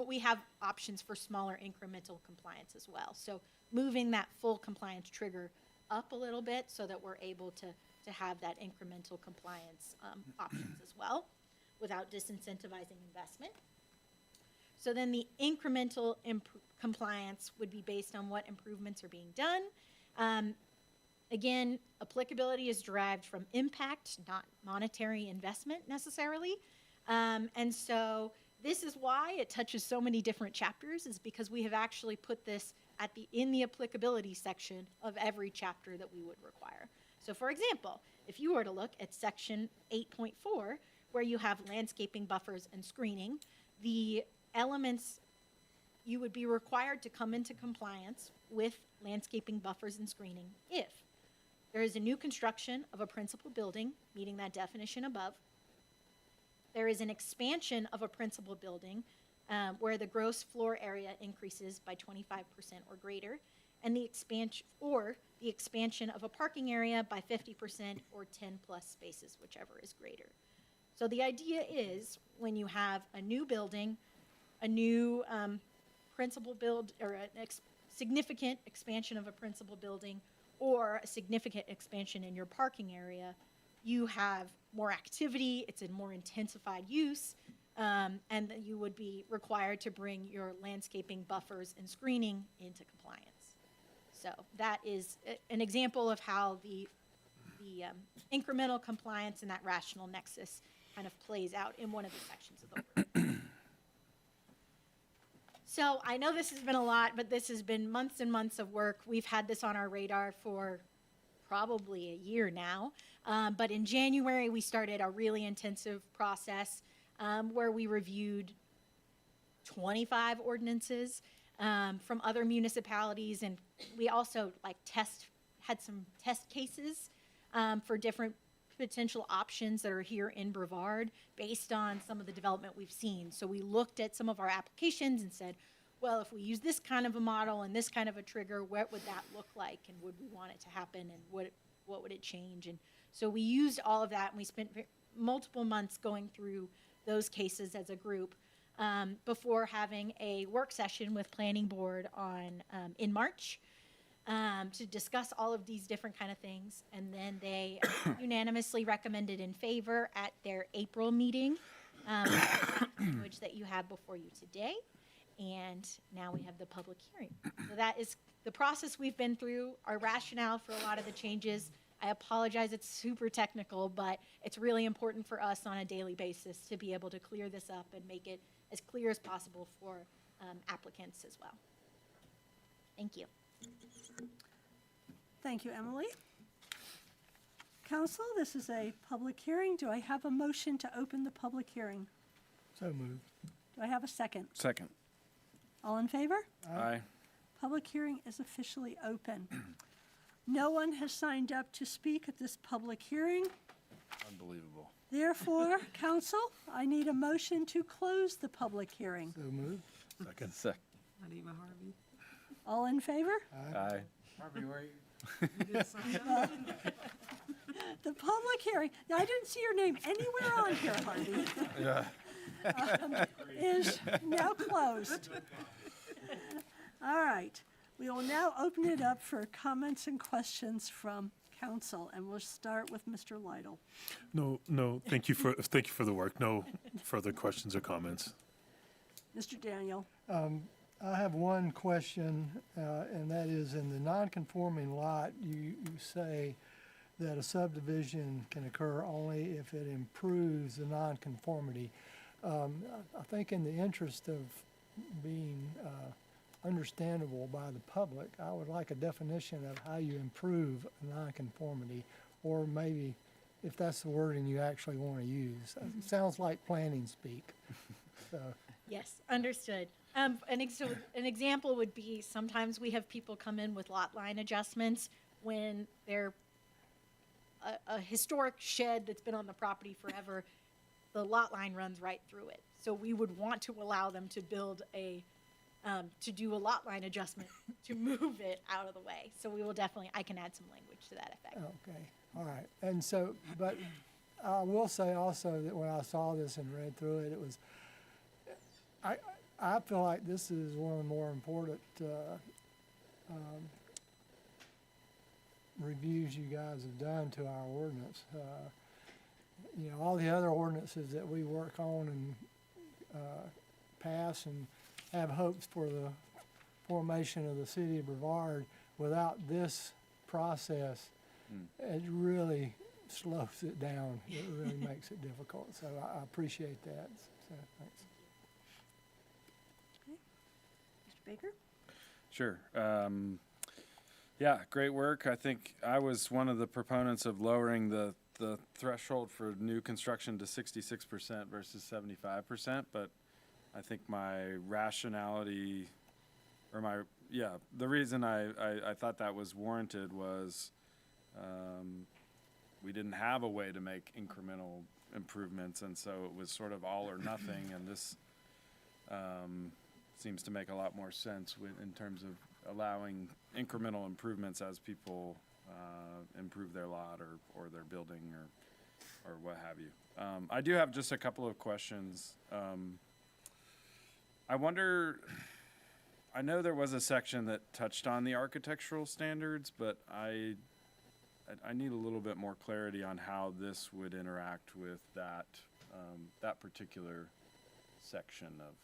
we have options for smaller incremental compliance as well. So moving that full compliance trigger up a little bit so that we're able to have that incremental compliance options as well, without disincentivizing investment. So then the incremental compliance would be based on what improvements are being done. Again, applicability is derived from impact, not monetary investment necessarily. And so this is why it touches so many different chapters, is because we have actually put this in the applicability section of every chapter that we would require. So for example, if you were to look at section 8.4, where you have landscaping buffers and screening, the elements you would be required to come into compliance with landscaping buffers and screening if there is a new construction of a principal building, meeting that definition above. There is an expansion of a principal building where the gross floor area increases by 25% or greater, and the expansion of a parking area by 50% or 10 plus spaces, whichever is greater. So the idea is, when you have a new building, a new principal build, or a significant expansion of a principal building, or a significant expansion in your parking area, you have more activity, it's in more intensified use, and that you would be required to bring your landscaping buffers and screening into compliance. So that is an example of how the incremental compliance and that rational nexus kind of plays out in one of the sections of the ordinance. So I know this has been a lot, but this has been months and months of work. We've had this on our radar for probably a year now. But in January, we started a really intensive process where we reviewed 25 ordinances from other municipalities, and we also had some test cases for different potential options that are here in Brevard based on some of the development we've seen. So we looked at some of our applications and said, well, if we use this kind of a model and this kind of a trigger, what would that look like, and would we want it to happen, and what would it change? And so we used all of that, and we spent multiple months going through those cases as a group before having a work session with Planning Board in March to discuss all of these different kind of things. And then they unanimously recommended in favor at their April meeting, which that you have before you today. And now we have the public hearing. So that is the process we've been through, our rationale for a lot of the changes. I apologize, it's super technical, but it's really important for us on a daily basis to be able to clear this up and make it as clear as possible for applicants as well. Thank you. Thank you, Emily. Council, this is a public hearing. Do I have a motion to open the public hearing? So moved. Do I have a second? Second. All in favor? Aye. Public hearing is officially open. No one has signed up to speak at this public hearing. Unbelievable. Therefore, council, I need a motion to close the public hearing. So moved. Second. Naima Harvey. All in favor? Aye. Harvey, where are you? The public hearing, now, I didn't see your name anywhere on here, Harvey. Yeah. Is now closed. All right. We will now open it up for comments and questions from council, and we'll start with Mr. Lytle. No, thank you for the work. No further questions or comments. Mr. Daniel? I have one question, and that is in the non-conforming lot, you say that a subdivision can occur only if it improves the non-conformity. I think in the interest of being understandable by the public, I would like a definition of how you improve a non-conformity, or maybe if that's the wording you actually want to use. It sounds like planning speak. So. Yes, understood. So an example would be sometimes we have people come in with lot line adjustments when they're a historic shed that's been on the property forever. The lot line runs right through it. So we would want to allow them to build to do a lot line adjustment to move it out of the way. So we will definitely, I can add some language to that effect. Okay, all right. And so, but I will say also that when I saw this and read through it, it was, I feel like this is one of the more important reviews you guys have done to our ordinance. You know, all the other ordinances that we work on and pass and have hopes for the formation of the city of Brevard, without this process, it really slows it down. It really makes it difficult. So I appreciate that. So thanks. Mr. Baker? Sure. Yeah, great work. I think I was one of the proponents of lowering the threshold for new construction to 66% versus 75%, but I think my rationality, or the reason I thought that was warranted was we didn't have a way to make incremental improvements, and so it was sort of all or nothing, and this seems to make a lot more sense in terms of allowing incremental improvements as people improve their lot or their building or what have you. I do have just a couple of questions. I wonder, I know there was a section that touched on the architectural standards, but I need a little bit more clarity on how this would interact with that particular section of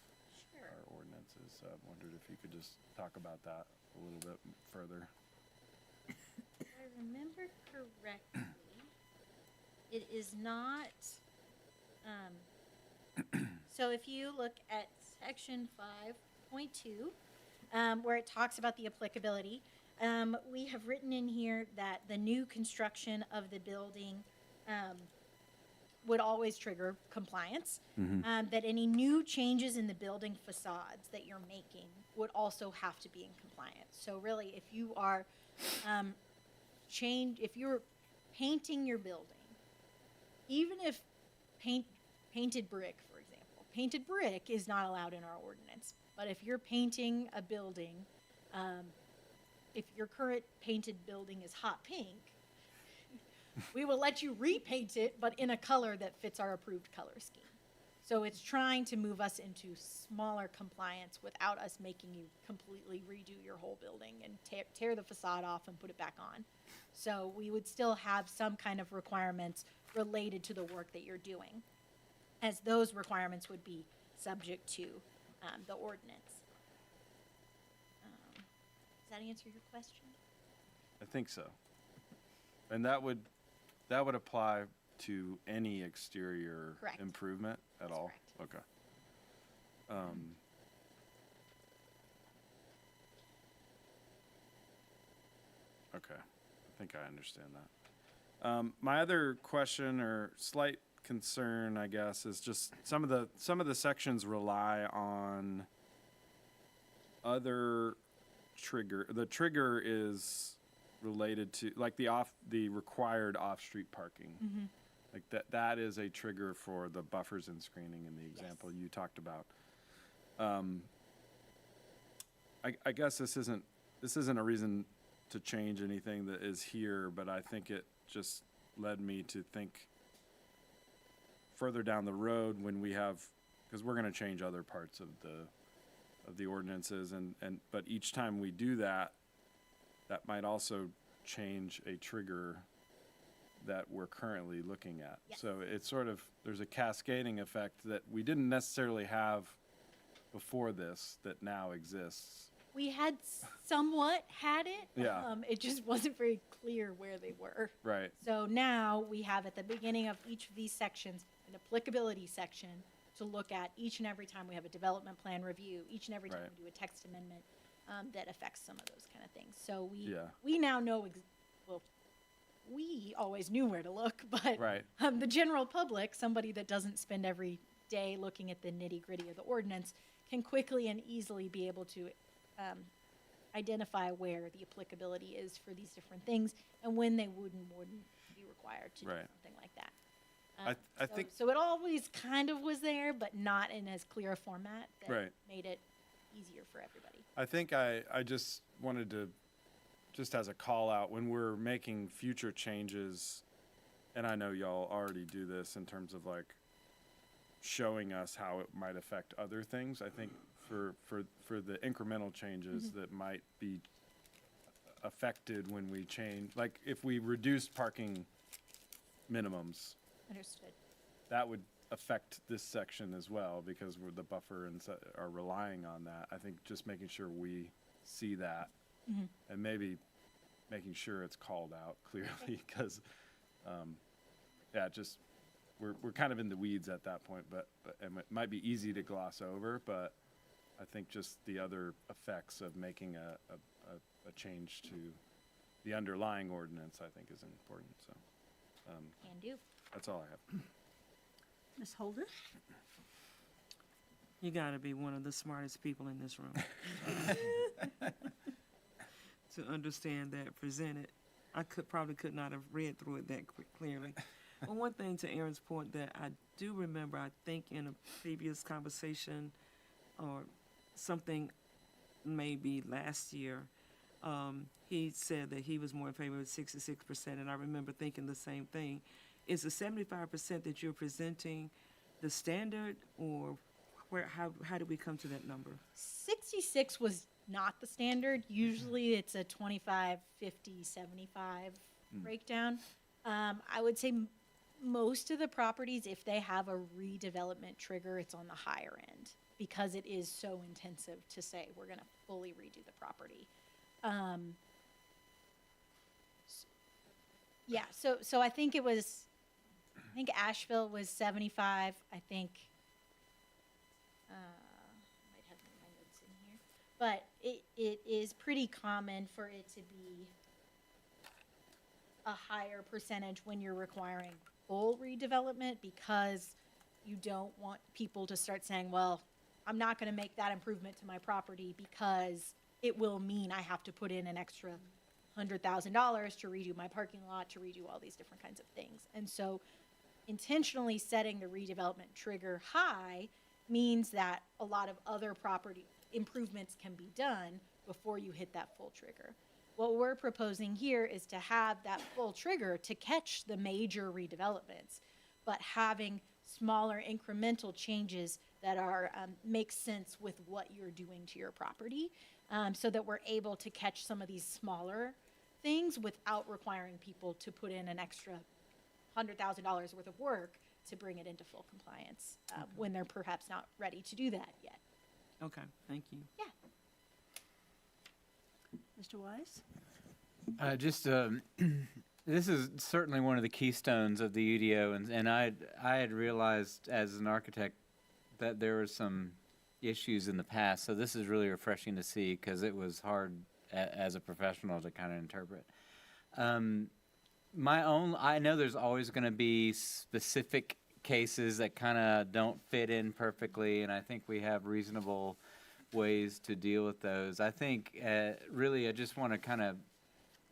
our ordinances. So I wondered if you could just talk about that a little bit further. If I remember correctly, it is not, so if you look at section 5.2, where it talks about the applicability, we have written in here that the new construction of the building would always trigger compliance, that any new changes in the building facades that you're making would also have to be in compliance. So really, if you are if you're painting your building, even if painted brick, for example, painted brick is not allowed in our ordinance. But if you're painting a building, if your current painted building is hot pink, we will let you repaint it, but in a color that fits our approved color scheme. So it's trying to move us into smaller compliance without us making you completely redo your whole building and tear the facade off and put it back on. So we would still have some kind of requirements related to the work that you're doing, as those requirements would be subject to the ordinance. Does that answer your question? I think so. And that would apply to any exterior Correct. improvement at That's all? correct. Okay. Okay, I think I understand that. My other question or slight concern, I guess, is just some of the sections rely on other trigger. The trigger is related to like the required off-street parking. Mm-hmm. Like that is a trigger for the buffers and screening in the example you talked about. I guess this isn't a reason to change anything that is here, but I think it just led me to think further down the road when we have, because we're going to change other parts of the ordinances, but each time we do that, that might also change a trigger that we're currently looking at. Yes. So it's sort of, there's a cascading effect that we didn't necessarily have before this that now exists. We had somewhat had it. Yeah. It just wasn't very clear where they were. Right. So now we have at the beginning of each of these sections an applicability section to look at each and every time we have a development plan review, each and every time Right. we do a text amendment that affects some of those kind of things. So Yeah. we now know, well, we always knew where to look, but Right. the general public, somebody that doesn't spend every day looking at the nitty gritty of the ordinance, can quickly and easily be able to identify where the applicability is for these different things and when they wouldn't be required to do Right. something like that. I think So it always kind of was there, but not in as clear a format that Right. made it easier for everybody. I think I just wanted to, just as a call out, when we're making future changes, and I know y'all already do this in terms of like showing us how it might affect other things. I think for the incremental changes Mm-hmm. that might be affected when we change, like if we reduce parking minimums, Understood. that would affect this section as well because we're the buffer and are relying on that. I think just making sure we see that Mhm. and maybe making sure it's called out clearly because, yeah, just we're kind of in the weeds at that point, but and it might be easy to gloss over, but I think just the other effects of making a change to the underlying ordinance, I think, is important. So Can do. that's all I have. Ms. Holder? You gotta be one of the smartest people in this room. To understand that presented. I probably could not have read through it that clearly. But one thing to Aaron's point that I do remember, I think in a previous conversation or something maybe last year, he said that he was more in favor of 66%, and I remember thinking the same thing. Is the 75% that you're presenting the standard, or how did we come to that number? 66 was not the standard. Usually it's a 25, 50, 75 breakdown. I would say most of the properties, if they have a redevelopment trigger, it's on the higher end because it is so intensive to say we're going to fully redo the property. Yeah, so I think it was, I think Asheville was 75. I think, might have my notes in here, but it is pretty common for it to be a higher percentage when you're requiring full redevelopment because you don't want people to start saying, well, I'm not going to make that improvement to my property because it will mean I have to put in an extra $100,000 to redo my parking lot, to redo all these different kinds of things. And so intentionally setting the redevelopment trigger high means that a lot of other property improvements can be done before you hit that full trigger. What we're proposing here is to have that full trigger to catch the major redevelopments, but having smaller incremental changes that are make sense with what you're doing to your property, so that we're able to catch some of these smaller things without requiring people to put in an extra $100,000 worth of work to bring it into full compliance when they're perhaps not ready to do that yet. Okay, thank you. Yeah. Mr. Wise? This is certainly one of the keystones of the UDO, and I had realized as an architect that there were some issues in the past, so this is really refreshing to see because it was hard as a professional to kind of interpret. I know there's always going to be specific cases that kind of don't fit in perfectly, and I think we have reasonable ways to deal with those. I think really I just want to kind of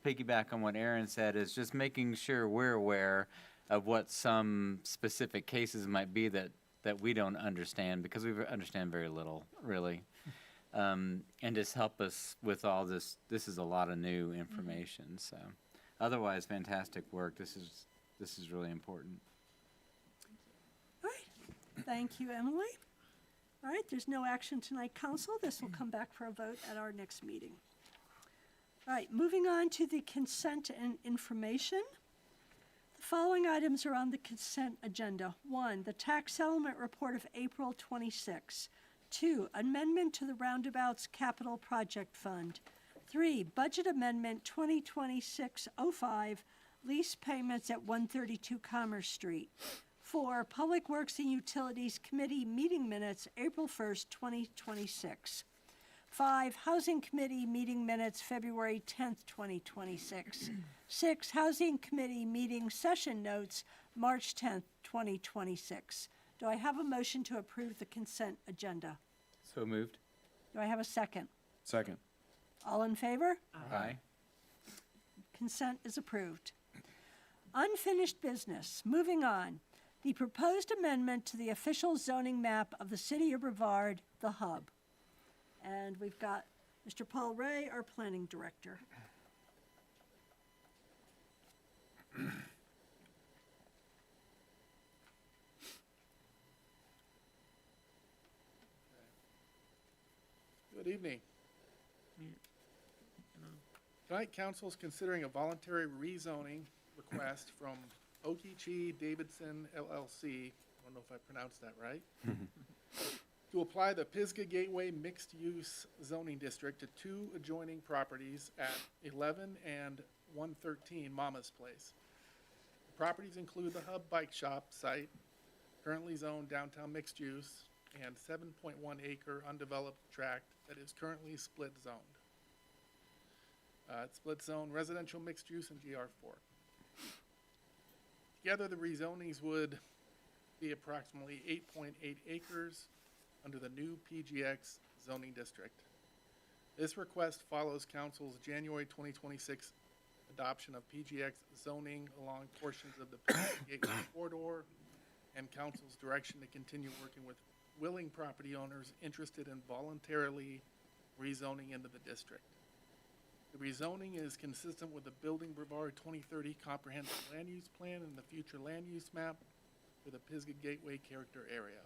piggyback on what Aaron said, is just making sure we're aware of what some specific cases might be that we don't understand, because we understand very little, really. And just help us with all this. This is a lot of new information. So otherwise, fantastic work. This is really important. All right. Thank you, Emily. All right, there's no action tonight, council. This will come back for a vote at our next meeting. All right, moving on to the consent and information. The following items are on the consent agenda. 1, the tax settlement report of April 26. 2, amendment to the Roundabouts Capital Project Fund. 3, budget amendment 2026-05, lease payments at 132 Commerce Street. 4, Public Works and Utilities Committee meeting minutes, April 1st, 2026. 5, Housing Committee meeting minutes, February 10th, 2026. 6, Housing Committee meeting session notes, March 10th, 2026. Do I have a motion to approve the consent agenda? So moved. Do I have a second? Second. All in favor? Aye. Consent is approved. Unfinished business. Moving on. The proposed amendment to the official zoning map of the city of Brevard, the hub. And we've got Mr. Paul Ray, our planning director. Good evening. Tonight, council is considering a voluntary rezoning request from Okichi Davidson LLC, I don't know if I pronounced that right, to apply the Pisgah Gateway mixed-use zoning district to 2 adjoining properties at 11 and 113 Mama's Place. The properties include the Hub Bike Shop site, currently zoned downtown mixed use, and 7.1 acre undeveloped tract that is currently split zoned. It's split zone residential mixed use and GR4. Together, the rezonings would be approximately 8.8 acres under the new PGX zoning district. This request follows Council's January 2026 adoption of PGX zoning along portions of the Gateway corridor and Council's direction to continue working with willing property owners interested in voluntarily rezoning into the district. The rezoning is consistent with the Building Brevard 2030 Comprehensive Land Use Plan and the future land use map for the Pisgah Gateway character area.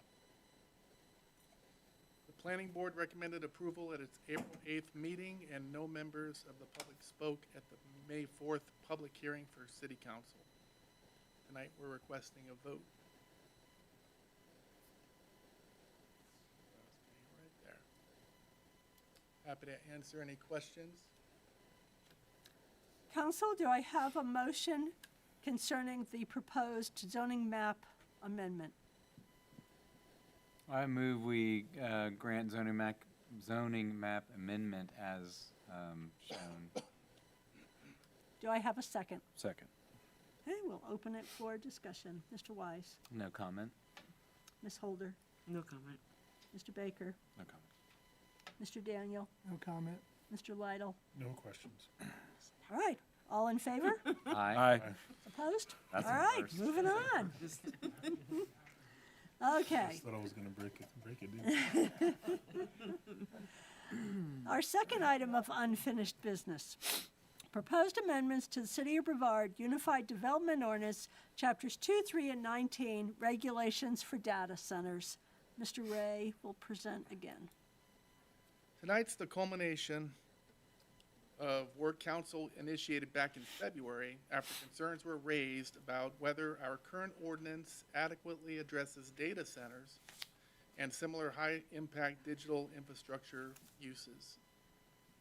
The Planning Board recommended approval at its April 8th meeting, and no members of the public spoke at the May 4th public hearing for City Council. Tonight, we're requesting a vote. Right there. Happy to answer any questions. Council, do I have a motion concerning the proposed zoning map amendment? I move we grant zoning map amendment as shown. Do I have a second? Second. Okay, we'll open it for discussion. Mr. Wise, No comment. Ms. Holder, No comment. Mr. Baker, No comment. Mr. Daniel, No comment. Mr. Lytle. No questions. All right, all in favor? Aye. Opposed? That's All a right, first. moving on. Okay. Just thought I was gonna break it, didn't I? Our second item of unfinished business. Proposed amendments to the City of Brevard Unified Development Ordinance, Chapters 2, 3, and 19, Regulations for Data Centers. Mr. Ray will present again. Tonight's the culmination of work council initiated back in February after concerns were raised about whether our current ordinance adequately addresses data centers and similar high-impact digital infrastructure uses.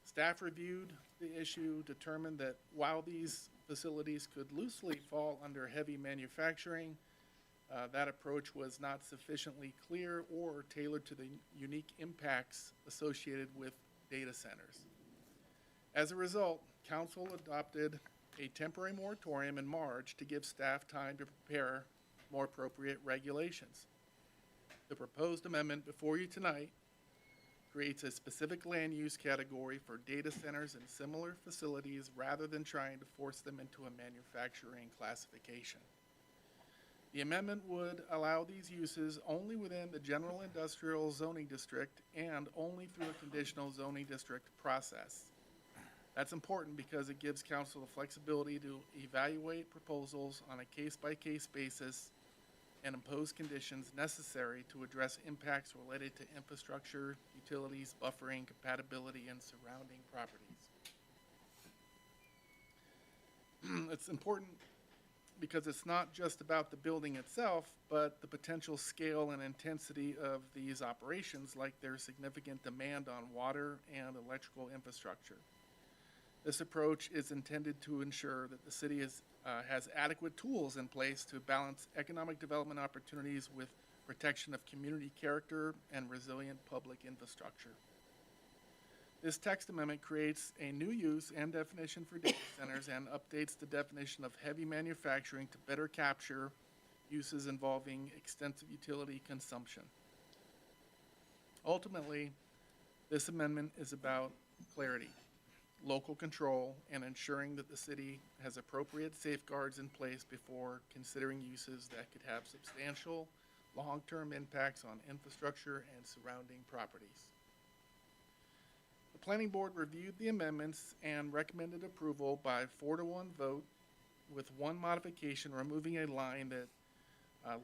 Staff reviewed the issue, determined that while these facilities could loosely fall under heavy manufacturing, that approach was not sufficiently clear or tailored to the unique impacts associated with data centers. As a result, Council adopted a temporary moratorium in March to give staff time to prepare more appropriate regulations. The proposed amendment before you tonight creates a specific land use category for data centers and similar facilities rather than trying to force them into a manufacturing classification. The amendment would allow these uses only within the general industrial zoning district and only through a conditional zoning district process. That's important because it gives council the flexibility to evaluate proposals on a case-by-case basis and impose conditions necessary to address impacts related to infrastructure, utilities, buffering, compatibility, and surrounding properties. It's important because it's not just about the building itself, but the potential scale and intensity of these operations, like their significant demand on water and electrical infrastructure. This approach is intended to ensure that the city has adequate tools in place to balance economic development opportunities with protection of community character and resilient public infrastructure. This text amendment creates a new use and definition for data centers and updates the definition of heavy manufacturing to better capture uses involving extensive utility consumption. Ultimately, this amendment is about clarity, local control, and ensuring that the city has appropriate safeguards in place before considering uses that could have substantial long-term impacts on infrastructure and surrounding properties. The Planning Board reviewed the amendments and recommended approval by 4-1 vote, with one modification removing a line that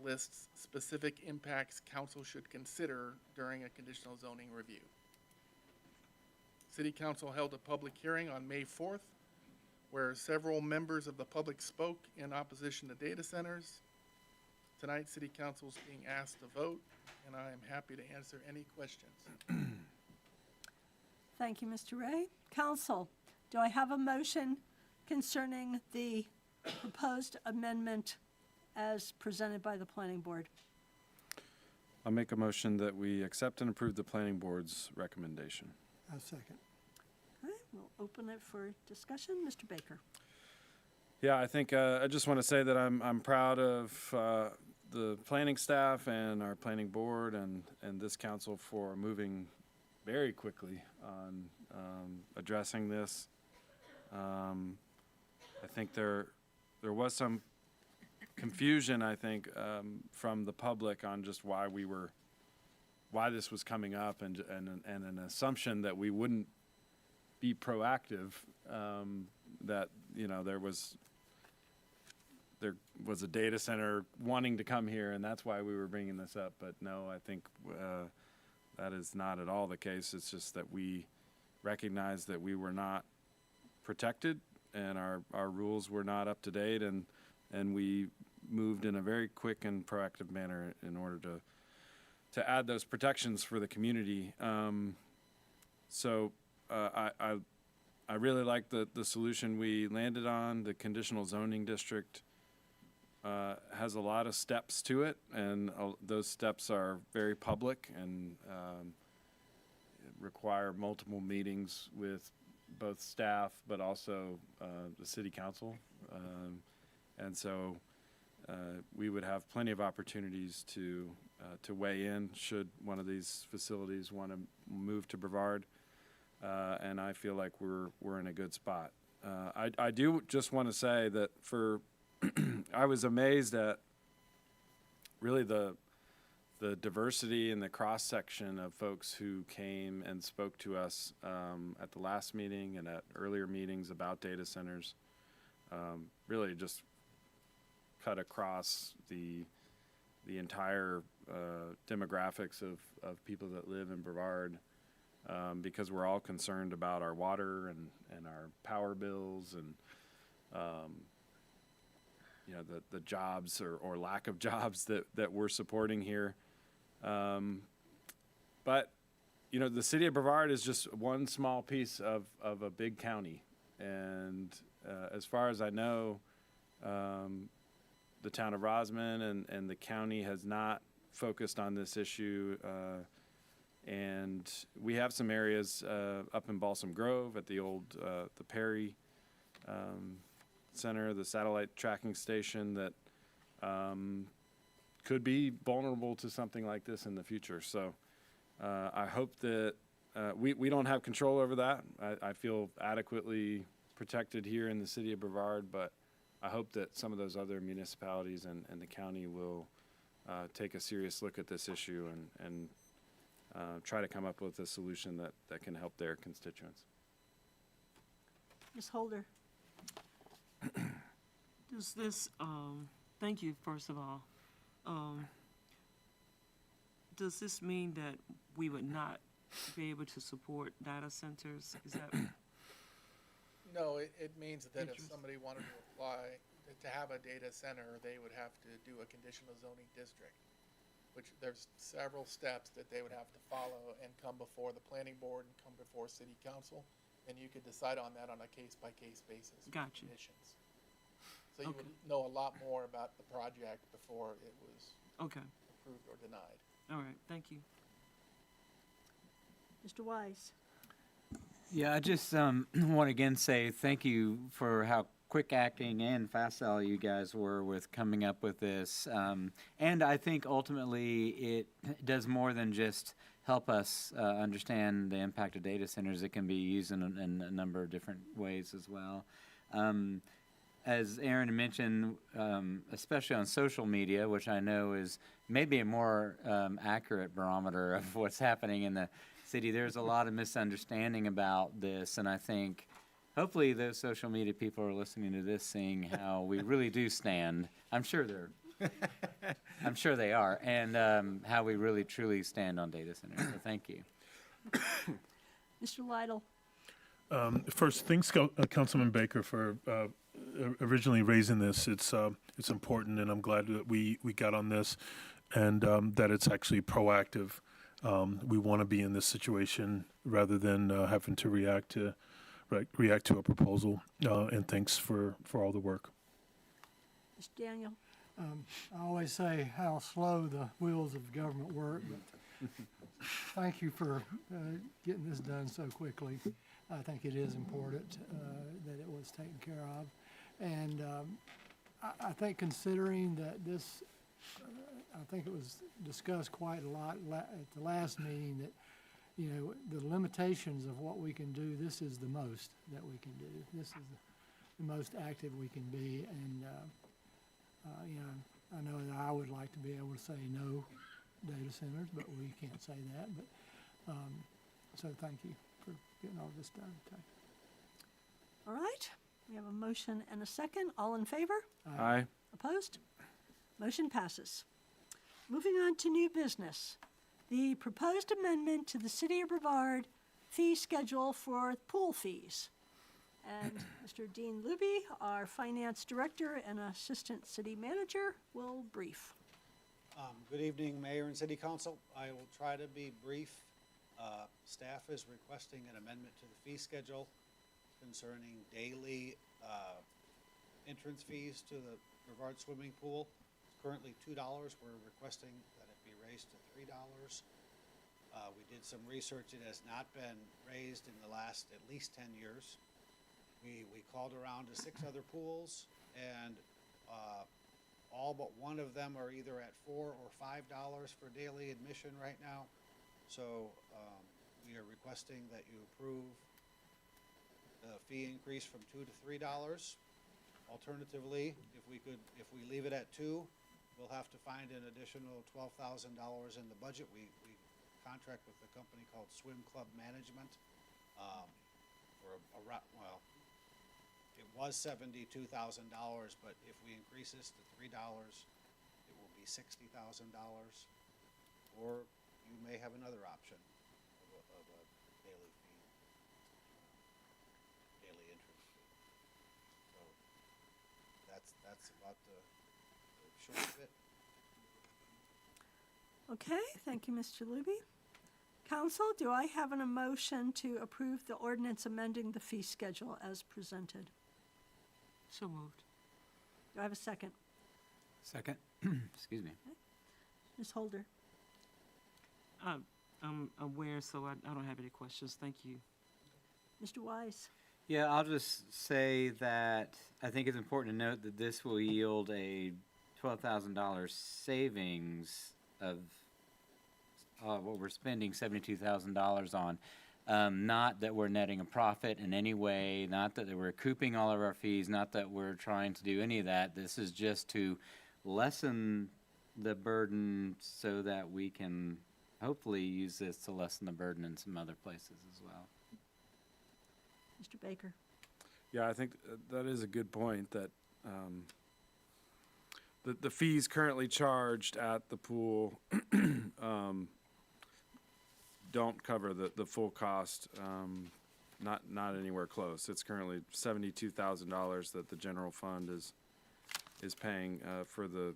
lists specific impacts council should consider during a conditional zoning review. City Council held a public hearing on May 4th, where several members of the public spoke in opposition to data centers. Tonight, City Council is being asked to vote, and I am happy to answer any questions. Thank you, Mr. Ray. Council, do I have a motion concerning the proposed amendment as presented by the Planning Board? I'll make a motion that we accept and approve the planning board's recommendation. A second. Okay, we'll open it for discussion. Mr. Baker. Yeah, I think I just want to say that I'm proud of the planning staff and our planning board and this council for moving very quickly on addressing this. I think there was some confusion, I think, from the public on just why this was coming up, and an assumption that we wouldn't be proactive. That there was a data center wanting to come here, and that's why we were bringing this up. But no, I think that is not at all the case. It's just that we recognized that we were not protected, and our rules were not up to date, and we moved in a very quick and proactive manner in order to add those protections for the community. So I really like the solution we landed on. The conditional zoning district has a lot of steps to it, and those steps are very public and require multiple meetings with both staff but also the city council. And so we would have plenty of opportunities to weigh in should one of these facilities want to move to Brevard. And I feel like we're in a good spot. I do just want to say that I was amazed at really the diversity and the cross-section of folks who came and spoke to us at the last meeting and at earlier meetings about data centers. Really just cut across the entire demographics of people that live in Brevard, because we're all concerned about our water and our power bills and the jobs or lack of jobs that we're supporting here. But the city of Brevard is just one small piece of a big county, and as far as I know, the town of Rosman and the county has not focused on this issue. And we have some areas up in Balsam Grove at the old the Perry Center, the satellite tracking station, that could be vulnerable to something like this in the future. So I hope that we don't have control over that. I feel adequately protected here in the city of Brevard, but I hope that some of those other municipalities and the county will take a serious look at this issue and try to come up with a solution that can help their constituents. Ms. Holder. Does this, thank you, first of all. Does this mean that we would not be able to support data centers? Is that? No, it means that if somebody wanted to apply to have a data center, they would have to do a conditional zoning district, which there's several steps that they would have to follow and come before the planning board and come before city council. And you could decide on that on a case-by-case basis. with Gotcha. Conditions. So you would know a lot more about the project before it was Okay, approved or denied. all right, thank you. Mr. Wise? Yeah, I just want to again say thank you for how quick acting and facile you guys were with coming up with this. And I think ultimately it does more than just help us understand the impact of data centers. It can be used in a number of different ways as well. As Aaron mentioned, especially on social media, which I know is maybe a more accurate barometer of what's happening in the city, there's a lot of misunderstanding about this, and I think hopefully those social media people are listening to this, seeing how we really do stand. I'm sure they are, and how we really truly stand on data centers. So thank you. Mr. Lytle? First, thanks, Councilman Baker, for originally raising this. It's important, and I'm glad that we got on this, and that it's actually proactive. We want to be in this situation rather than having to react to a proposal. And thanks for all the work. Mr. Daniel? I always say how slow the wheels of government work, but thank you for getting this done so quickly. I think it is important that it was taken care of. And I think considering that this, I think it was discussed quite a lot at the last meeting that, you know, the limitations of what we can do, this is the most that we can do. This is the most active we can be. And, you know, I know that I would like to be able to say no data centers, but we can't say that. But so thank you for getting all this done today. All right, we have a motion and a second. All in favor? Aye. Opposed? Motion passes. Moving on to new business. The proposed amendment to the City of Brevard fee schedule for pool fees. And Mr. Dean Luby, our Finance Director and Assistant City Manager, will brief. Good evening, Mayor and City Council. I will try to be brief. Staff is requesting an amendment to the fee schedule concerning daily entrance fees to the Brevard swimming pool. It's currently $2. We're requesting that it be raised to $3. We did some research. It has not been raised in the last at least 10 years. We called around to 6 other pools, and all but one of them are either at $4 or $5 for daily admission right now. So we are requesting that you approve the fee increase from $2 to $3. Alternatively, if we leave it at $2, we'll have to find an additional $12,000 in the budget. We contract with a company called Swim Club Management for it was $72,000, but if we increase this to $3, it will be $60,000. Or you may have another option of a daily fee, daily entrance fee. So that's about the short of it. Okay, thank you, Mr. Luby. Council, do I have an motion to approve the ordinance amending the fee schedule as presented? So moved. Do I have a second? Second. Excuse me. Ms. Holder? I'm aware, so I don't have any questions. Thank you. Mr. Wise? Yeah, I'll just say that I think it's important to note that this will yield a $12,000 savings of what we're spending $72,000 on. Not that we're netting a profit in any way, not that we're recouping all of our fees, not that we're trying to do any of that. This is just to lessen the burden so that we can hopefully use this to lessen the burden in some other places as well. Mr. Baker? Yeah, I think that is a good point, that the fees currently charged at the pool don't cover the full cost not anywhere close. It's currently $72,000 that the general fund is paying for the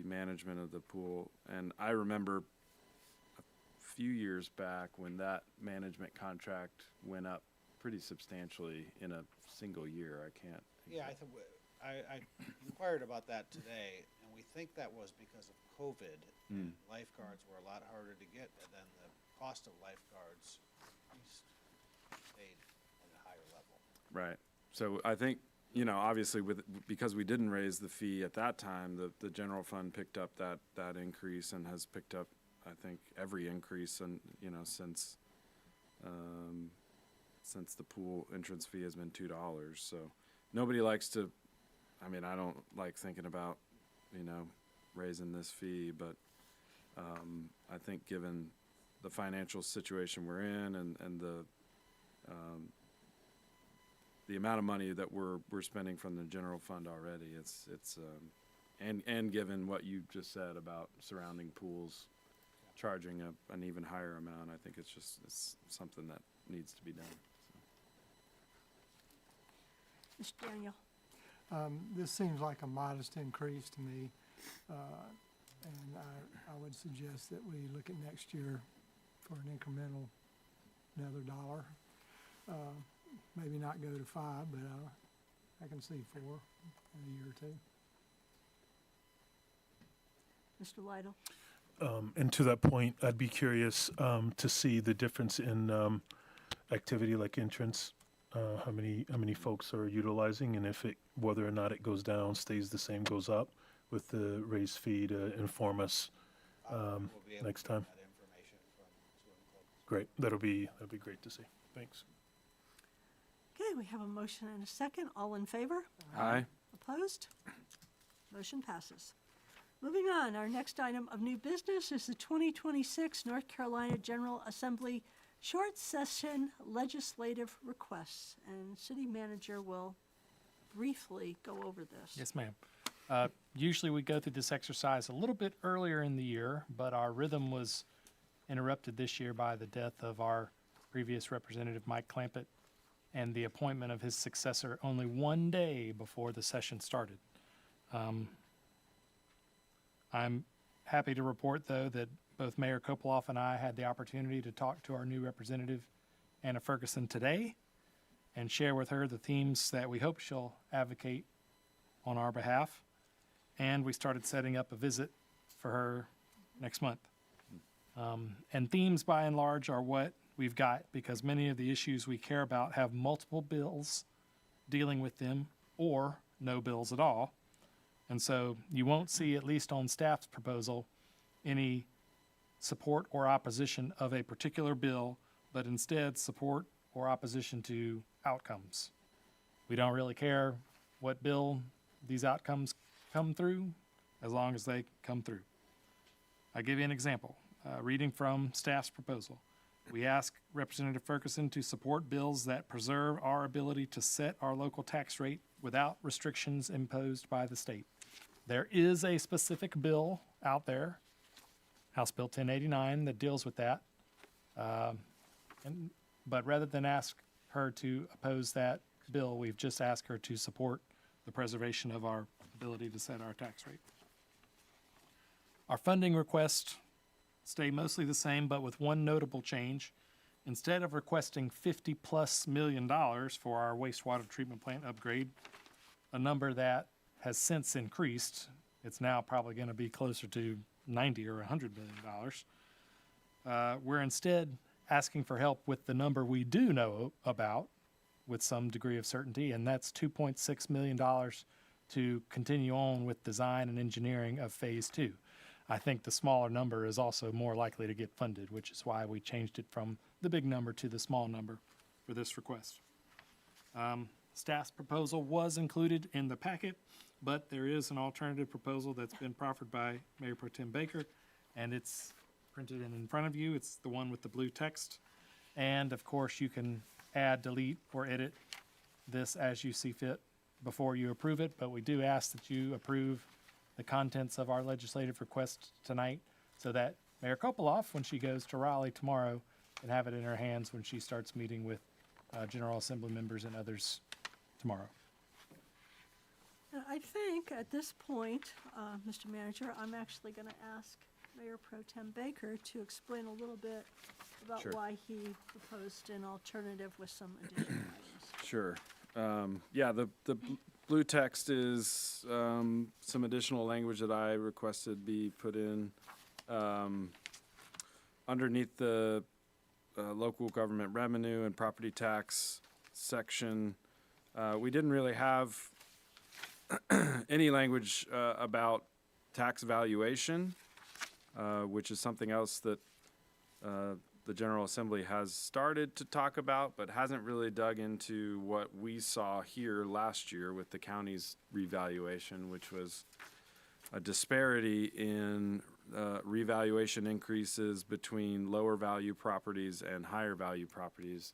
management of the pool. And I remember a few years back when that management contract went up pretty substantially in a single year. I can't. Yeah, I inquired about that today, and we think that was because of COVID. And lifeguards were a lot harder to get, and then the cost of lifeguards stayed at a higher level. Right. So I think, you know, obviously because we didn't raise the fee at that time, the general fund picked up that increase and has picked up, I think, every increase and, you know, since the pool entrance fee has been $2. So nobody likes to, I mean, I don't like thinking about, you know, raising this fee, but I think given the financial situation we're in and the amount of money that we're spending from the general fund already, and given what you just said about surrounding pools charging an even higher amount, I think it's something that needs to be done. Mr. Daniel? This seems like a modest increase to me, and I would suggest that we look at next year for an incremental another dollar. Maybe not go to 5, but I can see 4 in a year or two. Mr. Lytle? And to that point, I'd be curious to see the difference in activity like entrance, how many folks are utilizing, and whether or not it goes down, stays the same, goes up with the raised fee to inform us next time. That information from swim clubs. Great, that'll be great to see. Thanks. Okay, we have a motion and a second. All in favor? Aye. Opposed? Motion passes. Moving on, our next item of new business is the 2026 North Carolina General Assembly Short Session Legislative Requests, and City Manager will briefly go over this. Yes, ma'am. Usually we go through this exercise a little bit earlier in the year, but our rhythm was interrupted this year by the death of our previous representative, Mike Clampett, and the appointment of his successor only one day before the session started. I'm happy to report, though, that both Mayor Kopoloff and I had the opportunity to talk to our new representative, Anna Ferguson, today and share with her the themes that we hope she'll advocate on our behalf. And we started setting up a visit for her next month. And themes, by and large, are what we've got, because many of the issues we care about have multiple bills dealing with them or no bills at all. And so you won't see, at least on staff's proposal, any support or opposition of a particular bill, but instead support or opposition to outcomes. We don't really care what bill these outcomes come through, as long as they come through. I'll give you an example. Reading from staff's proposal. We ask Representative Ferguson to support bills that preserve our ability to set our local tax rate without restrictions imposed by the state. There is a specific bill out there, House Bill 1089, that deals with that. But rather than ask her to oppose that bill, we've just asked her to support the preservation of our ability to set our tax rate. Our funding requests stay mostly the same, but with one notable change. Instead of requesting $50+ million for our wastewater treatment plant upgrade, a number that has since increased, it's now probably going to be closer to $90 or $100 million. We're instead asking for help with the number we do know about with some degree of certainty, and that's $2.6 million to continue on with design and engineering of Phase 2. I think the smaller number is also more likely to get funded, which is why we changed it from the big number to the small number for this request. Staff's proposal was included in the packet, but there is an alternative proposal that's been proffered by Mayor Pro Tem Baker, and it's printed in front of you. It's the one with the blue text. And of course, you can add, delete, or edit this as you see fit before you approve it, but we do ask that you approve the contents of our legislative request tonight so that Mayor Kopoloff, when she goes to Raleigh tomorrow, can have it in her hands when she starts meeting with General Assembly members and others tomorrow. I think at this point, Mr. Manager, I'm actually going to ask Mayor Pro Tem Baker to explain a little bit about Sure. why he proposed an alternative with some additional items. Sure. Yeah, the blue text is some additional language that I requested be put in underneath the local government revenue and property tax section. We didn't really have any language about tax valuation, which is something else that the General Assembly has started to talk about, but hasn't really dug into what we saw here last year with the county's revaluation, which was a disparity in revaluation increases between lower value properties and higher value properties.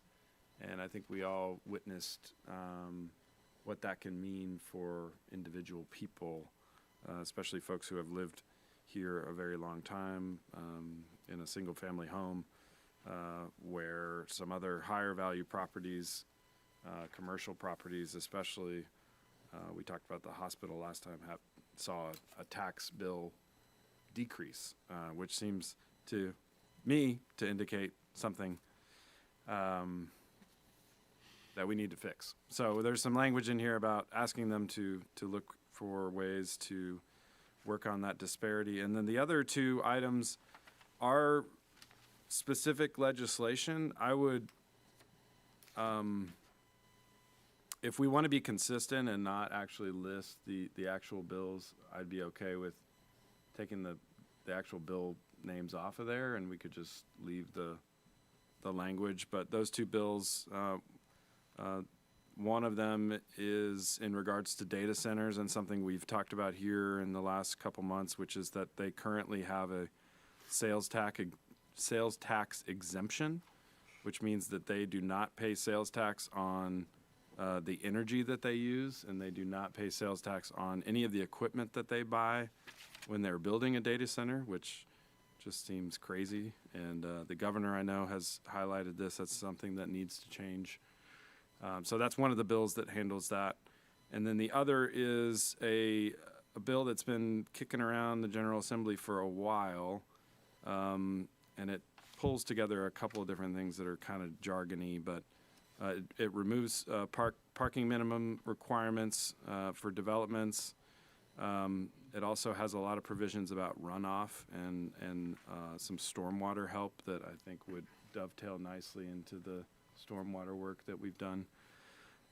And I think we all witnessed what that can mean for individual people, especially folks who have lived here a very long time in a single family home, where some other higher value properties, commercial properties especially, we talked about the hospital last time, saw a tax bill decrease, which seems to me to indicate something that we need to fix. So there's some language in here about asking them to look for ways to work on that disparity. And then the other two items are specific legislation. I would, if we want to be consistent and not actually list the actual bills, I'd be okay with taking the actual bill names off of there, and we could just leave the language. But those two bills, one of them is in regards to data centers, and something we've talked about here in the last couple months, which is that they currently have a sales tax exemption, which means that they do not pay sales tax on the energy that they use, and they do not pay sales tax on any of the equipment that they buy when they're building a data center, which just seems crazy. And the governor, I know, has highlighted this as something that needs to change. So that's one of the bills that handles that. And then the other is a bill that's been kicking around the General Assembly for a while, and it pulls together a couple of different things that are kind of jargony, but it removes parking minimum requirements for developments. It also has a lot of provisions about runoff and some stormwater help that I think would dovetail nicely into the stormwater work that we've done.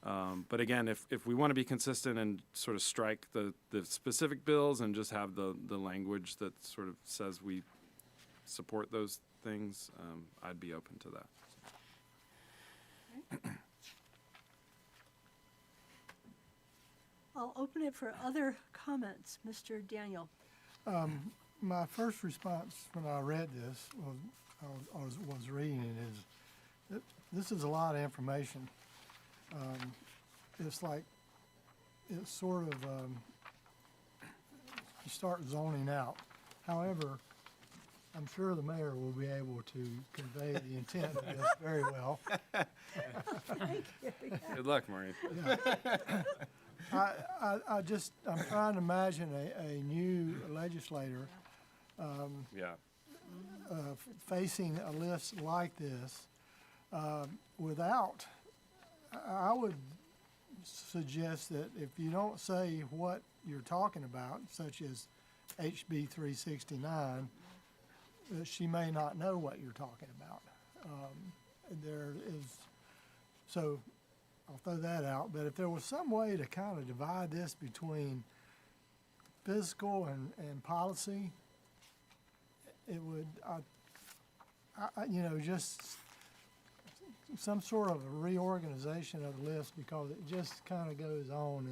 But again, if we want to be consistent and sort of strike the specific bills and just have the language that sort of says we support those things, I'd be open to that. I'll open it for other comments. Mr. Daniel. My first response when I read this was reading it is that this is a lot of information. It's like, it's sort of, you start zoning out. However, I'm sure the mayor will be able to convey the intent of this very well. Good luck, Maureen. Yeah. I'm trying to imagine a new legislator facing a list like this without, I would suggest that if you don't say what you're talking about, such as HB 369, she may not know what you're talking about. So I'll throw that out, but if there was some way to kind of divide this between fiscal and policy, it would, just some sort of a reorganization of the list, because it just kind of goes on,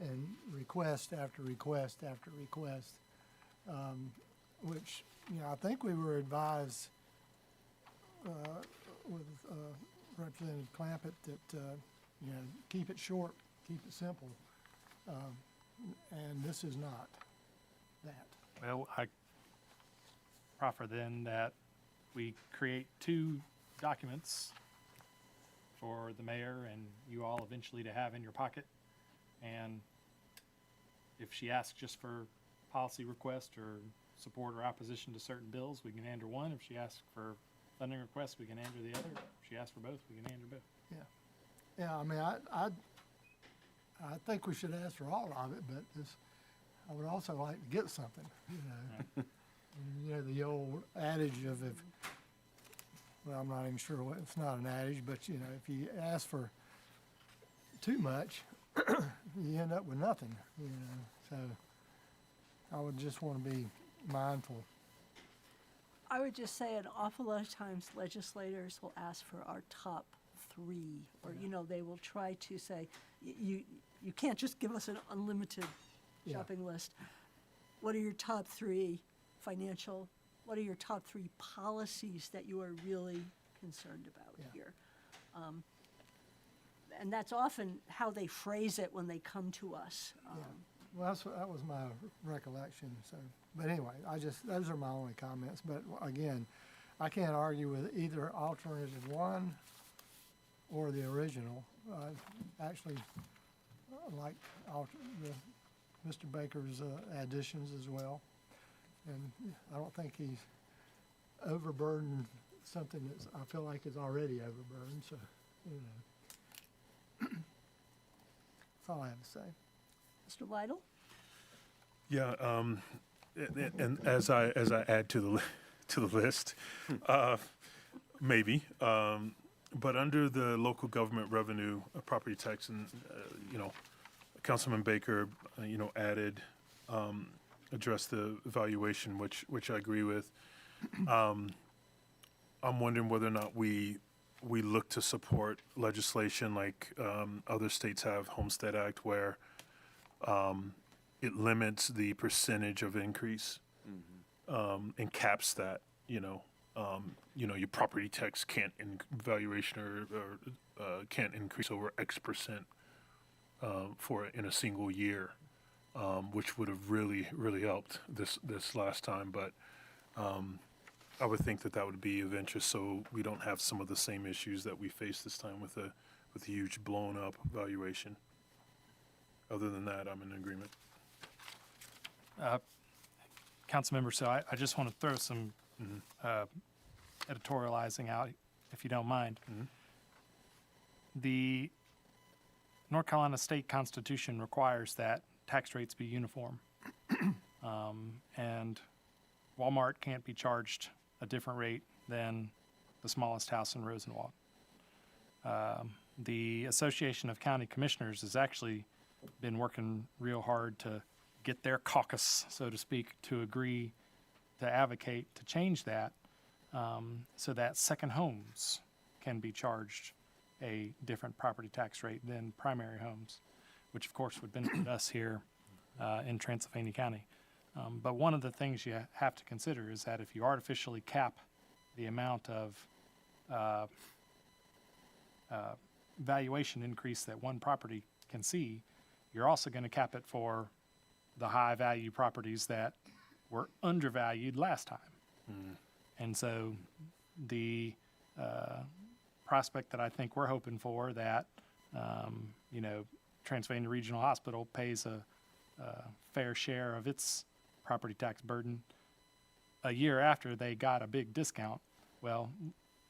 and request after request after request, which, I think we were advised with Representative Clampett that, keep it short, keep it simple, and this is not that. Well, I proffer then that we create two documents for the mayor and you all eventually to have in your pocket. And if she asks just for policy request or support or opposition to certain bills, we can hand her one. If she asks for funding requests, we can hand her the other. If she asks for both, we can hand her both. Yeah, I mean, I think we should ask for all of it, but I would also like to get something, you know. And, you know, the old adage of well, I'm not even sure what, it's not an adage, but you know, if you ask for too much, you end up with nothing, you know. So I would just want to be mindful. I would just say an awful lot of times legislators will ask for our top 3, or, you know, they will try to say, you can't just give us an unlimited shopping list. What are your top 3 financial, what are your top 3 policies that you are really concerned about here? And that's often how they phrase it when they come to us. Well, that was my recollection, so, but anyway, those are my only comments, but again, I can't argue with either alternative 1 or the original. Actually, like Mr. Baker's additions as well, and I don't think he's overburdened something that I feel like is already overburdened, so, you know. That's all I have to say. Mr. Lytle? Yeah, and as I add to the list, maybe, but under the local government revenue, property tax, and you know, Councilman Baker, you know, added, addressed the valuation, which I agree with. I'm wondering whether or not we look to support legislation like other states have, Homestead Act, where it limits the percentage of increase and caps that, you know, your property tax can't valuation or can't increase over X percent in a single year, which would have really helped this last time. But I would think that would be of interest, so we don't have some of the same issues that we faced this time with a huge blown up valuation. Other than that, I'm in agreement. Councilmember, so I just want to throw some editorializing out, if you don't mind. The North Carolina State Constitution requires that tax rates be uniform. And Walmart can't be charged a different rate than the smallest house in Rosenwald. The Association of County Commissioners has actually been working real hard to get their caucus, so to speak, to agree to advocate to change that so that second homes can be charged a different property tax rate than primary homes, which of course would benefit us here in Transylvania County. But one of the things you have to consider is that if you artificially cap the amount of valuation increase that one property can see, you're also going to cap it for the high value properties that were undervalued last time. And so the prospect that I think we're hoping for that, you know, Transylvania Regional Hospital pays a fair share of its property tax burden a year after they got a big discount. Well,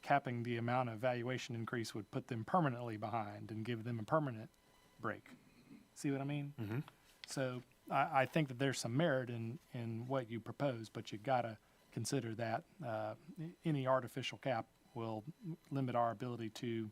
capping the amount of valuation increase would put them permanently behind and give them a permanent break. See what I mean? So I think that there's some merit in what you propose, but you gotta consider that any artificial cap will limit our ability to,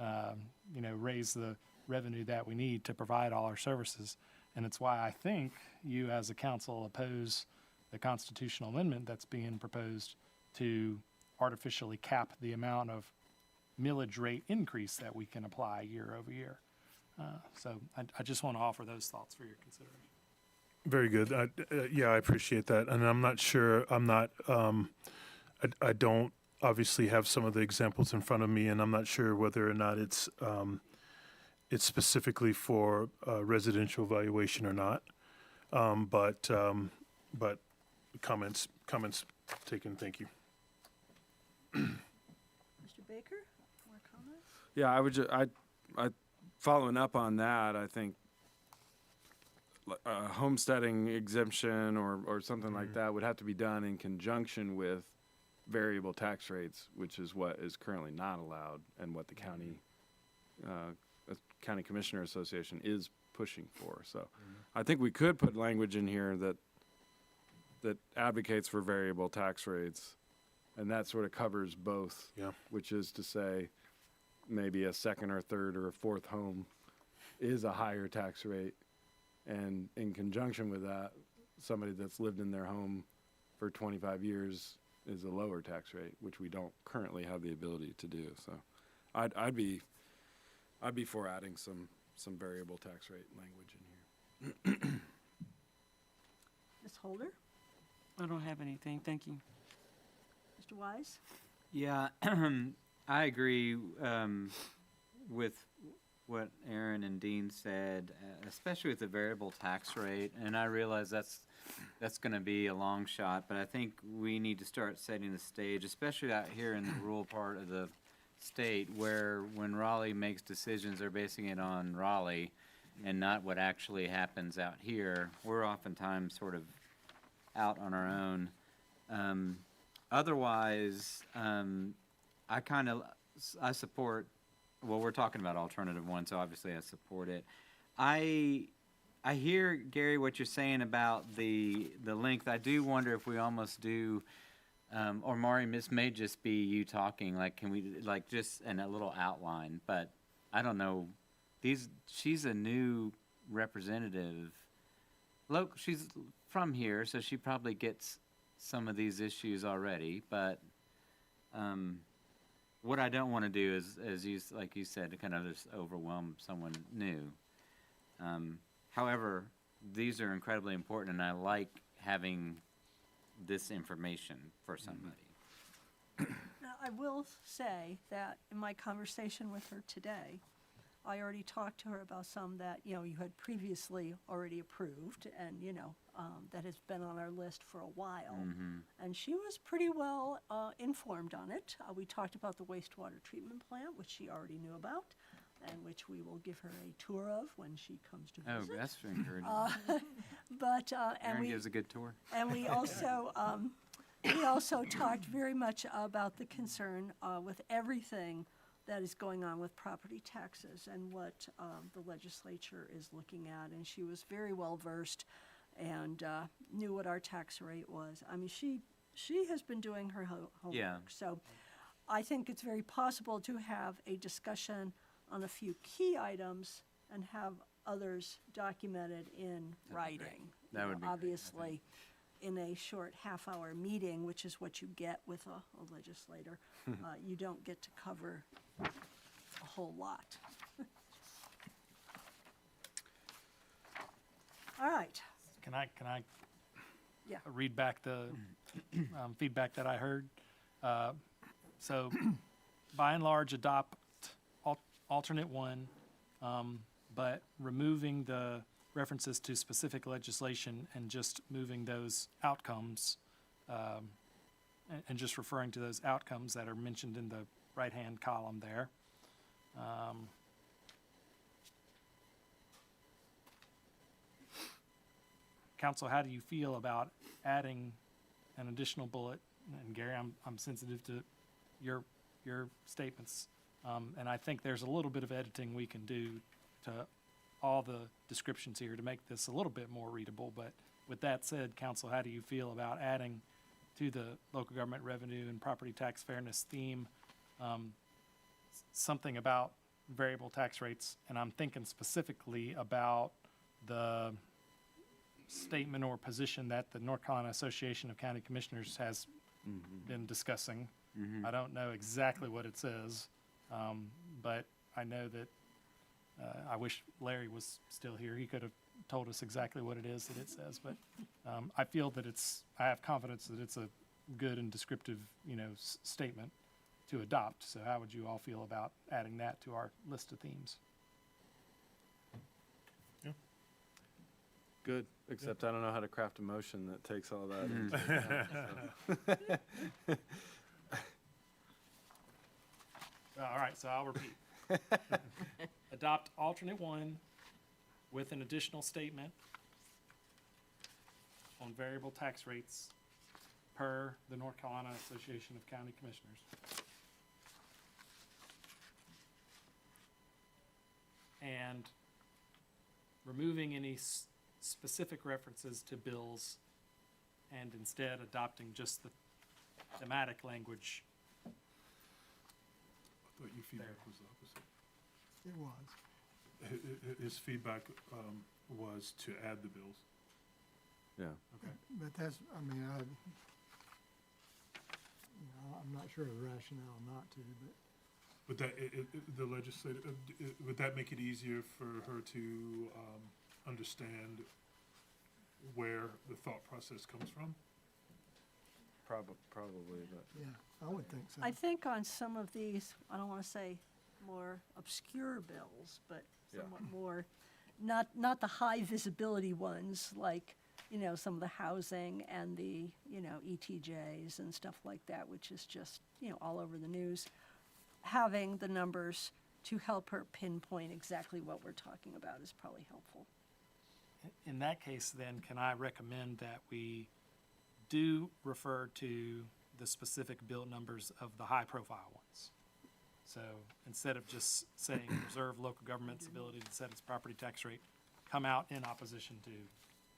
you know, raise the revenue that we need to provide all our services. And it's why I think you as a council oppose the constitutional amendment that's being proposed to artificially cap the amount of millage rate increase that we can apply year over year. So I just want to offer those thoughts for your consideration. Very good. Yeah, I appreciate that. And I'm not sure, I don't obviously have some of the examples in front of me, and I'm not sure whether or not it's specifically for residential valuation or not. But comments taken. Thank you. Mr. Baker, more comments? Yeah, I following up on that, I think a homesteading exemption or something like that would have to be done in conjunction with variable tax rates, which is what is currently not allowed and what the county commissioner association is pushing for. So I think we could put language in here that advocates for variable tax rates, and that sort of covers both. Yeah. Which is to say, maybe a second or third or a fourth home is a higher tax rate, and in conjunction with that, somebody that's lived in their home for 25 years is a lower tax rate, which we don't currently have the ability to do. So I'd be for adding some variable tax rate language in here. Ms. Holder? I don't have anything, thank you. Mr. Wise? Yeah, I agree with what Aaron and Dean said, especially with the variable tax rate. And I realize that's going to be a long shot, but I think we need to start setting the stage, especially out here in the rural part of the state, where when Raleigh makes decisions, they're basing it on Raleigh and not what actually happens out here. We're oftentimes sort of out on our own. Otherwise, I support, well, we're talking about alternative one, so obviously I support it. I hear, Gary, what you're saying about the length. I do wonder if we almost do, or Mari, this may just be you talking, like, can we, like, just in a little outline, but I don't know. She's a new representative. She's from here, so she probably gets some of these issues already, but what I don't want to do is, like you said, to kind of just overwhelm someone new. However, these are incredibly important, and I like having this information for somebody. Now, I will say that in my conversation with her today, I already talked to her about some that, you had previously already approved and, that has been on our list for a while. And she was pretty well informed on it. We talked about the wastewater treatment plant, which she already knew about, and which we will give her a tour of when she comes to visit. Oh, that's encouraging. Aaron gives a good tour. And we also, talked very much about the concern with everything that is going on with property taxes and what the legislature is looking at. And she was very well versed and knew what our tax rate was. I mean, she has been doing her homework. Yeah. So I think it's very possible to have a discussion on a few key items and have others documented in writing. That would be great, I obviously, in a short half-hour meeting, which is what you get with a legislator, you don't get to cover a whole lot. All right. Can I Yeah. read back the feedback that I heard? So by and large, adopt alternate one, but removing the references to specific legislation and just moving those outcomes, and just referring to those outcomes that are mentioned in the right-hand column there. Council, how do you feel about adding an additional bullet? And Gary, I'm sensitive to your statements, and I think there's a little bit of editing we can do to all the descriptions here to make this a little bit more readable. But with that said, Council, how do you feel about adding to the local government revenue and property tax fairness theme something about variable tax rates? And I'm thinking specifically about the statement or position that the North Carolina Association of County Commissioners has been discussing. I don't know exactly what it says, but I know that I wish Larry was still here. He could have told us exactly what it is that it says, but I feel that I have confidence that it's a good and descriptive, statement to adopt. So how would you all feel about adding that to our list of themes? Good, except I don't know how to craft a motion that takes all that into account, so. All right, so I'll repeat. Adopt alternate one with an additional statement on variable tax rates per the North Carolina Association of County Commissioners. And removing any specific references to bills and instead adopting just the thematic language. I thought your feedback was the opposite. It was. His feedback was to add the bills. Yeah. Okay. But that's, I mean, I'm not sure of the rationale not to, but. But that, the legislative, would that make it easier for her to understand where the thought process comes from? Probably, but. Yeah, I would think so. I think on some of these, I don't want to say more obscure bills, but somewhat more, not the high visibility ones, like, some of the housing and the, ETJs and stuff like that, which is just, all over the news. Having the numbers to help her pinpoint exactly what we're talking about is probably helpful. In that case, then, can I recommend that we do refer to the specific bill numbers of the high-profile ones? So instead of just saying reserve local government's ability to set its property tax rate, come out in opposition to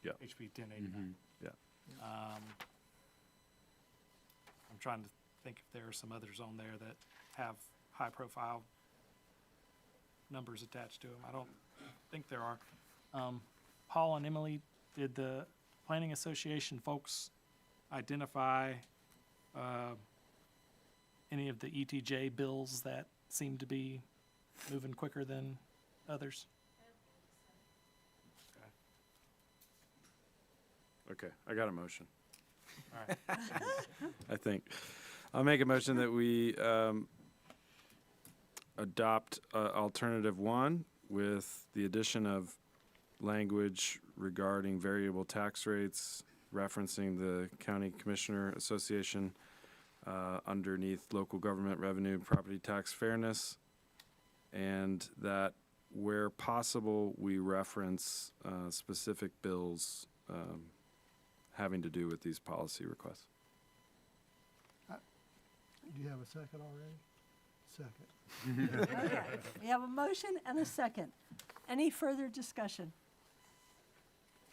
HB 1089. Yeah. I'm trying to think if there are some others on there that have high-profile numbers attached to them. I don't think there are. Paul and Emily, did the Planning Association folks identify any of the ETJ bills that seem to be moving quicker than others? Okay, I got a motion. All right. I think. I'll make a motion that we adopt alternative one with the addition of language regarding variable tax rates, referencing the County Commissioner Association underneath local government revenue property tax fairness, and that where possible, we reference specific bills having to do with these policy requests. Do you have a second already? Second. Okay, we have a motion and a second. Any further discussion?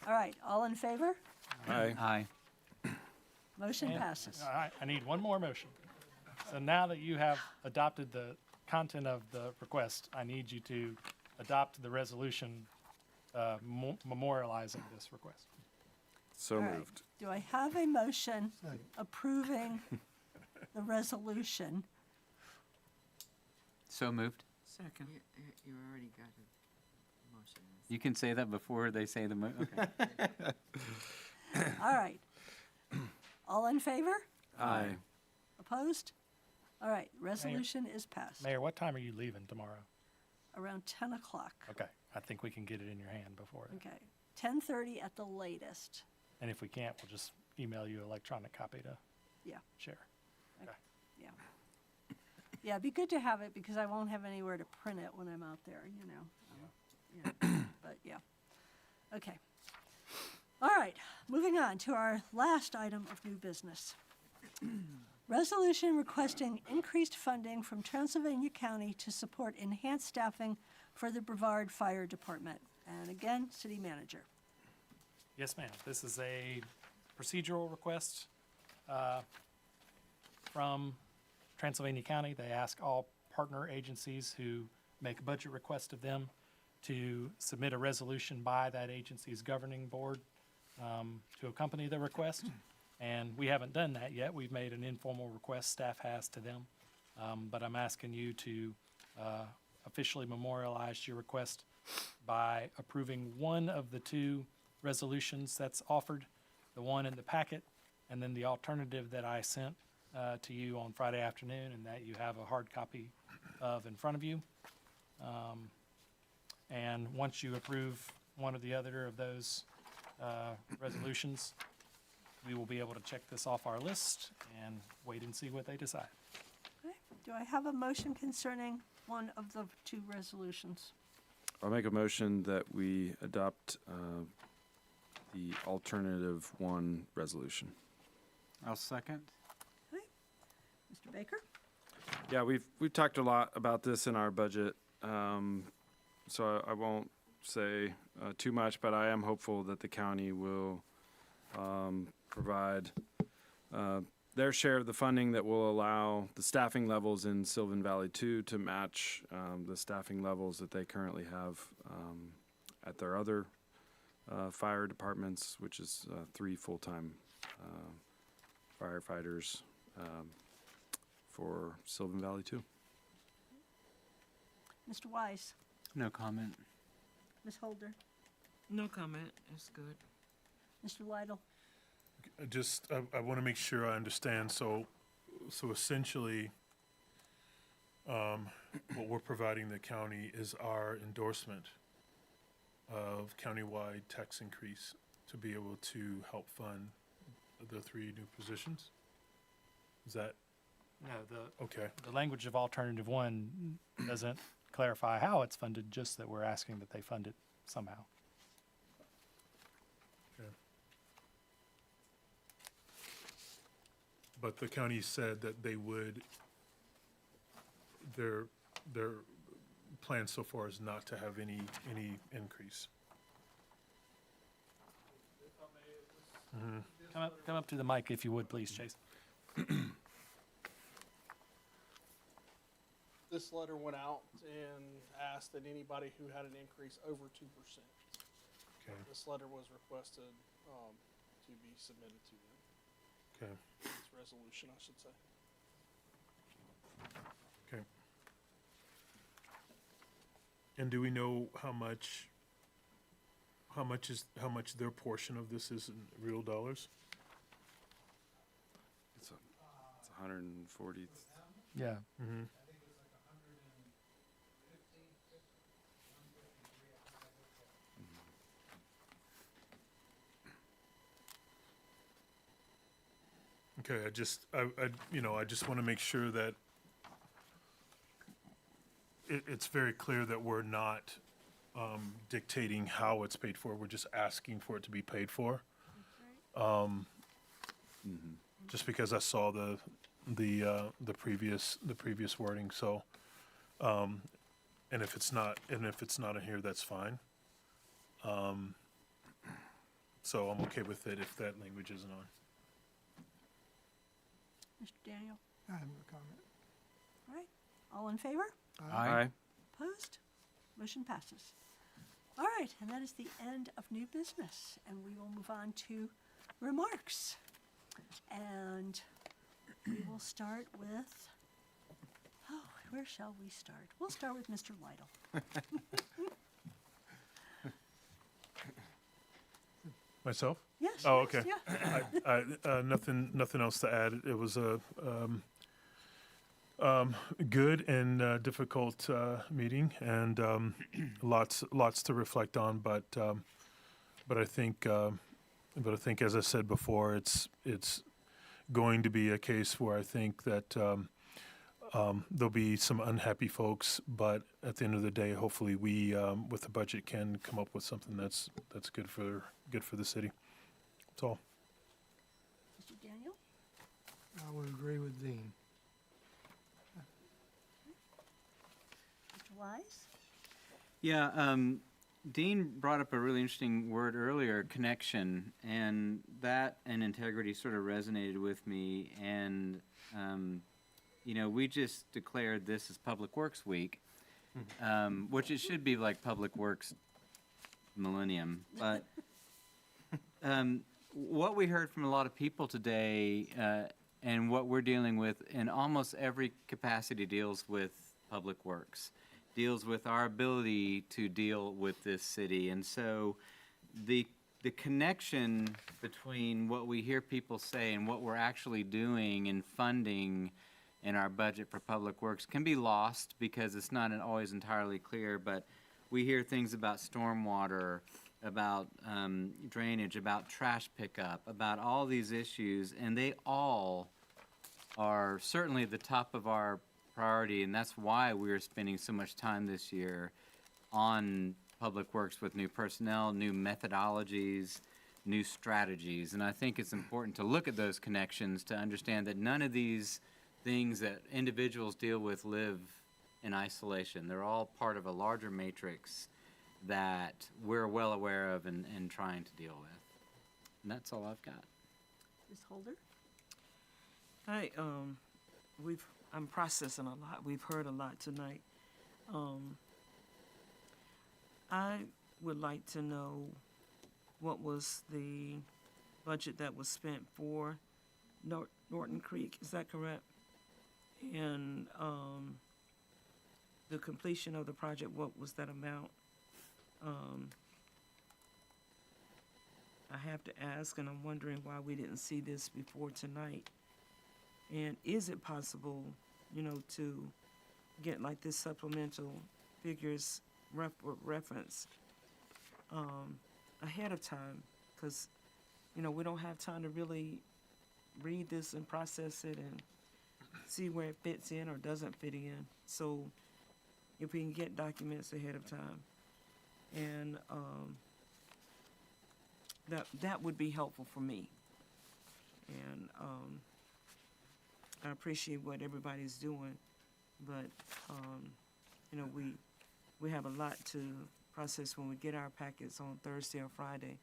All right, all in favor? Aye. Aye. Motion And- passes. All right, I need one more motion. So now that you have adopted the content of the request, I need you to adopt the resolution memorializing this request. So All right, moved. do I have a motion Second. approving the resolution? So moved. Second. You already got a motion. You can say that before they say the okay. All right. All in favor? Aye. Opposed? All right, resolution is passed. Mayor, what time are you leaving tomorrow? Around 10 o'clock. Okay, I think we can get it in your hand before then. Okay, 10:30 at the latest. And if we can't, we'll just email you an electronic copy to Yeah, share. Okay. yeah. Yeah, it'd be good to have it because I won't have anywhere to print it when I'm out there, Yeah, but yeah. Okay. All right, moving on to our last item of new business. Resolution requesting increased funding from Transylvania County to support enhanced staffing for the Brevard Fire Department. And again, City Manager. Yes, ma'am. This is a procedural request from Transylvania County. They ask all partner agencies who make a budget request of them to submit a resolution by that agency's governing board to accompany the request. And we haven't done that yet. We've made an informal request, staff has to them. But I'm asking you to officially memorialize your request by approving one of the two resolutions that's offered, the one in the packet, and then the alternative that I sent to you on Friday afternoon and that you have a hard copy of in front of you. And once you approve one or the other of those resolutions, we will be able to check this off our list and wait and see what they decide. Okay. Do I have a motion concerning one of the two resolutions? I'll make a motion that we adopt the alternative one resolution. I'll second. Okay. Mr. Baker? Yeah, we've talked a lot about this in our budget, so I won't say too much, but I am hopeful that the county will provide their share of the funding that will allow the staffing levels in Sylvan Valley 2 to match the staffing levels that they currently have at their other fire departments, which is 3 full-time firefighters for Sylvan Valley 2. Mr. Wise? No comment. Ms. Holder? No comment. It's good. Mr. Lytle? I want to make sure I understand. So essentially, what we're providing the county is our endorsement of countywide tax increase to be able to help fund the 3 new positions? Is that? No, okay? The language of alternative one doesn't clarify how it's funded, just that we're asking that they fund it somehow. Okay. But the county said that they would, their plan so far is not to have any increase. Come up to the mic if you would, please, Chase. This letter went out and asked that anybody who had an increase over 2%. Okay. This letter was requested to be submitted to them. Okay. This resolution, I should say. Okay. And do we know how much their portion of this is in real dollars? It's 140. Yeah. Mm-hmm. Okay, I just want to make sure that it's very clear that we're not dictating how it's paid for. We're just asking for it to be paid for. Just because I saw the previous wording, so and if it's not in here, that's fine. So I'm okay with it if that language isn't on. Mr. Daniel? I have no comment. All right. All in favor? Aye. Opposed? Motion passes. All right, and that is the end of new business, and we will move on to remarks. And we will start with, where shall we start? We'll start with Mr. Lytle. Myself? Yes. Oh, yes, okay. yeah. Nothing else to add. It was a good and difficult meeting, and lots to reflect on. But I think, as I said before, it's going to be a case where I think that there'll be some unhappy folks. But at the end of the day, hopefully, we with the budget can come up with something that's good for the city. That's all. Mr. Daniel? I would agree with Dean. Mr. Wise? Yeah, Dean brought up a really interesting word earlier, connection, and that and integrity sort of resonated with me. And, we just declared this as Public Works Week, which it should be like Public Works Millennium. But what we heard from a lot of people today and what we're dealing with in almost every capacity deals with Public Works, deals with our ability to deal with this city. And so the connection between what we hear people say and what we're actually doing and funding in our budget for Public Works can be lost because it's not always entirely clear. But we hear things about stormwater, about drainage, about trash pickup, about all these issues, and they all are certainly at the top of our priority, and that's why we're spending so much time this year on Public Works with new personnel, new methodologies, new strategies. And I think it's important to look at those connections to understand that none of these things that individuals deal with live in isolation. They're all part of a larger matrix that we're well aware of and trying to deal with. And that's all I've got. Ms. Holder? I'm processing a lot. We've heard a lot tonight. I would like to know what was the budget that was spent for Norton Creek, is that correct? And the completion of the project, what was that amount? I have to ask, and I'm wondering why we didn't see this before tonight. And is it possible, to get like this supplemental figures reference ahead of time? Because, we don't have time to really read this and process it and see where it fits in or doesn't fit in. So if we can get documents ahead of time, and that would be helpful for me. And I appreciate what everybody's doing, but we have a lot to process when we get our packets on Thursday or Friday.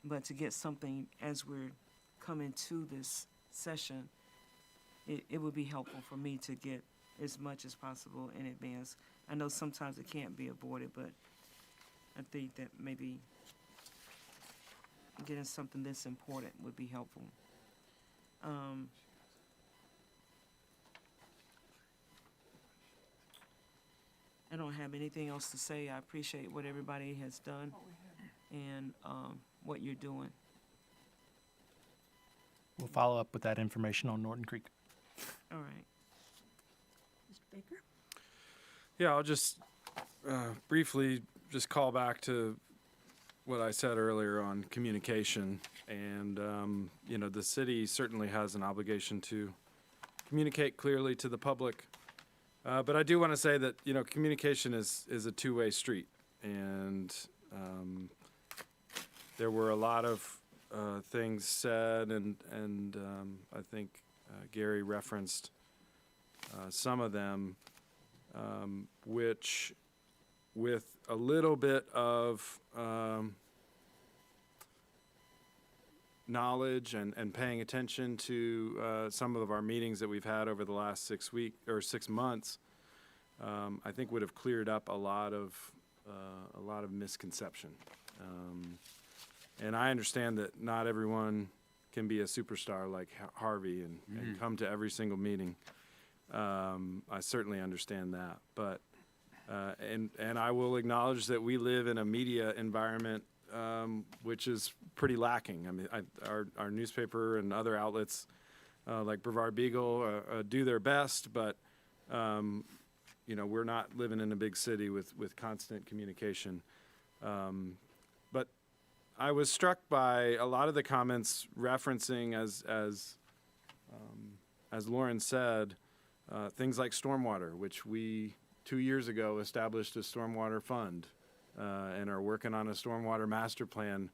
But to get something as we're coming to this session, it would be helpful for me to get as much as possible in advance. I know sometimes it can't be avoided, but I think that maybe getting something this important would be helpful. I don't have anything else to say. I appreciate what everybody has done and what you're doing. We'll follow up with that information on Norton Creek. All right. Mr. Baker? Yeah, I'll just briefly just call back to what I said earlier on communication. And, the city certainly has an obligation to communicate clearly to the public. But I do want to say that, communication is a two-way street. And there were a lot of things said, and I think Gary referenced some of them, which with a little bit of knowledge and paying attention to some of our meetings that we've had over the last 6 months, I think would have cleared up a lot of misconception. And I understand that not everyone can be a superstar like Harvey and come to every single meeting. I certainly understand that, but and I will acknowledge that we live in a media environment which is pretty lacking. I mean, our newspaper and other outlets like Brevard Beagle do their best, but we're not living in a big city with constant communication. But I was struck by a lot of the comments referencing, as Lauren said, things like stormwater, which we 2 years ago established a stormwater fund and are working on a stormwater master plan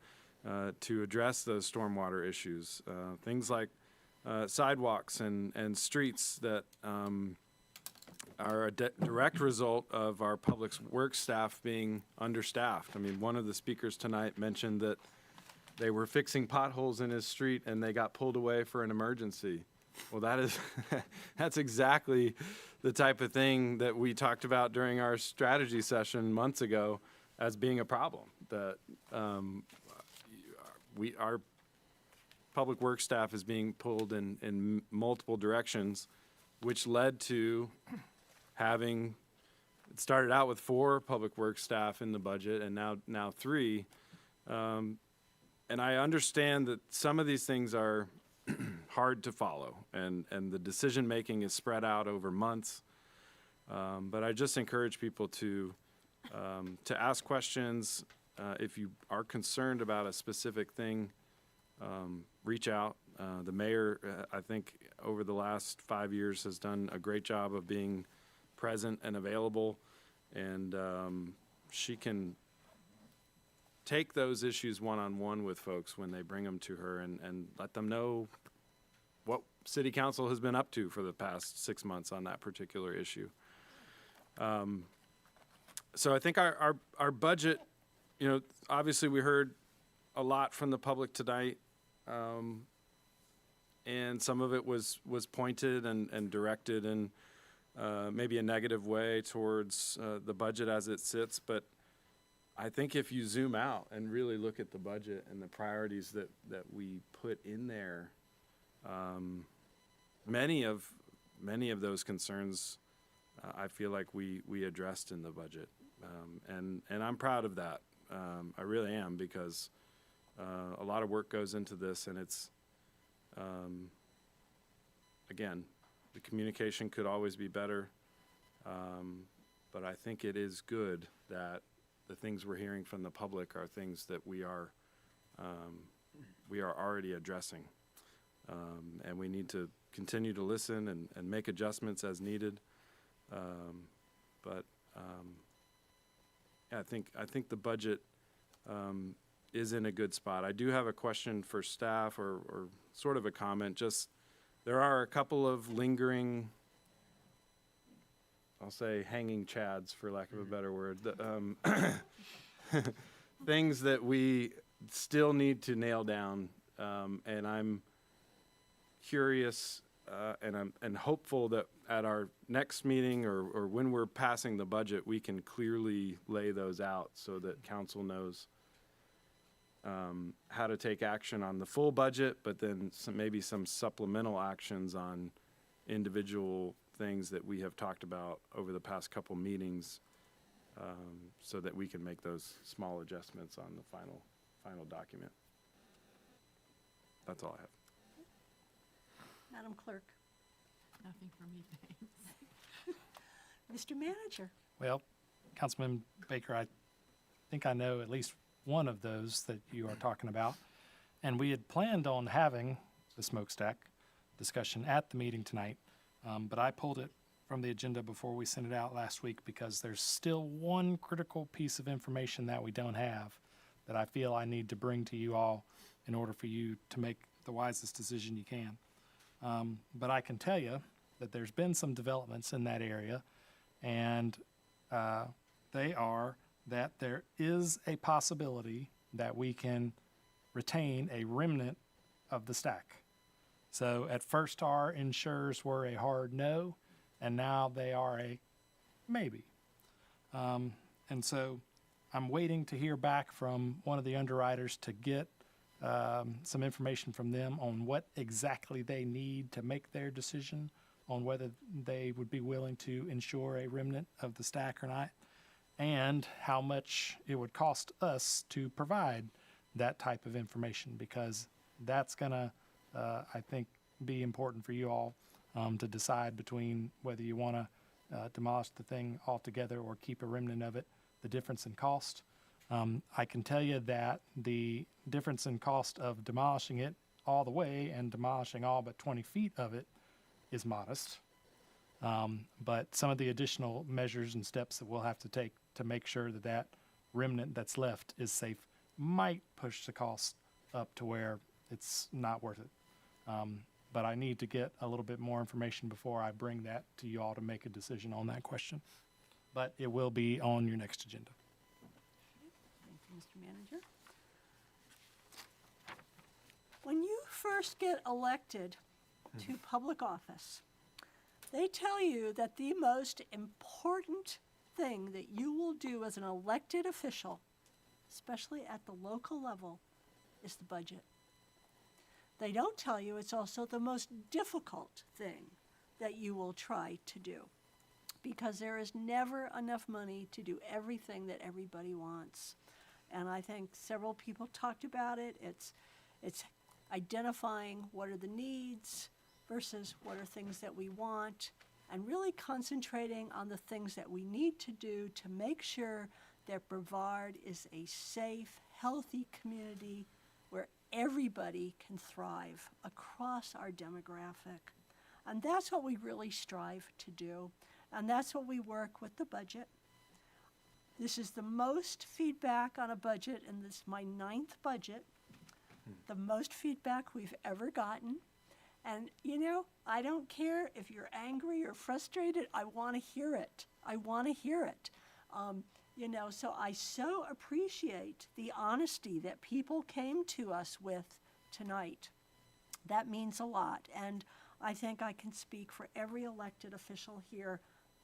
to address those stormwater issues. Things like sidewalks and streets that are a direct result of our public works staff being understaffed. I mean, one of the speakers tonight mentioned that they were fixing potholes in his street and they got pulled away for an emergency. Well, that's exactly the type of thing that we talked about during our strategy session months ago as being a problem. That our public works staff is being pulled in multiple directions, which led to having, it started out with 4 public works staff in the budget and now 3. And I understand that some of these things are hard to follow and the decision making is spread out over months. But I just encourage people to ask questions. If you are concerned about a specific thing, reach out. The mayor, I think, over the last 5 years has done a great job of being present and available, and she can take those issues one-on-one with folks when they bring them to her and let them know what city council has been up to for the past 6 months on that particular issue. So I think our budget, you know, obviously we heard a lot from the public tonight, and some of it was pointed and directed in maybe a negative way towards the budget as it sits, but I think if you zoom out and really look at the budget and the priorities that we put in there, many of those concerns I feel like we addressed in the budget, and I'm proud of that. I really am, because a lot of work goes into this, and it's again, the communication could always be better, but I think it is good that the things we're hearing from the public are things that we are already addressing, and we need to continue to listen and make adjustments as needed. Yeah, I think the budget is in a good spot. I do have a question for staff, or sort of a comment. Just, there are a couple of lingering, I'll say, hanging chads, for lack of a better word, things that we still need to nail down, and I'm curious and hopeful that at our next meeting or when we're passing the budget, we can clearly lay those out so that council knows how to take action on the full budget, but then maybe some supplemental actions on individual things that we have talked about over the past couple meetings, so that we can make those small adjustments on the final document. That's all I have. Madam Clerk. Nothing for me, thanks. Mr. Manager. Well, Councilman Baker, I think I know at least one of those that you are talking about. And we had planned on having the smokestack discussion at the meeting tonight, but I pulled it from the agenda before we sent it out last week because there's still one critical piece of information that we don't have that I feel I need to bring to you all in order for you to make the wisest decision you can. But I can tell you that there's been some developments in that area, and they are that there is a possibility that we can retain a remnant of the stack. So at first our insurers were a hard no, and now they are a maybe. And so I'm waiting to hear back from one of the underwriters to get some information from them on what exactly they need to make their decision on whether they would be willing to insure a remnant of the stack or not, and how much it would cost us to provide that type of information, because that's gonna, I think, be important for you all to decide between whether you want to demolish the thing altogether or keep a remnant of it, the difference in cost. I can tell you that the difference in cost of demolishing it all the way and demolishing all but 20 feet of it is modest. But some of the additional measures and steps that we'll have to take to make sure that that remnant that's left is safe might push the cost up to where it's not worth it. But I need to get a little bit more information before I bring that to you all to make a decision on that question. But it will be on your next agenda. Thank you, Mr. Manager. When you first get elected to public office, they tell you that the most important thing that you will do as an elected official, especially at the local level, is the budget. They don't tell you it's also the most difficult thing that you will try to do, because there is never enough money to do everything that everybody wants. And I think several people talked about it. It's identifying what are the needs versus what are things that we want, and really concentrating on the things that we need to do to make sure that Brevard is a safe, healthy community where everybody can thrive across our demographic. And that's what we really strive to do. And that's what we work with the budget. This is the most feedback on a budget, and this is my 9th budget, the most feedback we've ever gotten. And, you know, I don't care if you're angry or frustrated, I want to hear it. I want to hear it. You know, so I so appreciate the honesty that people came to us with tonight. That means a lot. And I think I can speak for every elected official here.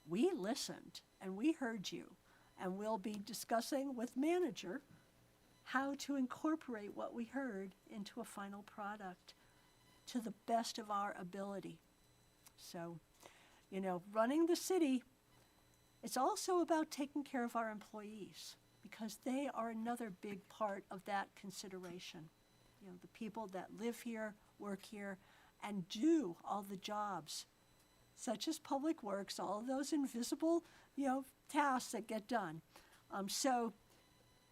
We listened and we heard you. And we'll be discussing with manager how to incorporate what we heard into a final product to the best of our ability. So, you know, running the city, it's also about taking care of our employees, because they are another big part of that consideration. You know, the people that live here, work here, and do all the jobs, such as public works, all of those invisible, you know, tasks that get done. So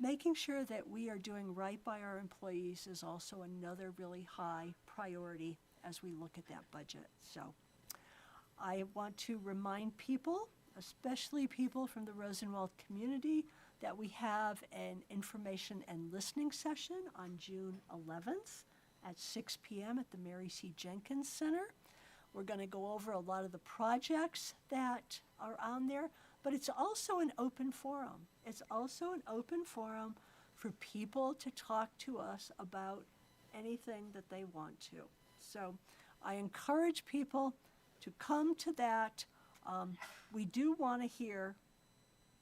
making sure that we are doing right by our employees is also another really high priority as we look at that budget. So I want to remind people, especially people from the Rosenwald community, that we have an information and listening session on June 11th at 6 p.m. at the Mary C. Jenkins Center. We're going to go over a lot of the projects that are on there, but it's also an open forum. It's also an open forum for people to talk to us about anything that they want to. So I encourage people to come to that. We do want to hear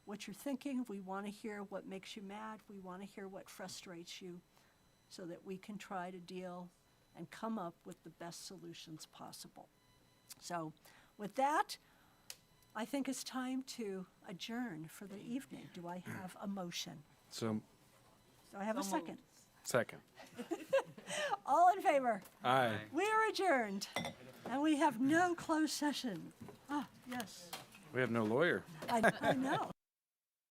what you're thinking. We want to hear what makes you mad. We want to hear what frustrates you, so that we can try to deal and come up with the best solutions possible. So with that, I think it's time to adjourn for the evening. Do I have a motion? So, Do I have a second? second. All in favor? Aye. We are adjourned, and we have no closed session. Ah, yes, We have no lawyer. I know.